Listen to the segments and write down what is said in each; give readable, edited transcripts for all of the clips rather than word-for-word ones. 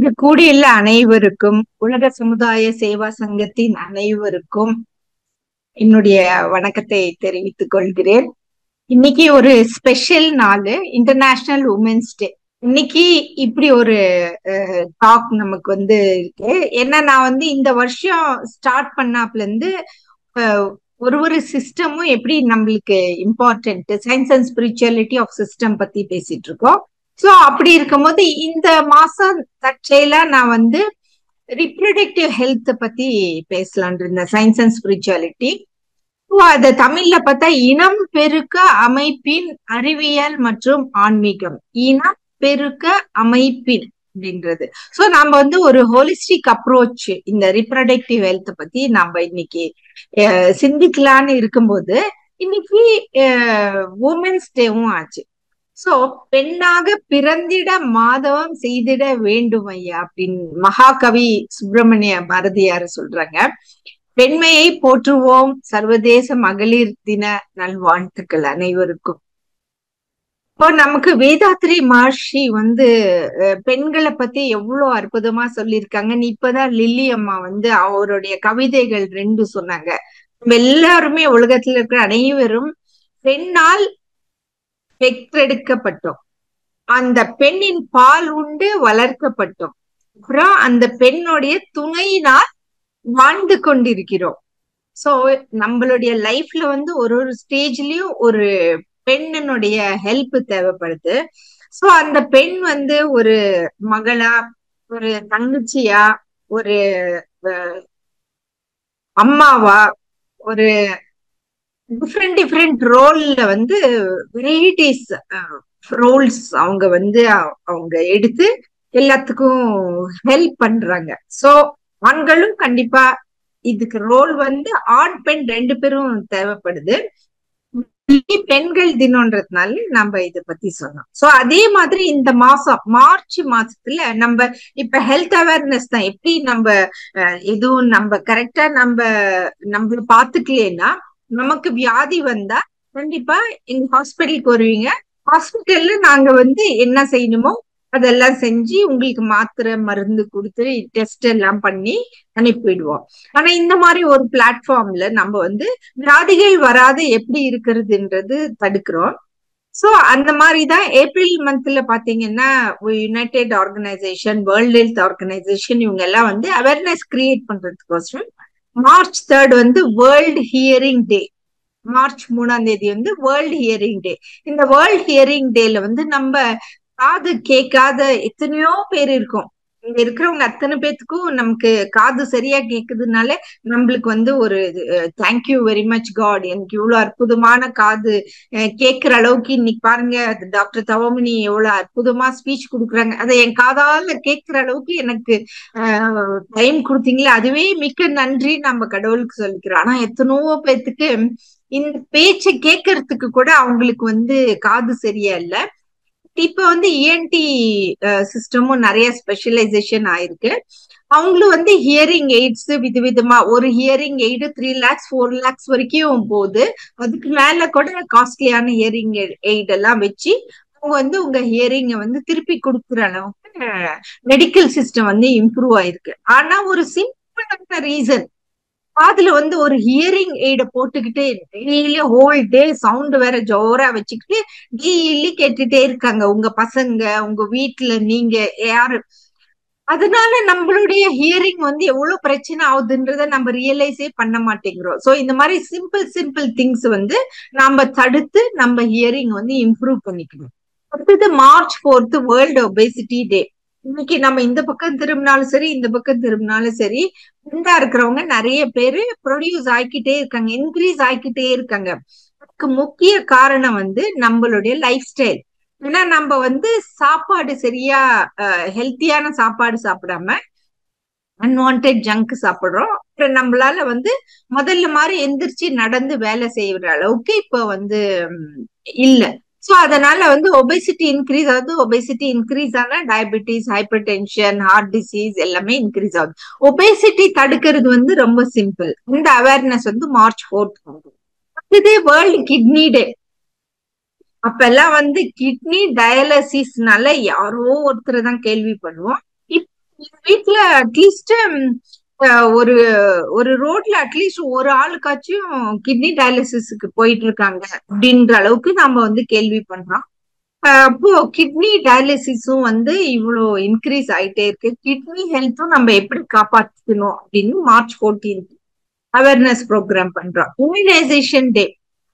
இங்கு கூடியுள்ள அனைவருக்கும், உலக சமுதாய சேவா சங்கத்தின் அனைவருக்கும் என்னுடைய வணக்கத்தை தெரிவித்துக் கொள்கிறேன். இன்னைக்கு ஒரு ஸ்பெஷல் நாள், இன்டர்நேஷனல் உமன்ஸ் டே. இன்னைக்கு இப்படி ஒரு டாக் நமக்கு இருக்கு. ஏன்னா நான் இந்த வருஷம் ஸ்டார்ட் பண்ணாப்ல இருந்து ஒரு சிஸ்டமும் எப்படி நம்மளுக்கு important, science and spirituality of system பத்தி பேசிட்டு இருக்கோம். சோ அப்படி இருக்கும்போது இந்த மாசம் தற்செயலா நான் ரிப்ரொடக்டிவ் ஹெல்த் பத்தி பேசலான் இருந்தேன், சயின்ஸ் அண்ட் ஸ்பிரிச்சுவாலிட்டி. அத தமிழ்ல பார்த்தா இனம் பெருக்க அமைப்பின் அறிவியல் மற்றும் ஆன்மீகம். இனம் பெருக்க அமைப்பின் அப்படின்றது. சோ நாம ஒரு ஹோலிஸ்டிக் அப்ரோச் இந்த ரிப்ரொடக்டிவ் ஹெல்த் பத்தி நாம இன்னைக்கு சிந்திக்கலான்னு இருக்கும்போது இன்னைக்கு உமன்ஸ் டேவும் ஆச்சு. சோ பெண்ணாக பிறந்திட மாதவம் செய்திட வேண்டும் ஐயா அப்படின்னு மகாகவி சுப்பிரமணிய பாரதியார் சொல்றாங்க. பெண்மையை போற்றுவோம். சர்வதேச மகளிர் தின நல்வாழ்த்துக்கள் அனைவருக்கும். இப்போ நமக்கு வேதாத்ரி மகர்ஷி பெண்களை பத்தி எவ்வளவு அற்புதமா சொல்லியிருக்காங்க. இப்பதான் லில்லி அம்மா அவருடைய கவிதைகள் 2 சொன்னாங்க. எல்லாருமே உலகத்துல இருக்கிற அனைவரும் பெண்ணால் பெற்றெடுக்கப்பட்டோம், அந்த பெண்ணின் பால் உண்டு வளர்க்கப்பட்டோம், அப்புறம் அந்த பெண்ணுடைய துணையினால் வாழ்ந்து கொண்டிருக்கிறோம். சோ நம்மளுடைய லைஃப்ல ஒரு ஸ்டேஜ்லயும் ஒரு பெண்ணினுடைய ஹெல்ப் தேவைப்படுது. சோ அந்த பெண் ஒரு மகளா, ஒரு தங்கச்சியா, ஒரு அம்மாவா, ஒரு டிஃப்ரெண்ட் ரோல்ல வெரைட்டிஸ் ரோல்ஸ் அவங்க எடுத்து எல்லாத்துக்கும் ஹெல்ப் பண்றாங்க. சோ ஆண்களும் கண்டிப்பா இதுக்கு ரோல் ஆண் பெண் 2 பேரும் தேவைப்படுது. பெண்கள் தினம்ன்றதுனால நம்ம இத பத்தி சொன்னோம். சோ அதே மாதிரி இந்த மாசம் மார்ச் மாசத்துல நம்ம இப்ப ஹெல்த் அவேர்னஸ் தான். எப்படி நம்ம எதுவும் நம்ம கரெக்டா நம்ம பாத்துக்கலன்னா, நமக்கு வியாதி வந்தா கண்டிப்பா எங்க ஹாஸ்பிட்டலுக்கு வருவீங்க. ஹாஸ்பிட்டல்ல நாங்க என்ன செய்யணுமோ அதெல்லாம் செஞ்சு உங்களுக்கு மாத்திரை மருந்து கொடுத்து டெஸ்ட் எல்லாம் பண்ணி அனுப்பிடுவோம். ஆனா இந்த மாதிரி ஒரு பிளாட்ஃபார்ம்ல நம்ம வியாதிகள் வராத எப்படி இருக்கிறதுன்றது தடுக்கிறோம். சோ அந்த மாதிரிதான் ஏப்ரல் மந்த்ல பாத்தீங்கன்னா united organisation, world health organisation இவங்க எல்லாம் அவேர்னஸ் கிரியேட் பண்றதுக்கோசரம் March 3 world hearing day, March 3 world hearing day. இந்த வேர்ல்ட் ஹியரிங் டேல நம்ம காது கேட்காத எத்தனையோ பேர் இருக்கும். இங்க இருக்கிறவங்க அத்தனை பேத்துக்கும் நமக்கு காது சரியா கேக்குதுனால நம்மளுக்கு ஒரு தேங்க்யூ வெரி மச் காட், எனக்கு இவ்வளவு அற்புதமான காது கேட்கிற அளவுக்கு இன்னைக்கு பாருங்க டாக்டர் தவமணி எவ்வளவு அற்புதமா ஸ்பீச் கொடுக்குறாங்க, அதை என் காதால கேட்கிற அளவுக்கு எனக்கு டைம் கொடுத்தீங்களே, அதுவே மிக்க நன்றி நம்ம கடவுளுக்கு சொல்லிக்கிறோம். ஆனா எத்தனையோ பேத்துக்கு இந்த பேச்சை கேட்கறதுக்கு கூட அவங்களுக்கு காது சரியா இல்ல. இப்ப இஎன்டி சிஸ்டமும் நிறைய ஸ்பெஷலைசேஷன் ஆயிருக்கு. அவங்களும் ஹியரிங் எய்ட்ஸ் விதவிதமா, ஒரு ஹியரிங் எய்டு 3 lakhs 4 lakhs வரைக்கும் போகுது. அதுக்கு மேல கூட காஸ்ட்லியான ஹியரிங் எய்ட் எல்லாம் வச்சு அவங்க உங்க ஹியரிங்க திருப்பி கொடுக்குற அளவுக்கு மெடிக்கல் சிஸ்டம் இம்ப்ரூவ் ஆயிருக்கு. ஆனா ஒரு சிம்பிளான ரீசன், அதுல ஒரு ஹியரிங் எய்ட போட்டுக்கிட்டு டெய்லி ஹோல் டே சவுண்ட் வேற ஜோரா வச்சுக்கிட்டு டெய்லி கேட்டுட்டே இருக்காங்க உங்க பசங்க, உங்க வீட்டுல நீங்க யாரு. அதனால நம்மளுடைய ஹியரிங் எவ்வளவு பிரச்சனை ஆகுதுன்றத நம்ம ரியலைஸே பண்ண மாட்டேங்கிறோம். சோ இந்த மாதிரி சிம்பிள் திங்ஸ் நாம தடுத்து நம்ம ஹியரிங் இம்ப்ரூவ் பண்ணிக்கணும். அடுத்தது மார்ச் 4 வேர்ல்ட் ஒபேசிட்டி டே. இன்னைக்கு நம்ம இந்த பக்கம் திரும்பினாலும் சரி, இந்த பக்கம் திரும்பினாலும் சரி, குண்டா இருக்கிறவங்க நிறைய பேரு ப்ரொடியூஸ் ஆகிக்கிட்டே இருக்காங்க, இன்க்ரீஸ் ஆகிக்கிட்டே இருக்காங்க. அதுக்கு முக்கிய காரணம் நம்மளுடைய லைஃப் ஸ்டைல். ஏன்னா நம்ம சாப்பாடு சரியா ஹெல்த்தியான சாப்பாடு சாப்பிடாம அன்வான்ட் ஜங்க் சாப்பிடுறோம். அப்புறம் நம்மளால முதல்ல மாதிரி எந்திரிச்சு நடந்து வேலை செய்யற அளவுக்கு இப்ப இல்ல. சோ அதனால ஒபேசிட்டி இன்க்ரீஸ் ஆகுது. ஒபேசிட்டி இன்க்ரீஸ் ஆனா diabetes, hypertension, heart disease எல்லாமே இன்க்ரீஸ் ஆகுது. ஒபேசிட்டி தடுக்கிறது ரொம்ப சிம்பிள். இந்த அவேர்னஸ் மார்ச் 4 இது வேர்ல்ட் கிட்னி டே. அப்பெல்லாம் கிட்னி டயாலிசிஸ்னால யாரோ ஒருத்தர் தான் கேள்விப்படுவோம். வீட்டுல அட்லீஸ்ட் ஒரு ஒரு ரோட்ல அட்லீஸ்ட் ஒரு ஆளுக்காச்சும் கிட்னி டயாலிசிஸ்க்கு போயிட்டு இருக்காங்க அப்படின்ற அளவுக்கு நாம வந்து கேள்வி பண்றோம். அப்போ கிட்னி டயாலிசிஸும் வந்து இவ்வளோ இன்க்ரீஸ் ஆயிட்டே இருக்கு. கிட்னி ஹெல்த்தும் நம்ம எப்படி காப்பாத்திக்கணும் அப்படின்னு மார்ச் 14 அவேர்னஸ் ப்ரோக்ராம் பண்றோம். இம்யூனைசேஷன் டே,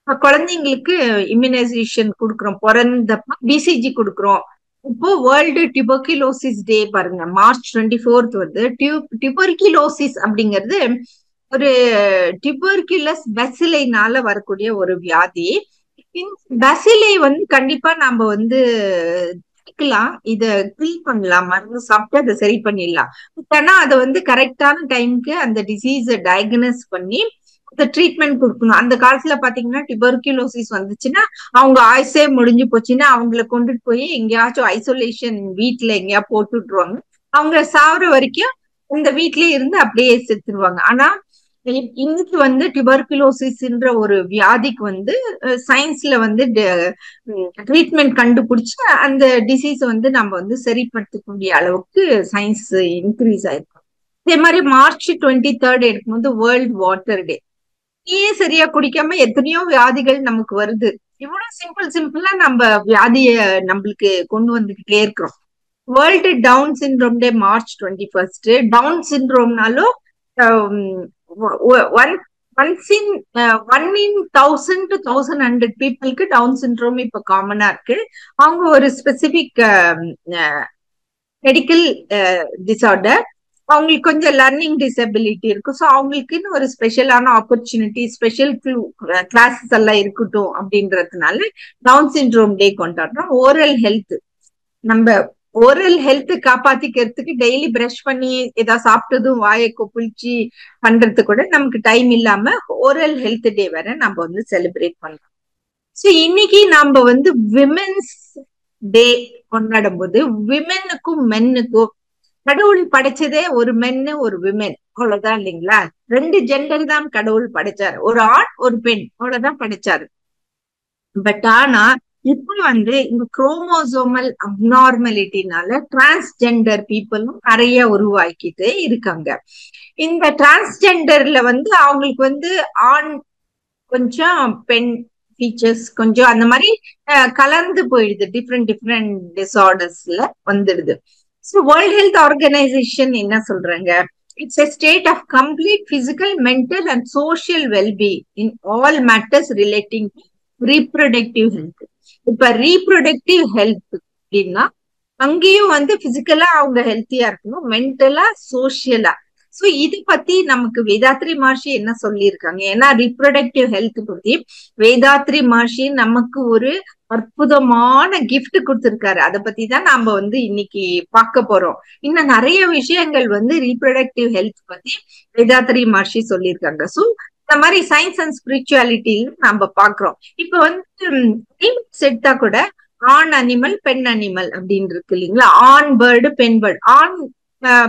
குழந்தைங்களுக்கு இம்யூனைசேஷன் கொடுக்குறோம். பிறந்தப்ப பிசிஜி கொடுக்குறோம். இப்போ வேர்ல்டு டியூபர்குலோசிஸ் டே பாருங்க, மார்ச் 24 வருது. டியூபர்குலோசிஸ் அப்படிங்கிறது ஒரு டியூபர்குலஸ் பசிலைனால வரக்கூடிய ஒரு வியாதி. பசிலை வந்து கண்டிப்பா நாம வந்து இத கில் பண்ணலாம், மருந்து சாப்பிட்டு அதை சரி பண்ணிடலாம். ஆனா அதை வந்து கரெக்டான டைமுக்கு அந்த டிசீஸ டயக்னோஸ் பண்ணி அந்த ட்ரீட்மெண்ட் கொடுக்கணும். அந்த காலத்துல பாத்தீங்கன்னா டியூபர்குலோசிஸ் வந்துச்சுன்னா அவங்க ஆயுசே முடிஞ்சு போச்சுன்னா அவங்கள கொண்டுட்டு போய் எங்கேயாச்சும் ஐசோலேஷன் வீட்டுல எங்கேயா போட்டு விட்டுருவாங்க. அவங்க சாவர வரைக்கும் இந்த வீட்லயே இருந்து அப்படியே செத்துருவாங்க. ஆனா இன்னைக்கு வந்து டியூபர்குலோசிஸ்ன்ற ஒரு வியாதிக்கு வந்து சயின்ஸ்ல வந்து ட்ரீட்மெண்ட் கண்டுபிடிச்சு அந்த டிசீஸ் வந்து நம்ம வந்து சரிப்படுத்தக்கூடிய அளவுக்கு சயின்ஸ் இன்க்ரீஸ் ஆயிருக்கும். அதே மாதிரி மார்ச் 23 எடுக்கும்போது வேர்ல்ட் வாட்டர் டே. நீயே சரியா குடிக்காம எத்தனையோ வியாதிகள் நமக்கு வருது. இவ்வளவு சிம்பிளா நம்ம வியாதிய நம்மளுக்கு கொண்டு வந்துகிட்டே இருக்கிறோம். World down syndrome day March 21. Down சிண்ட்ரோம்னாலும் ஒன் இன் 1000 to 1100 பீப்புளுக்கு டவுன் சிண்ட்ரோம் இப்ப காமனா இருக்கு. அவங்க ஒரு ஸ்பெசிபிக் மெடிக்கல் டிசார்டர், அவங்களுக்கு கொஞ்சம் லர்னிங் டிசபிலிட்டி இருக்கு. ஸோ அவங்களுக்குன்னு ஒரு ஸ்பெஷலான ஆப்பர்ச்சுனிட்டி, ஸ்பெஷல் கிளாஸஸ் எல்லாம் இருக்கட்டும் அப்படின்றதுனால டவுன் சிண்ட்ரோம் டே கொண்டாடுறோம். ஓரல் ஹெல்த், நம்ம ஓரல் ஹெல்த் காப்பாத்திக்கிறதுக்கு டெய்லி பிரஷ் பண்ணி ஏதாவது சாப்பிட்டதும் வாயை கொப்பளிச்சு பண்றது கூட நமக்கு டைம் இல்லாம ஓரல் ஹெல்த் டே வேற நம்ம வந்து செலிப்ரேட் பண்றோம். ஸோ இன்னைக்கு நம்ம வந்து விமென்ஸ் டே கொண்டாடும் போது விமெனுக்கும் மென்னுக்கும் கடவுள் படைச்சதே ஒரு மென்னு ஒரு விமென், அவ்வளவுதான் இல்லைங்களா? 2 ஜெண்டர் தான் கடவுள் படைச்சாரு, ஒரு ஆண் ஒரு பெண், அவ்வளவுதான் படைச்சாரு. பட் ஆனா இப்ப வந்து இந்த குரோமோசோமல் அப்நார்மலிட்டினால டிரான்ஸ்ஜெண்டர் பீப்புளும் நிறைய உருவாக்கிட்டு இருக்காங்க. இந்த டிரான்ஸ்ஜெண்டர்ல வந்து அவங்களுக்கு வந்து ஆண் கொஞ்சம் பெண் ஃபீச்சர்ஸ் கொஞ்சம் அந்த மாதிரி கலந்து போயிடுது, டிஃப்ரெண்ட் டிசார்டர்ஸ்ல வந்துடுது. ஸோ வேர்ல்ட் ஹெல்த் ஆர்கனைசேஷன் என்ன சொல்றாங்க? It's a state of complete physical, mental and social well-being in all matters relating to reproductive health. இப்ப ரீப்ரொடக்டிவ் ஹெல்த் அப்படின்னா அங்கேயும் வந்து பிசிக்கலா அவங்க ஹெல்த்தியா இருக்கணும், மென்டலா சோசியலா. சோ இது பத்தி நமக்கு வேதாத்ரி மகர்ஷி என்ன சொல்லியிருக்காங்க? ஏன்னா ரீப்ரொடக்டிவ் ஹெல்த் பத்தி வேதாத்ரி மகர்ஷி நமக்கு ஒரு அற்புதமான கிஃப்ட் கொடுத்திருக்காரு. அதை பத்தி தான் நாம வந்து இன்னைக்கு பார்க்க போறோம். இன்னும் நிறைய விஷயங்கள் வந்து ரீப்ரொடக்டிவ் ஹெல்த் பத்தி வேதாத்ரி மகர்ஷி சொல்லியிருக்காங்க. சோ இந்த மாதிரி சயின்ஸ் அண்ட் ஸ்பிரிச்சுவாலிட்டியில நம்ம பாக்குறோம். இப்ப வந்து எடுத்தா கூட ஆண் அனிமல் பெண் அனிமல் அப்படின்னு இருக்கு இல்லைங்களா? ஆண் பேர்டு பெண் பேர்டு. ஆண்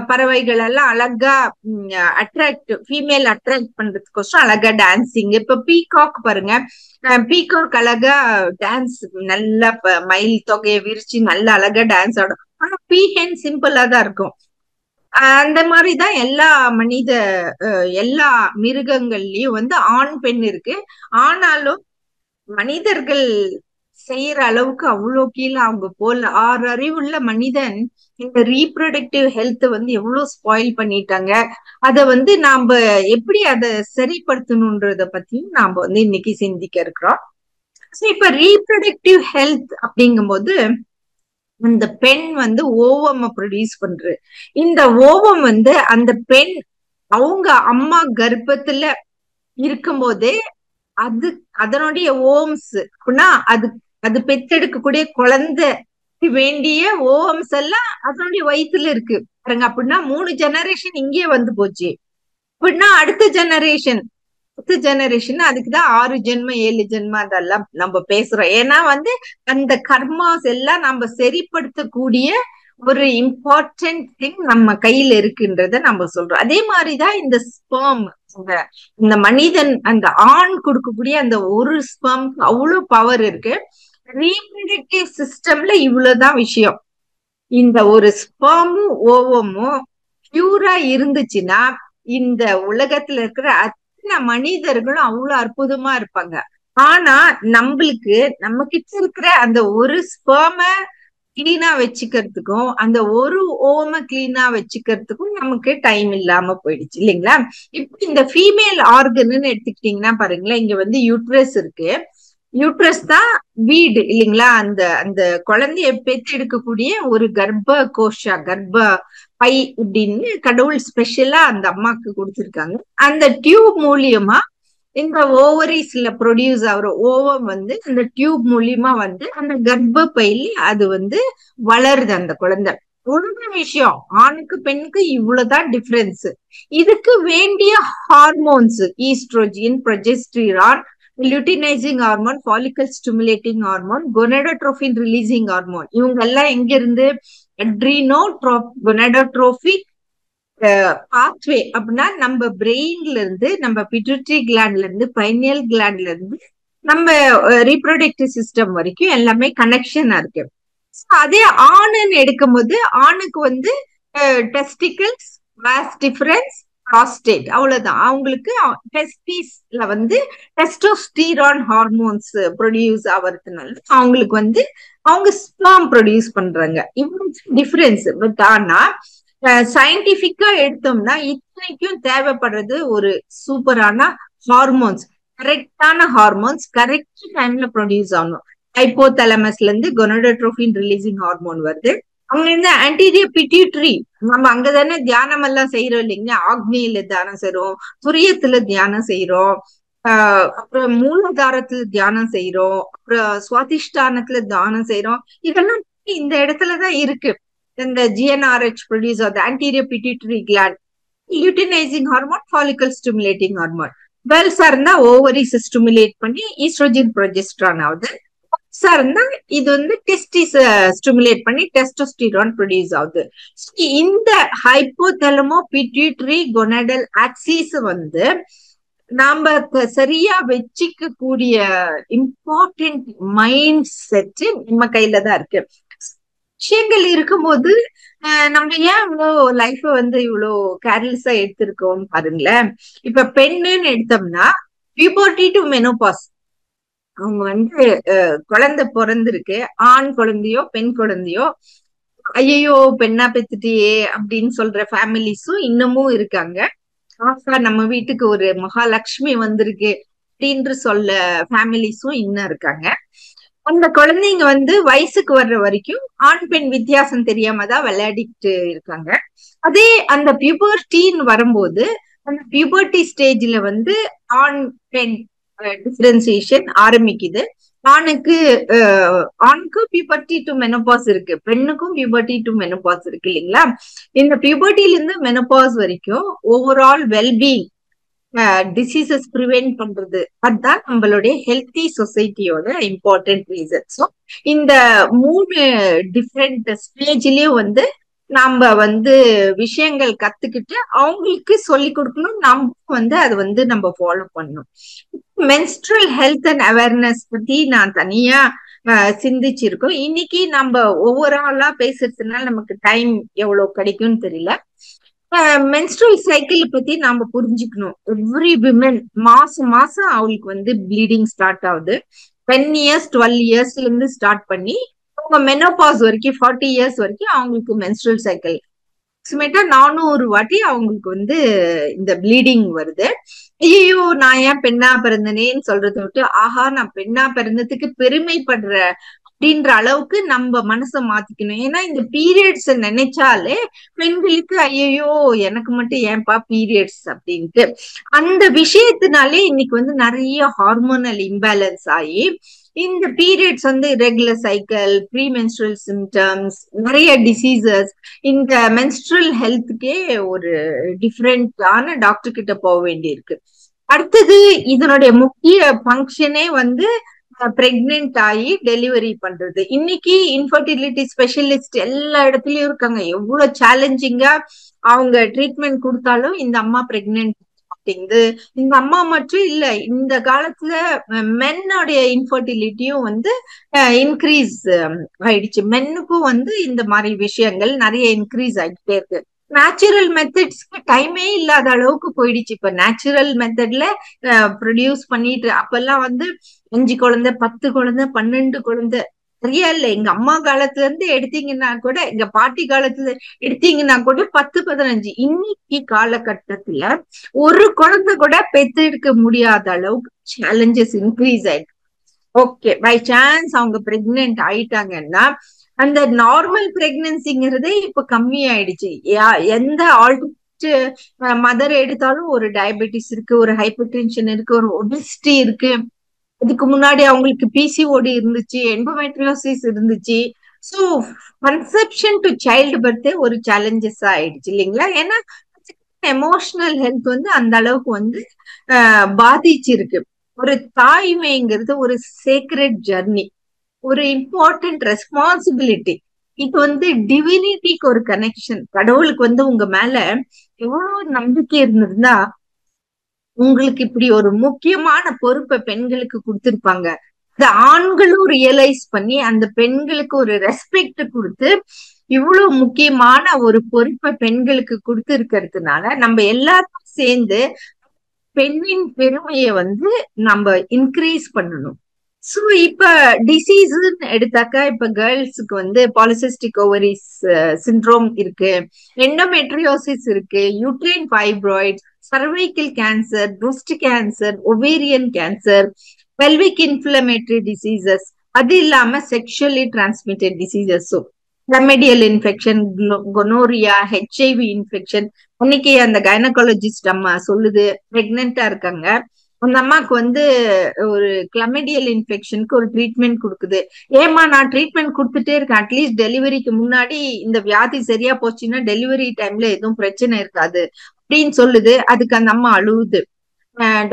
பறவைகள் எல்லாம் அழகா அட்ராக்ட், ஃபீமேல் அட்ராக்ட் பண்றதுக்கோசரம் அழகா டான்சிங். இப்ப பீகாக் பாருங்க, பீகாக் அழகா டான்ஸ், நல்லா மயில் தொகையை விரிச்சு நல்லா அழகா டான்ஸ் ஆடும். ஆனா பீஹென் சிம்பிளா தான் இருக்கும். அந்த மாதிரிதான் எல்லா மிருகங்கள்லயும் வந்து ஆண் பெண் இருக்கு. ஆனாலும் மனிதர்கள் செய்யற அளவுக்கு அவ்வளோ கீழே அவங்க போல. 6 அறிவுள்ள மனிதன் இந்த ரீப்ரொடக்டிவ் ஹெல்த் வந்து எவ்வளவு ஸ்பாயில் பண்ணிட்டாங்க. அத வந்து நாம எப்படி அதை சரிப்படுத்தணும்ன்றத பத்தியும் நாம வந்து இன்னைக்கு சிந்திக்க இருக்கிறோம். இப்ப ரீப்ரொடக்டிவ் ஹெல்த் அப்படிங்கும் போது அந்த பெண் வந்து ஓவம் ப்ரொடியூஸ் பண்றது. இந்த ஓவம் வந்து அந்த பெண் அவங்க அம்மா கர்ப்பத்துல இருக்கும்போதே அது அதனுடைய ஓம்ஸ் அப்படின்னா அது பெத்தெடுக்கக்கூடிய குழந்தை வேண்டிய ஓம்ஸ் எல்லாம் அதனுடைய வயிற்றுல இருக்கு பாருங்க. அப்படின்னா 3 ஜெனரேஷன் இங்கே வந்து போச்சு. அப்படின்னா அடுத்த ஜெனரேஷன் அதுக்குதான் 6 ஜென்மம் 7 ஜென்மம் அதெல்லாம் நம்ம பேசுறோம். ஏன்னா வந்து அந்த கர்மாஸ் எல்லாம் நம்ம சரிப்படுத்தக்கூடிய ஒரு இம்பார்ட்டன்ட் திங் நம்ம கையில இருக்குன்றத நம்ம சொல்றோம். அதே மாதிரிதான் இந்த ஸ்பெர்ம், இந்த மனிதன் அந்த ஆண் கொடுக்கக்கூடிய அந்த ஒரு ஸ்பெர்ம் அவ்வளவு பவர் இருக்கு. ரீப்ரொடக்டிவ் சிஸ்டம்ல இவ்வளவுதான் விஷயம். இந்த ஒரு ஸ்பெர்மும் ஓவமும் பியூரா இருந்துச்சுன்னா இந்த உலகத்துல இருக்கிற அத்தனை மனிதர்களும் அவ்வளவு அற்புதமா இருப்பாங்க. ஆனா நம்மளுக்கு நம்ம கிட்ட இருக்கிற அந்த ஒரு ஸ்பெர்ம கிளீனா வச்சுக்கிறதுக்கும் அந்த ஒரு ஓம கிளீனா வச்சுக்கிறதுக்கும் நமக்கு டைம் இல்லாம போயிடுச்சு இல்லைங்களா? இப்ப இந்த ஃபீமேல் ஆர்கன்னு எடுத்துக்கிட்டீங்கன்னா பாருங்களேன், இங்க வந்து யூட்ரஸ் இருக்கு. யூட்ரஸ் தான் வீடு இல்லைங்களா? அந்த அந்த குழந்தைய பெற்றெடுக்கக்கூடிய ஒரு கர்ப்ப கோஷா, கர்ப்ப பை அப்படின்னு கடவுள் ஸ்பெஷலா அந்த அம்மாக்கு கொடுத்திருக்காங்க. அந்த டியூப் மூலியமா இந்த ஓவரிஸ்ல ப்ரொடியூஸ் ஆகுற ஓவம் வந்து அந்த டியூப் மூலியமா வந்து அந்த கர்ப்ப பையில அது வந்து வளருது அந்த குழந்தை. ஒரு விஷயம், ஆணுக்கு பெண்ணுக்கு இவ்வளவுதான் டிஃபரன்ஸ். இதுக்கு வேண்டிய hormones estrogen, progesterone, luteinizing hormone, follicle stimulating hormone, gonadotropin releasing hormone, இவங்க எல்லாம் எங்க இருந்து? அட்ரினோ கொனடோட்ரோபிக் பாத்வே அப்படின்னா நம்ம பிரெயின்ல இருந்து, நம்ம பிட்யூட்டரி கிளாண்ட்ல இருந்து, பைனியல் கிளாண்ட்ல இருந்து நம்ம ரீப்ரொடக்டிவ் சிஸ்டம் வரைக்கும் எல்லாமே கனெக்ஷனா இருக்கு. அதே ஆணுன்னு எடுக்கும் போது ஆணுக்கு வந்து டெஸ்டிகல்ஸ், வாஸ் டிஃபரன்ஸ், ப்ராஸ்டேட், அவ்வளவுதான். அவங்களுக்கு டெஸ்டிஸ்ல வந்து டெஸ்டோஸ்டிரான் ஹார்மோன்ஸ் ப்ரொடியூஸ் ஆகிறதுனால அவங்களுக்கு வந்து அவங்க ஸ்பெர்ம் ப்ரொடியூஸ் பண்றாங்க. இவ்வளவு டிஃபரன்ஸ். பட் ஆனா சயின்டிபிக்கா எடுத்தோம்னா இத்தனைக்கும் தேவைப்படுறது ஒரு சூப்பரான ஹார்மோன்ஸ், கரெக்டான ஹார்மோன்ஸ் கரெக்ட் டைம்ல ப்ரொடியூஸ் ஆகணும். ஹைப்போதலமஸ்ல இருந்து கொனடோட்ரோபின் ரிலீசிங் ஹார்மோன் வருது. அங்க இருந்து ஆன்டீரியர் பிட்யூட்டரி, நம்ம அங்கதானே தியானம் எல்லாம் செய்யறோம் இல்லைங்களா? ஆக்னியில தியானம் செய்யறோம், துரியத்துல தியானம் செய்யறோம், அப்புறம் மூலாதாரத்துல தியானம் செய்யறோம், அப்புறம் சுவாதிஷ்டானத்துல தியானம் செய்யறோம். இதெல்லாம் இந்த இடத்துலதான் இருக்கு. இந்த ஜிஎன்ஆர்ஹெச் ப்ரொடியூஸ் ஆகுது, anterior pituitary gland, luteinizing hormone, follicle stimulating hormone. கேர்ள்ஸா இருந்தா ஓவரிஸ் ஸ்டிமுலேட் பண்ணி ஈஸ்ட்ரோஜன் ப்ரொஜெஸ்ட்ரான் ஆகுது. இருந்தா இது வந்து டெஸ்டிஸ் ஸ்டிமுலேட் பண்ணி டெஸ்டோஸ்டிரான் ப்ரொடியூஸ் ஆகுது. இந்த ஹைப்போதலமோ பிட்யூட்டரி கொனடல் ஆக்சிஸ் வந்து நாம சரியா வச்சுக்க கூடிய இம்பார்ட்டன்ட் மைண்ட் செட் நம்ம கையில தான் இருக்கு. விஷயங்கள் இருக்கும்போது நம்ம ஏன் இவ்வளோ லைஃப வந்து இவ்வளோ கேர்லெஸ்ஸா எடுத்திருக்கோம் பாருங்களேன். இப்ப பெண்ணுன்னு எடுத்தோம்னா பியூபர்ட்டி டு மெனோபாஸ், அவங்க வந்து குழந்தை பிறந்திருக்கு, ஆண் குழந்தையோ பெண் குழந்தையோ, ஐயோ பெண்ணா பெத்துட்டியே அப்படின்னு சொல்ற ஃபேமிலிஸும் இன்னமும் இருக்காங்க. ஆசா நம்ம வீட்டுக்கு ஒரு மகாலட்சுமி வந்திருக்கு அப்படின்று சொல்ல ஃபேமிலிஸும் இன்னும் இருக்காங்க. அந்த குழந்தைங்க வந்து வயசுக்கு வர்ற வரைக்கும் ஆண் பெண் வித்தியாசம் தெரியாம தான் விளையாடிட்டு இருக்காங்க. அதே அந்த பியூபர்ட்டின்னு வரும்போது அந்த பியூபர்ட்டி ஸ்டேஜ்ல வந்து ஆண் பெண் டிஃபரன்சியேஷன் ஆரம்பிக்குது. ஆணுக்கு பியூபர்ட்டி டு மெனோபாஸ் இருக்கு, பெண்ணுக்கும் பியூபர்ட்டி டு மெனோபாஸ் இருக்கு இல்லைங்களா? இந்த பியூபர்ட்டில இருந்து மெனோபாஸ் வரைக்கும் ஓவரால் வெல்பீயிங், டிசீசஸ் ப்ரிவென்ட் பண்றது, அதுதான் நம்மளுடைய ஹெல்த்தி சொசைட்டியோட இம்பார்ட்டன்ட் ரீசன். ஸோ இந்த 3 டிஃப்ரெண்ட் ஸ்டேஜ்லயும் வந்து நாம வந்து விஷயங்கள் கத்துக்கிட்டு அவங்களுக்கு சொல்லி கொடுக்கணும், நம்ம வந்து அதை வந்து நம்ம ஃபாலோ பண்ணணும். மென்ஸ்ட்ரல் ஹெல்த் அண்ட் அவேர்னஸ் பத்தி நான் தனியா சிந்திச்சிருக்கோம். இன்னைக்கு நம்ம ஒவ்வொரு ஆளா பேசுறதுனால நமக்கு டைம் எவ்வளவு கிடைக்கும்னு தெரியல. மென்ஸ்ட்ரல் சைக்கிள் பத்தி நாம புரிஞ்சுக்கணும். எவ்ரி விமன் மாசம் மாசம் அவங்களுக்கு வந்து ப்ளீடிங் ஸ்டார்ட் ஆகுது. 10 இயர்ஸ் 12 இயர்ஸ்ல இருந்து ஸ்டார்ட் பண்ணி அவங்க மெனோபாஸ் வரைக்கும் 40 இயர்ஸ் வரைக்கும் அவங்களுக்கு மென்ஸ்ட்ரல் சைக்கிள் 400 வாட்டி அவங்களுக்கு வந்து இந்த ப்ளீடிங் வருது. ஐயோ நான் ஏன் பெண்ணா பிறந்தனேன்னு சொல்றதை விட்டு, ஆஹா நான் பெண்ணா பிறந்ததுக்கு பெருமைப்படுற அப்படின்ற அளவுக்கு நம்ம மனசை மாத்திக்கணும். ஏன்னா இந்த பீரியட்ஸ் நினைச்சாலே பெண்களுக்கு ஐயோ எனக்கு மட்டும் ஏன்பா பீரியட்ஸ் அப்படின்ட்டு அந்த விஷயத்தினாலே இன்னைக்கு வந்து நிறைய ஹார்மோனல் இம்பேலன்ஸ் ஆகி இந்த பீரியட்ஸ் வந்து irregular cycle, premenstrual symptoms, நிறைய டிசீசஸ், இந்த மென்ஸ்ட்ரல் ஹெல்த்துக்கே ஒரு டிஃப்ரெண்டான டாக்டர் கிட்ட போக வேண்டியிருக்கு. அடுத்தது இதனுடைய முக்கிய ஃபங்க்ஷனே வந்து பிரெக்னென்ட் ஆகி டெலிவரி பண்றது. இன்னைக்கு இன்ஃபர்டிலிட்டி ஸ்பெஷலிஸ்ட் எல்லா இடத்துலயும் இருக்காங்க. எவ்வளவு சேலஞ்சிங்கா அவங்க ட்ரீட்மெண்ட் கொடுத்தாலும் இந்த அம்மா பிரெக்னென்ட் அப்படிங்குது. இந்த அம்மா மட்டும் இல்ல, இந்த காலத்துல மென்னோடைய இன்ஃபர்டிலிட்டியும் வந்து இன்க்ரீஸ் ஆயிடுச்சு. மென்னுக்கும் வந்து இந்த மாதிரி விஷயங்கள் நிறைய இன்க்ரீஸ் ஆகிட்டே இருக்கு. நேச்சுரல் மெத்தட்ஸ்க்கு டைமே இல்லாத அளவுக்கு போயிடுச்சு. இப்ப நேச்சுரல் மெத்தட்ல ப்ரொடியூஸ் பண்ணிட்டு, அப்பெல்லாம் வந்து 5 குழந்தை, 10 குழந்தை, 12 குழந்தை, சரியா இல்ல. எங்க அம்மா காலத்துல இருந்து எடுத்தீங்கன்னா கூட, எங்க பாட்டி காலத்துல எடுத்தீங்கன்னா கூட 10, 15. இன்னைக்கு காலகட்டத்துல ஒரு குழந்தை கூட பெத்தெடுக்க முடியாத அளவுக்கு சேலஞ்சஸ் இன்க்ரீஸ் ஆயிடுச்சு. ஓகே, பை சான்ஸ் அவங்க பிரெக்னென்ட் ஆயிட்டாங்கன்னா அந்த நார்மல் பிரெக்னன்சிங்கிறதே இப்ப கம்மி ஆயிடுச்சு. எந்த ஆல்டர்னேட் மதர் எடுத்தாலும் ஒரு டயபெட்டிஸ் இருக்கு, ஒரு ஹைப்பர் டென்ஷன் இருக்கு, ஒரு ஒபிசிட்டி இருக்கு. இதுக்கு முன்னாடி அவங்களுக்கு பிசிஓடி இருந்துச்சு, எண்டோமெட்ரியோசிஸ் இருந்துச்சு. ஸோ கன்செப்ஷன் டு சைல்டு பர்த்தே ஒரு சேலஞ்சஸ் ஆயிடுச்சு இல்லைங்களா? ஏன்னா எமோஷனல் ஹெல்த் வந்து அந்த அளவுக்கு வந்து பாதிச்சிருக்கு. ஒரு தாய்மைங்கிறது ஒரு சேக்ரெட் ஜர்னி, ஒரு இம்பார்ட்டன்ட் ரெஸ்பான்சிபிலிட்டி. இது வந்து டிவினிட்டிக்கு ஒரு கனெக்ஷன். கடவுளுக்கு வந்து உங்க மேல எவ்வளவு நம்பிக்கை இருந்திருந்தா உங்களுக்கு இப்படி ஒரு முக்கியமான பொறுப்பை பெண்களுக்கு கொடுத்திருப்பாங்க. இந்த ஆண்களும் ரியலைஸ் பண்ணி அந்த பெண்களுக்கு ஒரு ரெஸ்பெக்ட் கொடுத்து இவ்வளவு முக்கியமான ஒரு பொறுப்பை பெண்களுக்கு கொடுத்து இருக்கிறதுனால நம்ம எல்லாரும் சேர்ந்து பெண்ணின் பெருமையை வந்து நம்ம இன்க்ரீஸ் பண்ணணும். சோ இப்ப டிசீஸ்ன்னு எடுத்தாக்கா, இப்ப கேர்ள்ஸுக்கு வந்து பாலிசிஸ்டிக் ஓவரிஸ் சிண்ட்ரோம் இருக்கு, எண்டோமெட்ரியோசிஸ் இருக்கு, uterine fibroids, cervical cancer, breast cancer, ovarian cancer, pelvic inflammatory diseases, அது இல்லாம செக்ஷுவலி டிரான்ஸ்மிட்டட் டிசீசஸும், chlamydial infection, gonorrhoea, HIV infection. அன்னைக்கு அந்த கைனகாலஜிஸ்ட் அம்மா சொல்லுது, பிரெக்னெண்டா இருக்காங்க, அந்த அம்மாக்கு வந்து ஒரு கிளமெடியல் இன்ஃபெக்ஷனுக்கு ஒரு ட்ரீட்மெண்ட் கொடுக்குது. ஏமா நான் ட்ரீட்மெண்ட் கொடுத்துட்டே இருக்கேன், அட்லீஸ்ட் டெலிவரிக்கு முன்னாடி இந்த வியாதி சரியா போச்சுன்னா டெலிவரி டைம்ல எதுவும் பிரச்சனை இருக்காது அப்படின்னு சொல்லுது. அதுக்கு அந்த அம்மா அழுவுது,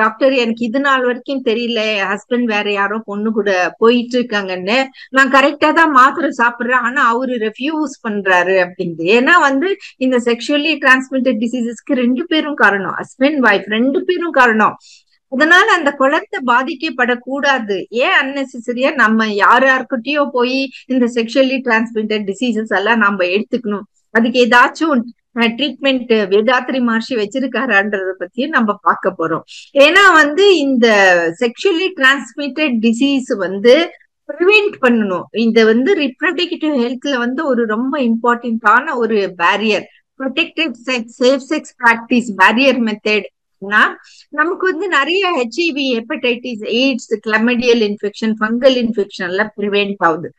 டாக்டர் எனக்கு இது நாள் வரைக்கும் தெரியல, என் ஹஸ்பண்ட் வேற யாரோ பொண்ணு கூட போயிட்டு இருக்காங்கன்னு, நான் கரெக்டா தான் மாத்திரை சாப்பிடுறேன், ஆனா அவரு ரெஃப்யூஸ் பண்றாரு அப்படிங்குது. ஏன்னா வந்து இந்த செக்ஷுவலி டிரான்ஸ்மிட்டட் டிசீசஸ்க்கு 2 பேரும் காரணம், ஹஸ்பண்ட் ஒய்ஃப் 2 பேரும் காரணம். அதனால அந்த குழந்தை பாதிக்கப்படக்கூடாது. ஏன் அன்னெசரியா நம்ம யார்கிட்டயோ போய் இந்த செக்ஷுவலி டிரான்ஸ்மிட்டட் டிசீசஸ் எல்லாம் நம்ம எடுத்துக்கணும்? அதுக்கு ஏதாச்சும் ட்ரீட்மெண்ட் வேதாத்ரி மகர்ஷி வச்சிருக்காருன்றத பத்தியும் நம்ம பார்க்க போறோம். ஏன்னா வந்து இந்த செக்ஷுவலி டிரான்ஸ்மிட்டட் டிசீஸ் வந்து ப்ரிவென்ட் பண்ணணும். இந்த வந்து ரிப்ரொடக்டிவ் ஹெல்த்ல வந்து ஒரு ரொம்ப இம்பார்ட்டன்டான ஒரு barrier, protected sex, safe sex practice barrier method. நமக்கு வந்து நிறைய HIV, hepatitis, AIDS, chlamydial infection, fungal infection எல்லாம் ப்ரிவென்ட் ஆகுது.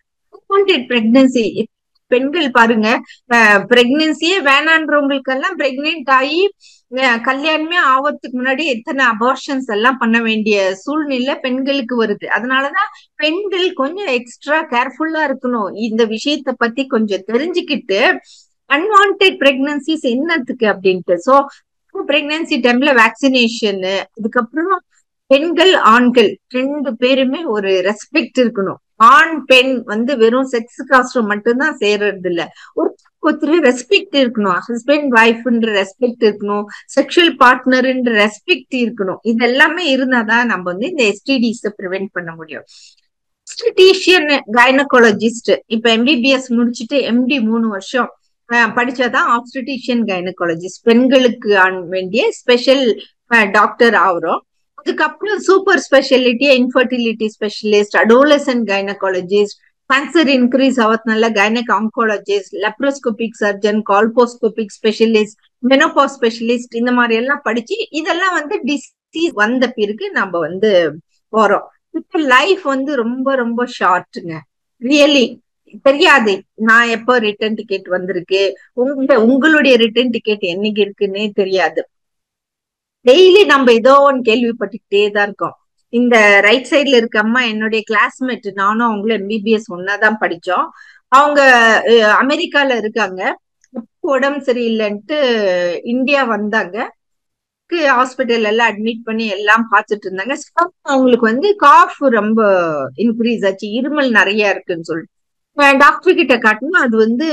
பிரெக்னன்சி பெண்கள் பாருங்க, பிரெக்னன்சியே வேணான்றவங்களுக்கு எல்லாம் பிரெக்னென்ட் ஆகி கல்யாணமே ஆவறதுக்கு முன்னாடி எத்தனை அபார்ஷன்ஸ் எல்லாம் பண்ண வேண்டிய சூழ்நிலை பெண்களுக்கு வருது. அதனாலதான் பெண்கள் கொஞ்சம் எக்ஸ்ட்ரா கேர்ஃபுல்லா இருக்கணும். இந்த விஷயத்த பத்தி கொஞ்சம் தெரிஞ்சுக்கிட்டு அன்வான்ட் பிரெக்னன்சிஸ் என்னத்துக்கு அப்படின்ட்டு. சோ பிரெக்னன்சி டைம்ல வேக்சினேஷன், அதுக்கப்புறம் பெண்கள் ஆண்கள் 2 பேருமே ஒரு ரெஸ்பெக்ட் இருக்கணும். ஆண் பெண் வந்து வெறும் செக்ஸ் காஸ்ட் மட்டும்தான் சேர்றது இல்ல, ஒருத்தர் ரெஸ்பெக்ட் இருக்கணும். ஹஸ்பண்ட் ஒய்ஃப்ன்ற ரெஸ்பெக்ட் இருக்கணும், செக்ஷுவல் பார்ட்னர்ன்ற ரெஸ்பெக்ட் இருக்கணும். இது எல்லாமே இருந்தாதான் நம்ம வந்து இந்த எஸ்டிடிஸ் ப்ரிவென்ட் பண்ண முடியும். ஆப்ஸ்டிஷியன், கைனகாலஜிஸ்ட், இப்ப எம்பிபிஎஸ் முடிச்சுட்டு எம்டி 3 வருஷம் படிச்சாதான் ஆப்ஸ்டிஷியன் கைனகாலஜிஸ்ட், பெண்களுக்கு வேண்டிய ஸ்பெஷல் டாக்டர் ஆகுறோம். அதுக்கப்புறம் சூப்பர் ஸ்பெஷாலிட்டியா infertility specialist, adolescent gynaecologist, cancer increase ஆகிறதுனால gynaec oncologist, laparoscopic surgeon, colposcopic specialist, menopause specialist, இந்த மாதிரி எல்லாம் படிச்சு இதெல்லாம் வந்து டிசீஸ் வந்த பிறகு நம்ம வந்து போறோம். இப்ப லைஃப் வந்து ரொம்ப ரொம்ப ஷார்ட்டுங்க, ரியலி தெரியாது நான் எப்போ ரிட்டர்ன் டிக்கெட் வந்திருக்கு, உங்களுடைய ரிட்டர்ன் டிக்கெட் என்னைக்கு இருக்குன்னே தெரியாது. டெய்லி நம்ம ஏதோ ஒன்று கேள்விப்பட்டுக்கிட்டே தான் இருக்கோம். இந்த ரைட் சைட்ல இருக்க அம்மா என்னுடைய கிளாஸ்மேட், நானும் அவங்களும் எம்பிபிஎஸ் ஒன்னாதான் படிச்சோம். அவங்க அமெரிக்கால இருக்காங்க, உடம்பு சரியில்லைன்ட்டு இந்தியா வந்தாங்க. ஹாஸ்பிட்டல் எல்லாம் அட்மிட் பண்ணி எல்லாம் பார்த்துட்டு இருந்தாங்க. அவங்களுக்கு வந்து காஃப் ரொம்ப இன்க்ரீஸ் ஆச்சு, இருமல் நிறைய இருக்குன்னு சொல்லிட்டு டாக்டர் கிட்ட காட்டணும். அது வந்து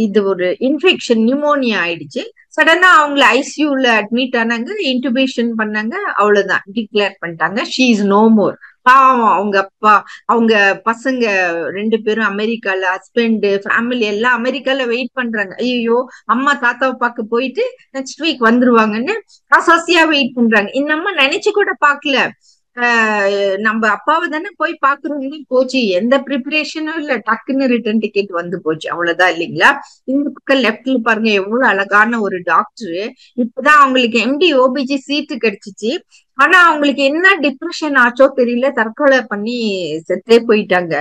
இது ஒரு இன்ஃபெக்ஷன் நியூமோனியா ஆயிடுச்சு. சடனா அவங்கள ஐசியூல அட்மிட் ஆனாங்க, இன்டுபேஷன் பண்ணாங்க, அவ்வளவுதான் டிக்ளேர் பண்ணிட்டாங்க ஷீ இஸ் நோ மோர். பாவம் அவங்க அப்பா, அவங்க பசங்க 2 பேரும் அமெரிக்கால, ஹஸ்பண்ட் ஃபேமிலி எல்லாம் அமெரிக்கால வெயிட் பண்றாங்க. ஐயோ, அம்மா தாத்தாவை பார்க்க போயிட்டு நெக்ஸ்ட் வீக் வந்துருவாங்கன்னு ஆசாசியா வெயிட் பண்றாங்க. இந்த அம்மா நினைச்சு கூட பாக்கல, நம்ம அப்பாவை தானே போய் பாக்குறோம்னு போச்சு, எந்த ப்ரிப்பரேஷனும் இல்ல, டக்குன்னு ரிட்டர்ன் டிக்கெட் வந்து போச்சு, அவ்வளவுதான் இல்லைங்களா. இந்த பக்கம் லெப்ட்ல பாருங்க எவ்வளவு அழகான ஒரு டாக்டர், இப்பதான் அவங்களுக்கு எம்டி ஓபிஜி சீட்டு கிடைச்சிச்சு. ஆனா அவங்களுக்கு என்ன டிப்ரெஷன் ஆச்சோ தெரியல, தற்கொலை பண்ணி செத்தே போயிட்டாங்க.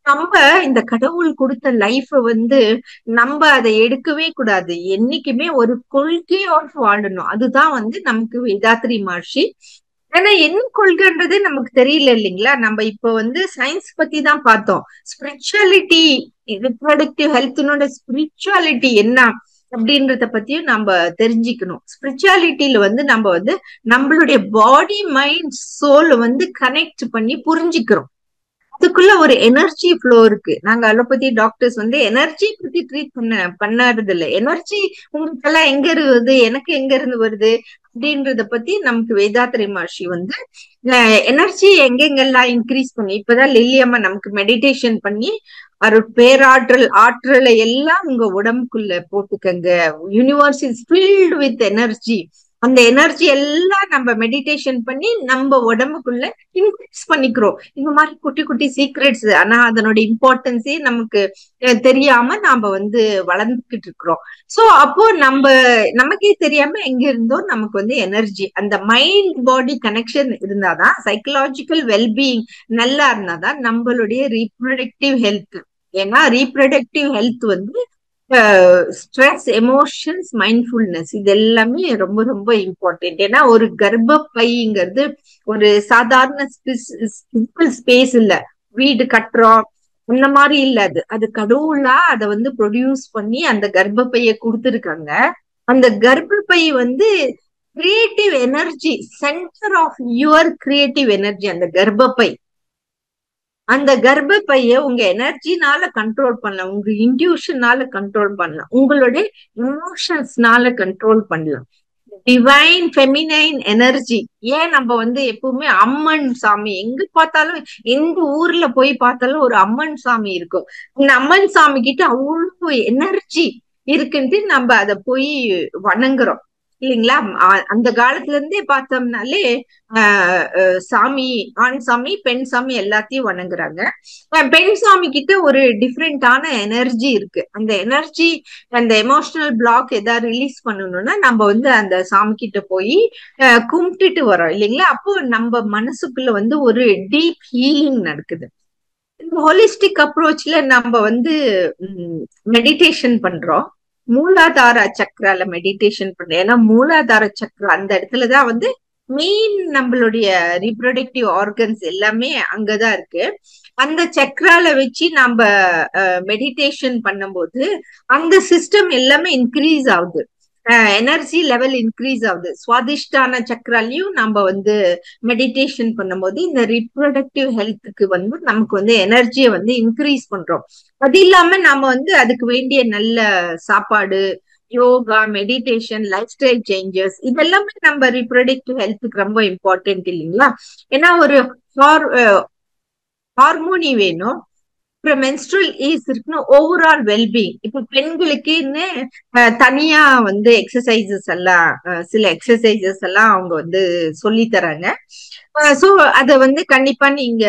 நம்ம இந்த கடவுள் கொடுத்த லைஃப் வந்து நம்ம அதை எடுக்கவே கூடாது, என்னைக்குமே ஒரு கொள்கையோடு வாழணும். அதுதான் வந்து நமக்கு வேதாத்ரி மகர்ஷி. ஆனா என்ன கொள்கைன்றது நமக்கு தெரியல இல்லைங்களா. நம்ம இப்ப வந்து சயின்ஸ் பத்தி தான் பார்த்தோம். ஸ்பிரிச்சுவாலிட்டி, ரிப்ரொடக்டிவ் ஹெல்த்னோட ஸ்பிரிச்சுவாலிட்டி என்ன அப்படின்றத பத்தியும் நம்ம தெரிஞ்சுக்கணும். ஸ்பிரிச்சுவாலிட்டியில வந்து நம்ம வந்து நம்மளுடைய பாடி மைண்ட் சோல் வந்து கனெக்ட் பண்ணி புரிஞ்சுக்கிறோம். அதுக்குள்ள ஒரு எனர்ஜி ஃப்ளோ இருக்கு. நாங்க அலோபதி டாக்டர்ஸ் வந்து எனர்ஜி பத்தி ட்ரீட் பண்ணாதது இல்லை. எனர்ஜி உங்களுக்கு எல்லாம் எங்க இருக்குது, எனக்கு எங்க இருந்து வருது அப்படின்றத பத்தி நமக்கு வேதாத்ரி மகர்ஷி வந்து எனர்ஜி எங்கெங்கெல்லாம் இன்க்ரீஸ் பண்ணி, இப்பதான் லில்லியம்மா நமக்கு மெடிடேஷன் பண்ணி பேராற்றல் ஆற்றலை எல்லாம் உங்க உடம்புக்குள்ள போட்டுக்கங்க, universe is filled with energy. அந்த எனர்ஜி எல்லாம் நம்ம மெடிடேஷன் பண்ணி நம்ம உடம்புக்குள்ள இன்க்ரீஸ் பண்ணிக்கிறோம். இந்த மாதிரி குட்டி குட்டி சீக்ரெட்ஸ், ஆனா அதனோட இம்பார்ட்டன்ஸே நமக்கு தெரியாம நாம வந்து வளர்ந்துகிட்டு இருக்கிறோம். சோ அப்போ நமக்கே தெரியாம எங்க இருந்தோ நமக்கு வந்து எனர்ஜி, அந்த மைண்ட் பாடி கனெக்ஷன் இருந்தாதான், சைக்கலாஜிக்கல் வெல்பீயிங் நல்லா இருந்தாதான் நம்மளுடைய ரீப்ரொடக்டிவ் ஹெல்த். ஏன்னா ரீப்ரொடக்டிவ் ஹெல்த் வந்து ஸ்ட்ரெஸ், எமோஷன்ஸ், மைண்ட்ஃபுல்னஸ் இது எல்லாமே ரொம்ப ரொம்ப இம்பார்ட்டன்ட். ஏன்னா ஒரு கர்ப்பப்பைங்கிறது ஒரு சாதாரண ஸ்பேஸ் இல்ல, வீடு கட்டுறோம் அந்த மாதிரி இல்ல, அது கடவுளா அதை வந்து ப்ரொடியூஸ் பண்ணி அந்த கர்ப்பப்பைய கொடுத்துருக்காங்க. அந்த கர்ப்பப்பை வந்து creative energy, centre of your creative energy. அந்த கர்ப்பப்பைய உங்க எனர்ஜினால கண்ட்ரோல் பண்ணலாம், உங்க இன்ட்யூஷனால கண்ட்ரோல் பண்ணலாம், உங்களுடைய இமோஷன்ஸ்னால கண்ட்ரோல் பண்ணலாம். Divine feminine energy. ஏன் நம்ம வந்து எப்பவுமே அம்மன் சாமி எங்க பார்த்தாலும், எந்த ஊர்ல போய் பார்த்தாலும் ஒரு அம்மன் சாமி இருக்கும். இந்த அம்மன் சாமி கிட்ட அவ்வளவு எனர்ஜி இருக்குன்ட்டு நம்ம அதை போய் வணங்குறோம் இல்லைங்களா. அந்த காலத்துல இருந்தே பார்த்தோம்னாலே சாமி, ஆண் சாமி, பெண் சாமி எல்லாத்தையும் வணங்குறாங்க. பெண் சாமி கிட்ட ஒரு டிஃப்ரெண்டான எனர்ஜி இருக்கு. அந்த எனர்ஜி, அந்த எமோஷனல் பிளாக் ஏதாவது ரிலீஸ் பண்ணணும்னா நம்ம வந்து அந்த சாமி கிட்ட போய் கும்பிட்டுட்டு வரோம் இல்லைங்களா. அப்போ நம்ம மனசுக்குள்ள வந்து ஒரு டீப் ஹீலிங் நடக்குது. இந்த ஹோலிஸ்டிக் அப்ரோச்ல நம்ம வந்து மெடிடேஷன் பண்றோம், மூலாதார சக்கரால மெடிடேஷன் பண்றோம். ஏன்னா மூலாதார சக்கரா அந்த இடத்துலதான் வந்து மெயின் நம்மளுடைய ரீப்ரொடக்டிவ் ஆர்கன்ஸ் எல்லாமே அங்கதான் இருக்கு. அந்த சக்கரால வச்சு நம்ம மெடிடேஷன் பண்ணும்போது அந்த சிஸ்டம் எல்லாமே இன்க்ரீஸ் ஆகுது, எனர்ஜி லெவல் இன்க்ரீஸ் ஆகுது. சுவாதிஷ்டான சக்கராலையும் நம்ம வந்து மெடிடேஷன் பண்ணும்போது இந்த ரீப்ரொடக்டிவ் ஹெல்த்துக்கு வந்து நமக்கு வந்து எனர்ஜியை வந்து இன்க்ரீஸ் பண்றோம். அது இல்லாம நம்ம வந்து அதுக்கு வேண்டிய நல்ல சாப்பாடு, yoga, meditation, life style changes இதெல்லாமே நம்ம ரீப்ரொடக்டிவ் ஹெல்த்துக்கு ரொம்ப இம்பார்ட்டன்ட் இல்லைங்களா. ஏன்னா ஒரு ஹார்மோனி வேணும், அப்புறம் மென்ஸ்ட்ரல் ஈஸ் இருக்கணும், ஓவரால் வெல்பீயிங். இப்ப பெண்களுக்குன்னு தனியா வந்து எக்ஸசைசஸ் எல்லாம், சில எக்ஸசைசஸ் எல்லாம் அவங்க வந்து சொல்லி தராங்க. சோ அத வந்து கண்டிப்பா நீங்க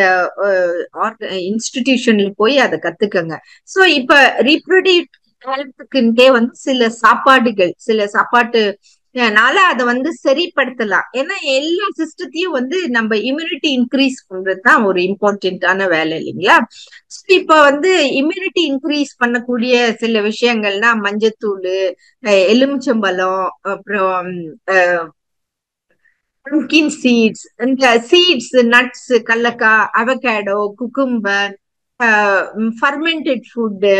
இன்ஸ்டிடியூஷன்ல போய் அதை கத்துக்கங்க. சோ இப்ப ரீப்ரொடக்டிவ் ஹெல்த்துக்குன்ட்டே வந்து சில சாப்பாட்டு நால அதை வந்து சரிப்படுத்தலாம். ஏன்னா எல்லா சிஸ்டத்தையும் வந்து நம்ம இம்யூனிட்டி இன்க்ரீஸ் பண்றதுதான் ஒரு இம்பார்ட்டன்டான வேலை இல்லைங்களா. இப்ப வந்து இம்யூனிட்டி இன்க்ரீஸ் பண்ணக்கூடிய சில விஷயங்கள்னா மஞ்சத்தூள், எலுமிச்சம்பழம், அப்புறம் pumpkin சீட்ஸ், இந்த சீட்ஸ், நட்ஸ், கடலக்காய், அவகேடோ, குக்கும்பர், ஃபர்மெண்டட் ஃபுட்டு,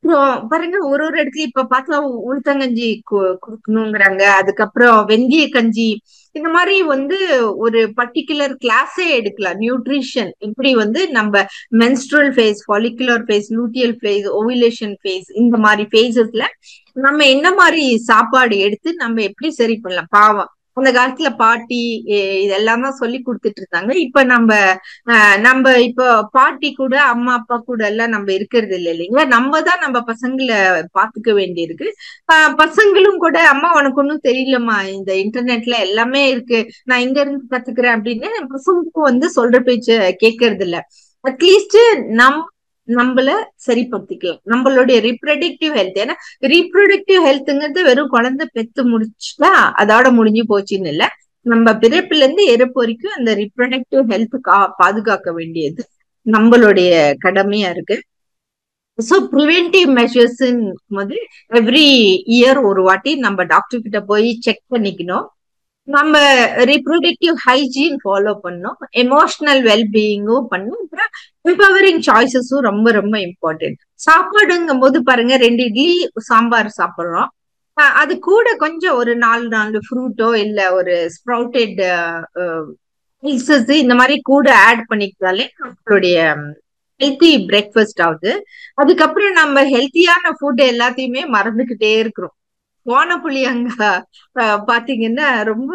அப்புறம் பாருங்க ஒரு ஒரு இடத்துல இப்ப பார்த்தா உளுத்தங்கஞ்சி குடுக்கணுங்கிறாங்க. அதுக்கப்புறம் வெந்தய கஞ்சி. இந்த மாதிரி வந்து ஒரு பர்டிகுலர் கிளாஸே எடுக்கலாம். நியூட்ரிஷன் இப்படி வந்து நம்ம menstrual phase, follicular phase, luteal phase, ovulation phase, இந்த மாதிரி ஃபேஸஸ்ல நம்ம என்ன மாதிரி சாப்பாடு எடுத்து நம்ம எப்படி சரி பண்ணலாம். பாவம் அந்த காலத்துல பாட்டி இதெல்லாம் தான் சொல்லி கொடுத்துட்டு இருந்தாங்க. இப்ப நம்ம இப்ப பாட்டி கூட அம்மா அப்பா கூட எல்லாம் நம்ம இருக்கிறது இல்லை இல்லைங்களா. நம்ம தான் நம்ம பசங்களை பாத்துக்க வேண்டியிருக்கு. பசங்களும் கூட அம்மா உனக்கு ஒன்னும் தெரியலம்மா, இந்த இன்டர்நெட்ல எல்லாமே இருக்கு, நான் இங்க இருந்து கத்துக்கிறேன் அப்படின்னு பசங்களுக்கும் வந்து சொல்ற பேச்ச கேட்கறது இல்ல. அட்லீஸ்ட் நம் நம்மள சரிப்படுத்திக்கலாம், நம்மளுடைய ரீப்ரொடக்டிவ் ஹெல்த். ஏன்னா ரீப்ரொடக்டிவ் ஹெல்த்ங்கிறது வெறும் குழந்தை பெத்து முடிச்சுட்டா அதோட முடிஞ்சு போச்சுன்னு இல்ல. நம்ம பிறப்புல இருந்து இறப்பு வரைக்கும் அந்த ரீப்ரொடக்டிவ் ஹெல்த் பாதுகாக்க வேண்டியது நம்மளுடைய கடமையா இருக்கு. ஸோ ப்ரிவென்டிவ் மெஷர்ஸ் போது எவ்ரி இயர் ஒரு வாட்டி நம்ம டாக்டர் கிட்ட போய் செக் பண்ணிக்கணும். நம்ம ரீப்ரொடக்டிவ் ஹைஜீன் ஃபாலோ பண்ணோம், எமோஷனல் வெல்பீயிங்கும் பண்ணும், அப்புறம் எம்பவரிங் சாய்ஸஸும் ரொம்ப ரொம்ப இம்பார்ட்டன்ட். சாப்பாடுங்கும் போது பாருங்க 2 இட்லி சாம்பார் சாப்பிடுறோம், அது கூட கொஞ்சம் ஒரு 4 ஃப்ரூட்டோ இல்ல ஒரு ஸ்ப்ரவுட்டட் மில்சஸ் இந்த மாதிரி கூட ஆட் பண்ணிக்கிட்டாலே நம்மளுடைய ஹெல்த்தி பிரேக்ஃபாஸ்ட் ஆகுது. அதுக்கப்புறம் நம்ம ஹெல்த்தியான ஃபுட் எல்லாத்தையுமே மறந்துகிட்டே இருக்கிறோம். போன புளியங்க பாத்தீங்கன்னா ரொம்ப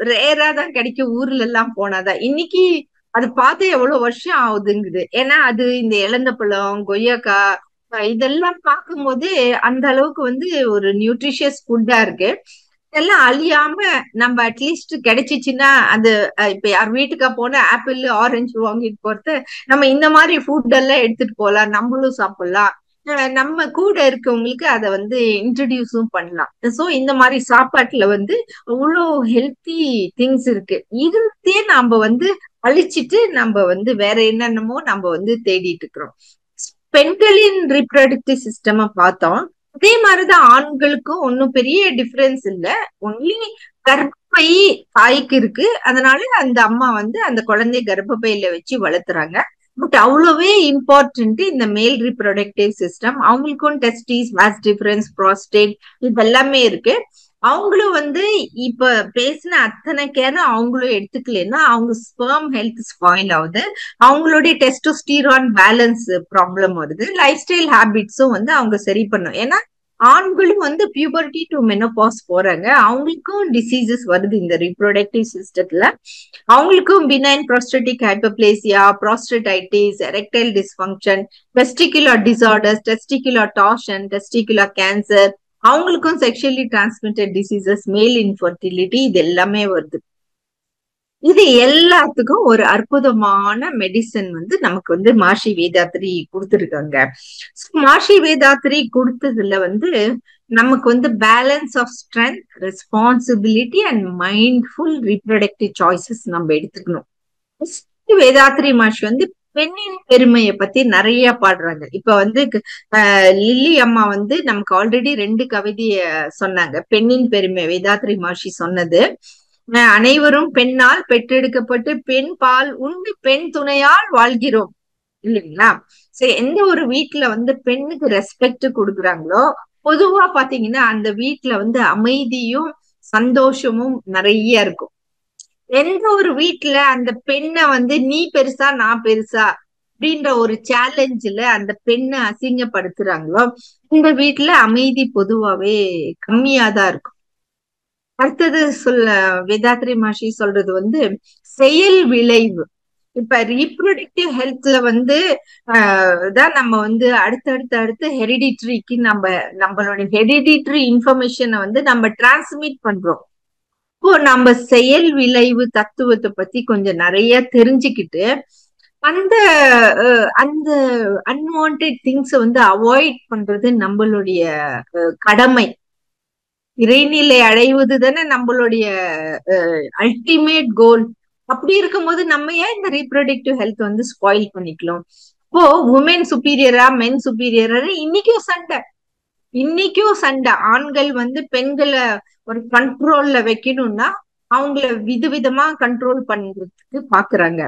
ரேரா தான் கிடைக்கும், ஊர்ல எல்லாம் போனாதான். இன்னைக்கு அது பார்த்து எவ்வளவு வருஷம் ஆகுதுங்குது. ஏன்னா அது இந்த இலந்த பழம், கொய்யாக்காய் இதெல்லாம் பார்க்கும்போது அந்த அளவுக்கு வந்து ஒரு நியூட்ரிஷியஸ் ஃபுட்டா இருக்கு. இதெல்லாம் அழியாம நம்ம அட்லீஸ்ட் கிடைச்சிச்சுன்னா அது இப்ப யார் வீட்டுக்கா போனா ஆப்பிள் ஆரஞ்சு வாங்கிட்டு போறது, நம்ம இந்த மாதிரி ஃபுட் எல்லாம் எடுத்துட்டு போலாம், நம்மளும் சாப்பிடலாம். நம்ம கூட இருக்கவங்களுக்கு அதை வந்து இன்ட்ரடியூஸும் பண்ணலாம். சோ இந்த மாதிரி சாப்பாட்டுல வந்து அவ்வளோ ஹெல்த்தி திங்ஸ் இருக்கு. இருந்தே நாம வந்து அழிச்சிட்டு நம்ம வந்து வேற என்னென்னமோ நம்ம வந்து தேடிட்டு இருக்கிறோம். பெண்களின் ரீப்ரொடக்டிவ் சிஸ்டம் பார்த்தோம், அதே மாதிரிதான் ஆண்களுக்கும் ஒன்னும் பெரிய டிஃபரன்ஸ் இல்ல. ஒன்லி கர்ப்பப்பை தாய்க்கு இருக்கு, அதனால அந்த அம்மா வந்து அந்த குழந்தைய கர்ப்பப்பையில வச்சு வளர்த்துறாங்க. பட் அவ்வளவே இம்பார்ட்டன்ட் இந்த மேல் ரீப்ரொடக்டிவ் சிஸ்டம். அவங்களுக்கும் டெஸ்டிஸ், வாஸ் டிஃபரன்ஸ், ப்ராஸ்டேட் இதெல்லாமே இருக்கு. அவங்களும் வந்து இப்ப பேசின அத்தனை கேரும் அவங்களும் எடுத்துக்கலன்னா அவங்க ஸ்பெர்ம் ஹெல்த் ஸ்பாயில் ஆகுது, அவங்களுடைய டெஸ்டோஸ்டிரான் பேலன்ஸ் ப்ராப்ளம் வருது, லைஃப் ஸ்டைல் ஹேபிட்ஸும் வந்து அவங்க சரி பண்ணும். ஏன்னா ஆண்களும் வந்து பியூபர்ட்டி டு மெனோபாஸ் போறாங்க, அவங்களுக்கும் டிசீசஸ் வருது இந்த ரீப்ரொடக்டிவ் சிஸ்டத்துல. அவங்களுக்கும் benign prostatic hyperplasia, prostatitis, erectile dysfunction, testicular disorders, testicular torsion, testicular cancer, அவங்களுக்கும் sexually transmitted diseases, male infertility, இது எல்லாமே வருது. இது எல்லாத்துக்கும் ஒரு அற்புதமான மெடிசன் வந்து நமக்கு வந்து மாஷி வேதாத்ரி கொடுத்துருக்காங்க. மாஷி வேதாத்ரி கொடுத்ததுல வந்து நமக்கு வந்து balance of strength, responsibility and mindful reproductive choices நம்ம எடுத்துக்கணும். வேதாத்ரி மாஷி வந்து பெண்ணின் பெருமையை பத்தி நிறைய பாடுறாங்க. இப்ப வந்து லில்லி அம்மா வந்து நமக்கு ஆல்ரெடி 2 கவிதைய சொன்னாங்க. பெண்ணின் பெருமை வேதாத்ரி மாஷி சொன்னது, அனைவரும் பெண்ணால் பெற்றெடுக்கப்பட்டு பெண் பால் உண்டு பெண் துணையால் வாழ்கிறோம் இல்லைங்களா. சரி, எந்த ஒரு வீட்டுல வந்து பெண்ணுக்கு ரெஸ்பெக்ட் கொடுக்குறாங்களோ பொதுவா பாத்தீங்கன்னா அந்த வீட்டுல வந்து அமைதியும் சந்தோஷமும் நிறைய இருக்கும். எந்த ஒரு வீட்டுல அந்த பெண்ணை வந்து நீ பெருசா நான் பெருசா அப்படின்ற ஒரு சேலஞ்சுல அந்த பெண்ணை அசிங்கப்படுத்துறாங்களோ இந்த வீட்டுல அமைதி பொதுவாவே கம்மியாதான் இருக்கும். அடுத்தது வேதாத்ரி மாஷி சொல்றது வந்து செயல் விளைவு. இப்ப ரீப்ரொடக்டிவ் ஹெல்த்ல வந்து தான் நம்ம வந்து அடுத்து ஹெரிடிட்ரிக்கு நம்மளோட ஹெரிடிட்ரி இன்ஃபர்மேஷனை வந்து நம்ம டிரான்ஸ்மிட் பண்றோம். இப்போ நம்ம செயல் விளைவு தத்துவத்தை பத்தி கொஞ்சம் நிறைய தெரிஞ்சுக்கிட்டு அந்த அந்த அன்வான்ட் திங்ஸ் வந்து அவாய்ட் பண்றது நம்மளுடைய கடமை. இறைநிலை அடைவது தானே நம்மளுடைய அல்டிமேட் கோல். அப்படி இருக்கும்போது நம்ம ஏன் இந்த ரீப்ரொடக்டிவ் ஹெல்த் வந்து ஸ்பாயில் பண்ணிக்கலாம். இப்போ உமன் சுப்பீரியரா மென் சுப்பீரியரா இன்னைக்கும் சண்டை. ஆண்கள் வந்து பெண்களை ஒரு கண்ட்ரோல்ல வைக்கணும்னா அவங்கள விதவிதமா கண்ட்ரோல் பண்றதுக்கு பாக்குறாங்க.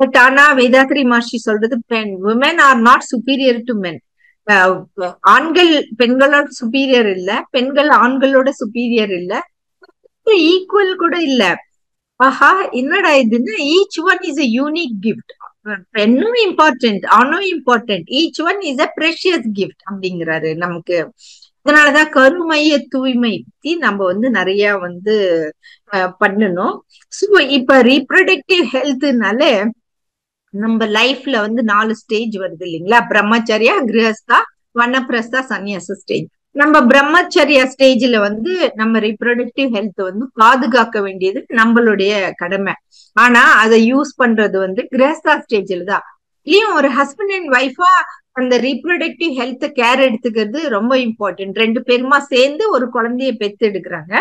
பட் ஆனா வேதாத்ரி மாஷி சொல்றது, பெண், women R not superior to men. ஆண்கள் பெண்களோட சுப்பீரியர் இல்ல, பெண்கள் ஆண்களோட சுப்பீரியர் இல்ல, ஈக்குவல் கூட இல்ல. ஆஹா, என்னடா இதுன்னு, each one is a unique gift. பெண்ணும் இம்பார்ட்டன்ட், ஆணும் important, each one is a precious gift அப்படிங்கிறாரு நமக்கு. அதனாலதான் கருமைய தூய்மை பத்தி நம்ம நிறைய பண்ணணும். சோ இப்ப ரீப்ரொடக்டிவ் ஹெல்த்னால நம்ம லைஃப்ல 4 ஸ்டேஜ் வருது இல்லைங்களா? பிரம்மச்சரியா, கிரகஸ்தா, வனப்பிரஸ்தா, சன்னியாச ஸ்டேஜ். நம்ம பிரம்மச்சரியா ஸ்டேஜ்ல நம்ம ரீப்ரொடக்டிவ் ஹெல்த் பாதுகாக்க வேண்டியது நம்மளுடைய கடமை. ஆனா அதை யூஸ் பண்றது கிரகஸ்தா ஸ்டேஜ்ல தான். இல்லையும் ஒரு ஹஸ்பண்ட் அண்ட் ஒய்ஃபா அந்த ரீப்ரொடக்டிவ் ஹெல்த் கேர் எடுத்துக்கிறது ரொம்ப இம்பார்ட்டன்ட். 2 பேருமா சேர்ந்து ஒரு குழந்தைய பெத்து எடுக்கிறாங்க.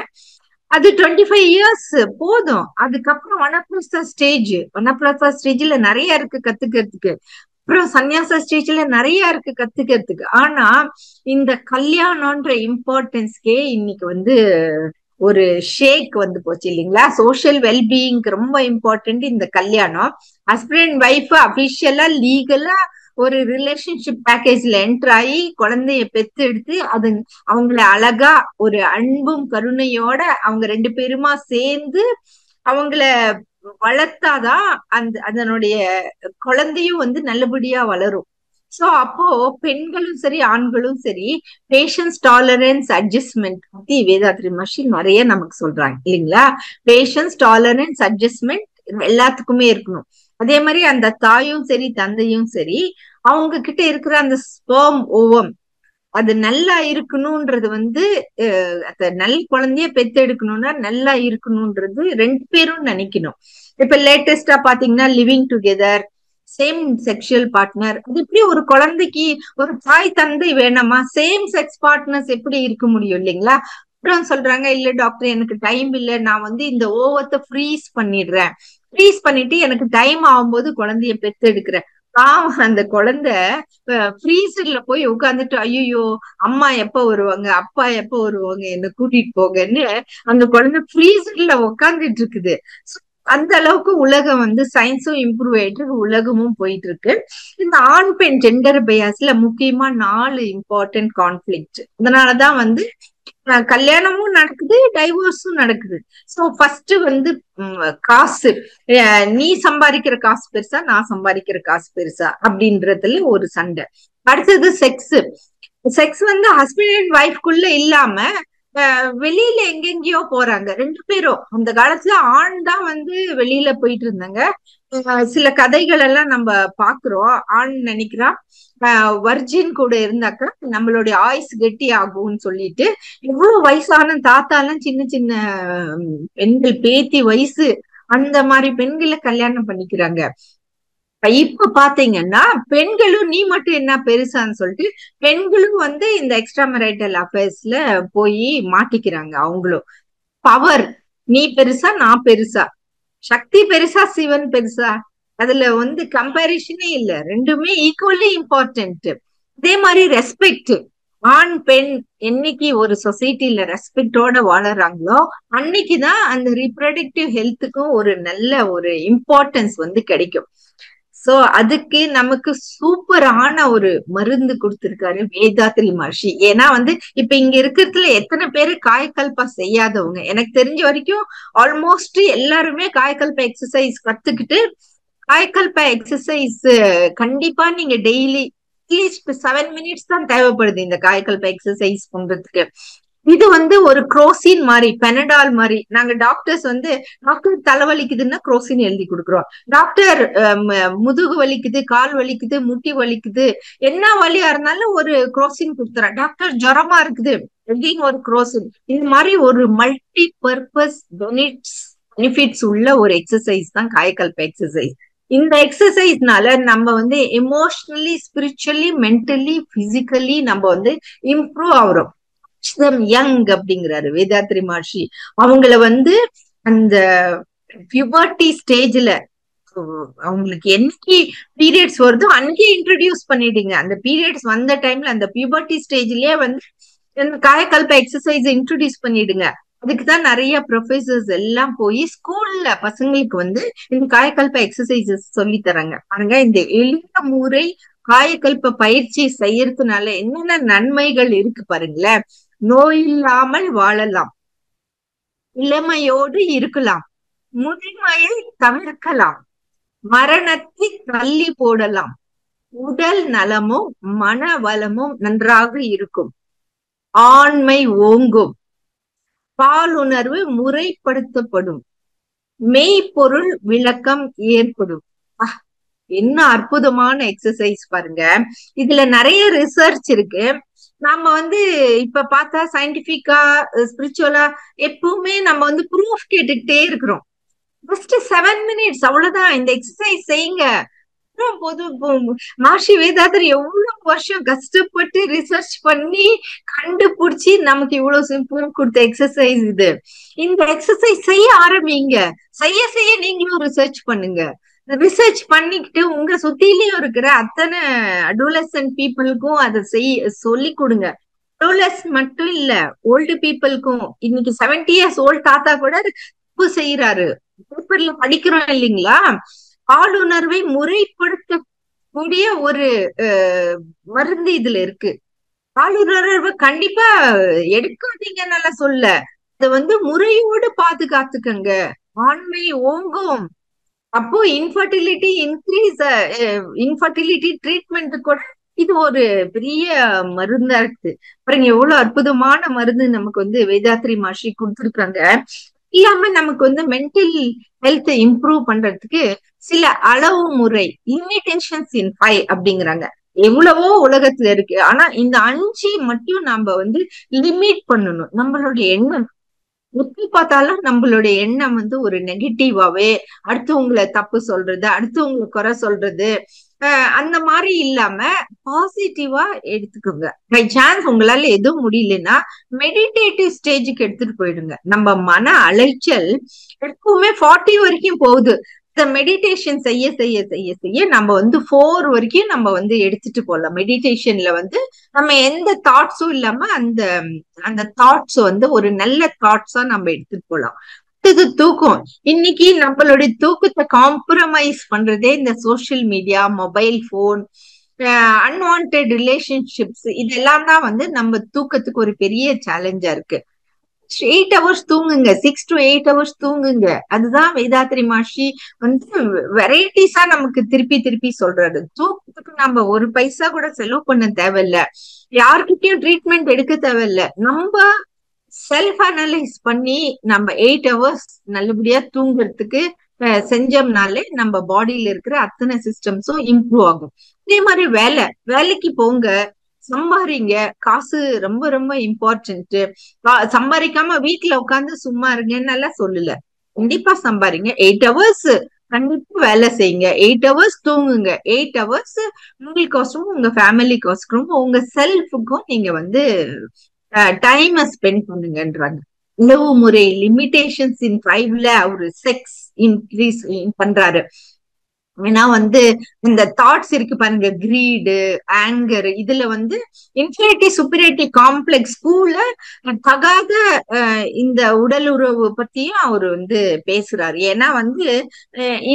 அது 25 இயர்ஸ் போதும். அதுக்கப்புறம் வனப்பிரஸ்தா ஸ்டேஜ்ல நிறைய இருக்கு கத்துக்கிறதுக்கு. அப்புறம் சன்னியாச ஸ்டேஜ்ல நிறைய இருக்கு கத்துக்கிறதுக்கு. ஆனா இந்த கல்யாணம்ன்ற இம்பார்ட்டன்ஸ்க்கே இன்னைக்கு ஒரு ஷேக் போச்சு இல்லைங்களா? சோசியல் வெல்பீயிங் ரொம்ப இம்பார்ட்டன்ட் இந்த கல்யாணம். ஹஸ்பண்ட் அண்ட் ஒய்ஃப் அபிஷியலா லீகலா ஒரு ரிலேஷன்ஷிப் பேக்கேஜ்ல என்டர் ஆகி குழந்தைய பெத்து எடுத்து அது அவங்கள அழகா ஒரு அன்பும் கருணையோட அவங்க 2 பேருமா சேர்ந்து அவங்கள வளர்த்தாதான் அதனுடைய குழந்தையும் நல்லபடியா வளரும். சோ அப்போ பெண்களும் சரி ஆண்களும் சரி பேஷன்ஸ், டாலரன்ஸ், அட்ஜஸ்ட்மெண்ட் பத்தி வேதாத்ரி மகர்ஷி நிறைய நமக்கு சொல்றாங்க இல்லைங்களா? பேஷன்ஸ், டாலரன்ஸ், அட்ஜஸ்ட்மெண்ட் எல்லாத்துக்குமே இருக்கணும். அதே மாதிரி அந்த தாயும் சரி தந்தையும் சரி அவங்க கிட்ட இருக்கிற அந்த ஸ்பெர்ம் ஓவம் அது நல்லா இருக்கணும்ன்றது நல்ல குழந்தைய பெத்தெடுக்கணும்னா நல்லா இருக்கணும்ன்றது 2 பேரும் நினைக்கணும். இப்ப லேட்டஸ்டா பாத்தீங்கன்னா living together, same sexual partner, அது எப்படி ஒரு குழந்தைக்கு ஒரு தாய் தந்தை வேணாமா? சேம் செக்ஸ் பார்ட்னர்ஸ் எப்படி இருக்க முடியும் இல்லைங்களா? அப்புறம் சொல்றாங்க, இல்ல டாக்டர் எனக்கு டைம் இல்ல, நான் இந்த ஓவத்தை ஃப்ரீஸ் பண்ணிடுறேன், ஃப்ரீஸ் பண்ணிட்டு எனக்கு டைம் ஆகும்போது குழந்தைய பெத்து எடுக்கிறேன். அந்த குழந்தை ஃப்ரீசர்ல போய் உட்காந்துட்டு ஐயோ அம்மா எப்ப வருவாங்க, அப்பா எப்ப வருவாங்க, என்ன கூட்டிட்டு போங்கன்னு அந்த குழந்தை ஃப்ரீசர்ல உட்காந்துட்டு இருக்குது. அந்த அளவுக்கு உலகம் சயின்ஸும் இம்ப்ரூவ் ஆயிட்டு இருக்கு, உலகமும் போயிட்டு இருக்கு. இந்த ஆண் பெண் ஜெண்டர் பயாஸ்ல முக்கியமா 4 இம்பார்ட்டன்ட் கான்ஃபிளிக்ட். அதனாலதான் கல்யாணமும் நடக்குது, டைவோர்ஸும் நடக்குது. சோ ஃபர்ஸ்ட் காசு, நீ சம்பாதிக்கிற காசு பெருசா, நான் சம்பாதிக்கிற காசு பெருசா அப்படின்றதுல ஒரு சண்டை. அடுத்தது செக்ஸ். செக்ஸ் ஹஸ்பண்ட் அண்ட் ஒய்ஃப்குள்ள இல்லாம வெளியில எங்கெங்கயோ போறாங்க 2 பேரும். அந்த காலத்துல ஆண் தான் வெளியில போயிட்டு இருந்தாங்க. சில கதைகள் எல்லாம் நம்ம பாக்குறோம். ஆண் நினைக்கிறான் வர்ஜின் கூட இருந்தாக்கா நம்மளுடைய ஆயுசு கெட்டி ஆகும்னு சொல்லிட்டு எவ்வளவு வயசான தாத்தாலாம் சின்ன சின்ன பெண்கள் பேத்தி வயசு அந்த மாதிரி பெண்களை கல்யாணம் பண்ணிக்கிறாங்க. இப்ப பாத்தீங்கன்னா பெண்களும் நீ மட்டும் என்ன பெருசான்னு சொல்லிட்டு பெண்களும் இந்த எக்ஸ்ட்ரா மேரிட்டல் அஃபேர்ஸ்ல போய் மாட்டிக்கிறாங்க. அவங்களும் பவர், நீ பெருசா நான் பெருசா, சக்தி பெருசா சிவன் பெருசா, அதுல கம்பேரிஷனே இல்ல, 2மே ஈக்குவலி இம்பார்ட்டன்ட். அதே மாதிரி ரெஸ்பெக்ட், ஆண் பெண் என்னைக்கு ஒரு சொசைட்டில ரெஸ்பெக்டோட வாழறாங்களோ அன்னைக்குதான் அந்த ரீப்ரொடக்டிவ் ஹெல்த்துக்கும் ஒரு நல்ல ஒரு இம்பார்ட்டன்ஸ் கிடைக்கும். சோ அதுக்கு நமக்கு சூப்பரான ஒரு மருந்து கொடுத்திருக்காரு வேதாத்ரி மகர்ஷி. ஏன்னா இப்ப இங்க இருக்கிறதுல எத்தனை பேரு காயக்கல்பா செய்யாதவங்க? எனக்கு தெரிஞ்ச வரைக்கும் ஆல்மோஸ்ட் எல்லாருமே காயக்கல்ப எக்ஸசைஸ் கத்துக்கிட்டு, காயக்கல்ப எக்ஸசைஸ் கண்டிப்பா நீங்க டெய்லி அட்லீஸ்ட் 7 மினிட்ஸ் தான் தேவைப்படுது இந்த காயக்கல்ப எக்ஸசைஸ் பண்றதுக்கு. இது ஒரு குரோசின் மாதிரி, பெனடால் மாதிரி. நாங்க டாக்டர்ஸ் டாக்டர் தலைவலிக்குதுன்னா குரோசின் எழுதி கொடுக்குறோம். டாக்டர் முதுகு வலிக்குது, கால் வலிக்குது, முட்டி வலிக்குது, என்ன வலியா இருந்தாலும் ஒரு குரோசின் கொடுத்துறோம். டாக்டர் ஜுரமா இருக்குது ஒரு குரோசின். இந்த மாதிரி ஒரு மல்டி பர்பஸ் பெனிஃபிட்ஸ் உள்ள ஒரு எக்ஸசைஸ் தான் காயக்கல்ப எக்ஸசைஸ். இந்த எக்ஸசைஸ்னால நம்ம எமோஷனலி, ஸ்பிரிச்சுவலி, மென்டலி, பிசிக்கலி நம்ம இம்ப்ரூவ் ஆகுறோம். யங் அப்படிங்கிறாரு வேதாத்ரி மகர்ஷி. அவங்கள அந்த பியூபர்ட்டி ஸ்டேஜ்ல அவங்களுக்கு என்னைக்கு பீரியட்ஸ் வருதோ அன்னைக்கே இன்ட்ரடியூஸ் பண்ணிடுங்க. அந்த பீரியட்ஸ் வந்த டைம்ல அந்த பியூபர்ட்டி ஸ்டேஜ்லயே காயக்கல்ப எக்ஸசைஸ் இன்ட்ரடியூஸ் பண்ணிடுங்க. அதுக்குதான் நிறைய ப்ரொஃபசர்ஸ் எல்லாம் போய் ஸ்கூல்ல பசங்களுக்கு வந்து இந்த காயக்கல்ப எக்ஸசைசஸ் சொல்லி தராங்க. பாருங்க, இந்த எளிய முறை காயக்கல்ப பயிற்சி செய்யறதுனால என்னென்ன நன்மைகள் இருக்கு பாருங்களேன். நோய் இல்லாமல் வாழலாம், இளமையோடு இருக்கலாம், முதுமையை தவிர்க்கலாம், மரணத்தை தள்ளி போடலாம், உடல் நலமும் மன வளமும் நன்றாக இருக்கும், ஆண்மை ஓங்கும், பாலுணர்வு முறைப்படுத்தப்படும், மெய்ப்பொருள் விளக்கம் ஏற்படும். என்ன அற்புதமான எக்ஸசைஸ் பாருங்க. இதுல நிறைய ரிசர்ச் இருக்கு. நாம வந்து இப்ப பார்த்தா சயின்டிபிக்கா ஸ்பிரிச்சுவலா எப்பவுமே நம்ம வந்து ப்ரூஃப் கேட்டுக்கிட்டே இருக்கிறோம். ஜஸ்ட் 7 minutes அவ்வளவுதான், இந்த எக்ஸசைஸ் செய்யுங்க. போது மகர்ஷி வேதாந்தர் எவ்வளவு வருஷம் கஷ்டப்பட்டு ரிசர்ச் பண்ணி கண்டுபிடிச்சி நமக்கு இவ்வளவு சிம்பிள் கொடுத்த எக்ஸசைஸ் இது. இந்த எக்ஸசைஸ் செய்ய ஆரம்பிங்க. செய்ய செய்ய நீங்களும் ரிசர்ச் பண்ணுங்க. ரிசர்ச் பண்ணிக்கிட்டு உங்க சுத்திலயும் இருக்கிற அத்தனை அடோலசன்ட் பீப்புளுக்கும் அதை சொல்லி கொடுங்க. அடோலஸ் மட்டும் இல்ல, ஓல்டு பீப்புளுக்கும். இன்னைக்கு 70 years ஓல்டு தாத்தா கூட தப்பு செய்யறாரு. பேப்பர்ல படிக்கிறோம் இல்லைங்களா? ஆளுணர்வை முறைப்படுத்தக்கூடிய ஒரு மருந்து இதுல இருக்கு. ஆளுணர்வை கண்டிப்பா எடுக்காதீங்கன்னு சொல்ல, அதை வந்து முறையோடு பாதுகாத்துக்கங்க. ஆண்மை ஓங்கும். அப்போ இன்ஃபர்டிலிட்டி இன்க்ரீஸ், இன்ஃபர்டிலிட்டி ட்ரீட்மெண்ட் கூட இது ஒரு பெரிய மருந்தா இருக்கு. பாருங்க எவ்வளவு அற்புதமான மருந்து நமக்கு வந்து வேதாத்ரி மகர்ஷி கொடுத்துருக்காங்க. இல்லாம நமக்கு வந்து மென்டல் ஹெல்த் இம்ப்ரூவ் பண்றதுக்கு சில அளவு முறை, லிமிடேஷன்ஸ் இன் 5 அப்படிங்கிறாங்க. எவ்வளவோ உலகத்துல இருக்கு, ஆனா இந்த 5 மட்டும் நாம வந்து லிமிட் பண்ணணும். நம்மளுடைய எண்ணம் எப்படி பார்த்தாலும் நம்மளுடைய எண்ணம் வந்து ஒரு நெகட்டிவாவே, அடுத்தவங்களை தப்பு சொல்றது, அடுத்தவங்களை குறை சொல்றது, அந்த மாதிரி இல்லாம பாசிட்டிவா எடுத்துக்கோங்க. பை சான்ஸ் உங்களால எதுவும் முடியலன்னா மெடிடேட்டிவ் ஸ்டேஜுக்கு எடுத்துட்டு போயிடுங்க. நம்ம மன அலைச்சல் எப்பவுமே 40 வரைக்கும் போகுது. இந்த மெடிடேஷன் செய்ய செய்ய செய்ய செய்ய நம்ம வந்து 4 வரைக்கும் நம்ம வந்து எடுத்துட்டு போகலாம். மெடிடேஷன்ல வந்து நம்ம எந்த தாட்ஸும் இல்லாம அந்த அந்த தாட்ஸ் வந்து ஒரு நல்ல தாட்ஸா நம்ம எடுத்துட்டு போகலாம். அடுத்தது தூக்கம். இன்னைக்கு நம்மளுடைய தூக்கத்தை காம்ப்ரமைஸ் பண்றதே இந்த social media, mobile phone, unwanted relationships, இதெல்லாம் தான் வந்து நம்ம தூக்கத்துக்கு ஒரு பெரிய சேலஞ்சா இருக்கு. 8 hours தூங்குங்க, 6 to 8 hours தூங்குங்க. அதுதான் வேதாத்ரி மகர்ஷி வந்து வெரைட்டிஸா நமக்கு திருப்பி திருப்பி சொல்றாரு. தூக்கத்துக்கு நம்ம ஒரு பைசா கூட செலவு பண்ண தேவையில்ல, யாருக்கிட்டையும் ட்ரீட்மெண்ட் எடுக்க தேவையில்ல. நம்ம செல்ஃப் அனலைஸ் பண்ணி நம்ம 8 hours நல்லபடியா தூங்குறதுக்கு செஞ்சோம்னாலே நம்ம பாடியில இருக்கிற அத்தனை சிஸ்டம்ஸும் இம்ப்ரூவ் ஆகும். இதே மாதிரி வேலைக்கு போங்க, சம்பாதிங்க. காசு ரொம்ப ரொம்ப இம்பார்ட்டன்ட். சம்பாதிக்காம வீட்டுல உட்காந்து சும்மா இருங்கன்னு சொல்லல, கண்டிப்பா சம்பாதிங்க. 8 hours கண்டிப்பா வேலை செய்யுங்க, 8 hours தூங்குங்க, 8 hours உங்களுக்கோசரம், உங்க ஃபேமிலிக்கோசரம், உங்க செல்ஃபுக்கும் நீங்க வந்து டைம் ஸ்பெண்ட் பண்ணுங்கன்றாங்க. உணவு முறை லிமிடேஷன்ஸ் இன் 5ல அவரு செக்ஸ் இன்க்ரீஸ் பண்றாரு. ஏன்னா வந்து இந்த தாட்ஸ் இருக்கு பாருங்க, கிரீடு, ஆங்கர், இதுல வந்து இன்ஃபீரியாரிட்டி சுப்பீரியாரிட்டி காம்ப்ளெக்ஸ், ஸ்கூல்ல தகாத இந்த உடல் உறவு பத்தியும் அவரு வந்து பேசுறாரு. ஏன்னா வந்து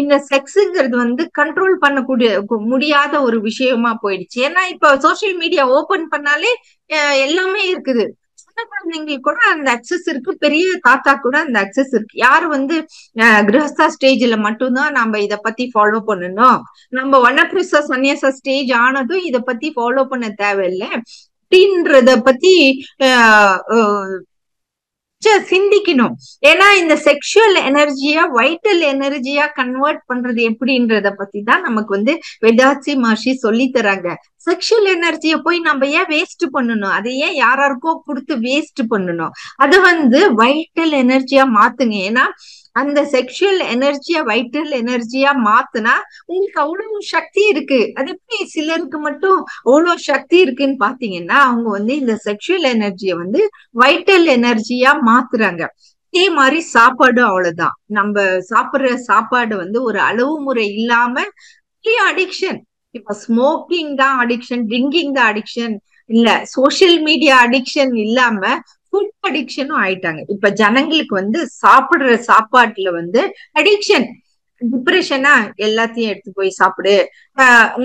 இந்த செக்ஸுங்கிறது வந்து கண்ட்ரோல் பண்ணக்கூடிய முடியாத ஒரு விஷயமா போயிடுச்சு. ஏன்னா இப்ப சோசியல் மீடியா ஓபன் பண்ணாலே எல்லாமே இருக்குது. சின்ன குழந்தைங்களுக்கு கூட அந்த அக்சஸ் இருக்கு, பெரிய தாத்தா கூட அந்த அக்சஸ் இருக்கு. யாரு வந்து கிரகஸ்தா ஸ்டேஜ்ல மட்டும்தான் நம்ம இத பத்தி ஃபாலோ பண்ணணும், நம்ம வனப்பிரச சன்னியாச ஸ்டேஜ் ஆனதும் இத பத்தி ஃபாலோ பண்ண தேவையில்லை அப்படின்றத பத்தி சிந்திக்கணும். ஏன்னா இந்த செக்ஷுவல் எனர்ஜியா வைட்டல் எனர்ஜியா கன்வெர்ட் பண்றது எப்படின்றத பத்தி தான் நமக்கு வந்து வேதாத்ரி மகர்ஷி சொல்லி தராங்க. செக்ஷுவல் எனர்ஜியை போய் நம்ம ஏன் வேஸ்ட் பண்ணணும், அதை ஏன் யாராருக்கோ கொடுத்து வேஸ்ட் பண்ணணும், அதை வந்து வைட்டல் எனர்ஜியா மாத்துங்க. ஏன்னா அந்த செக்ஷுவல் எனர்ஜியா வைட்டல் எனர்ஜியா மாத்துனா உங்களுக்கு அவ்வளவு சக்தி இருக்கு. அது எப்படி சிலருக்கு மட்டும் அவ்வளவு சக்தி இருக்குன்னு பாத்தீங்கன்னா, அவங்க வந்து இந்த செக்ஷுவல் எனர்ஜியை வந்து வைட்டல் எனர்ஜியா மாத்துறாங்க. இதே மாதிரி சாப்பாடும் அவ்வளவுதான். நம்ம சாப்பிடுற சாப்பாடு வந்து ஒரு அளவு முறை இல்லாம அடிக்ஷன். இப்ப ஸ்மோக்கிங் தான் அடிக்ஷன், ட்ரிங்கிங் தான் அடிக்ஷன் இல்ல, சோசியல் மீடியா அடிக்ஷன் இல்லாம ஃபுட் அடிக்ஷனும் ஆயிட்டாங்க. இப்ப ஜனங்களுக்கு வந்து சாப்பிடுற சாப்பாட்டுல வந்து அடிக்ஷன், டிப்ரெஷனா எல்லாத்தையும் எடுத்து போய் சாப்பிடு.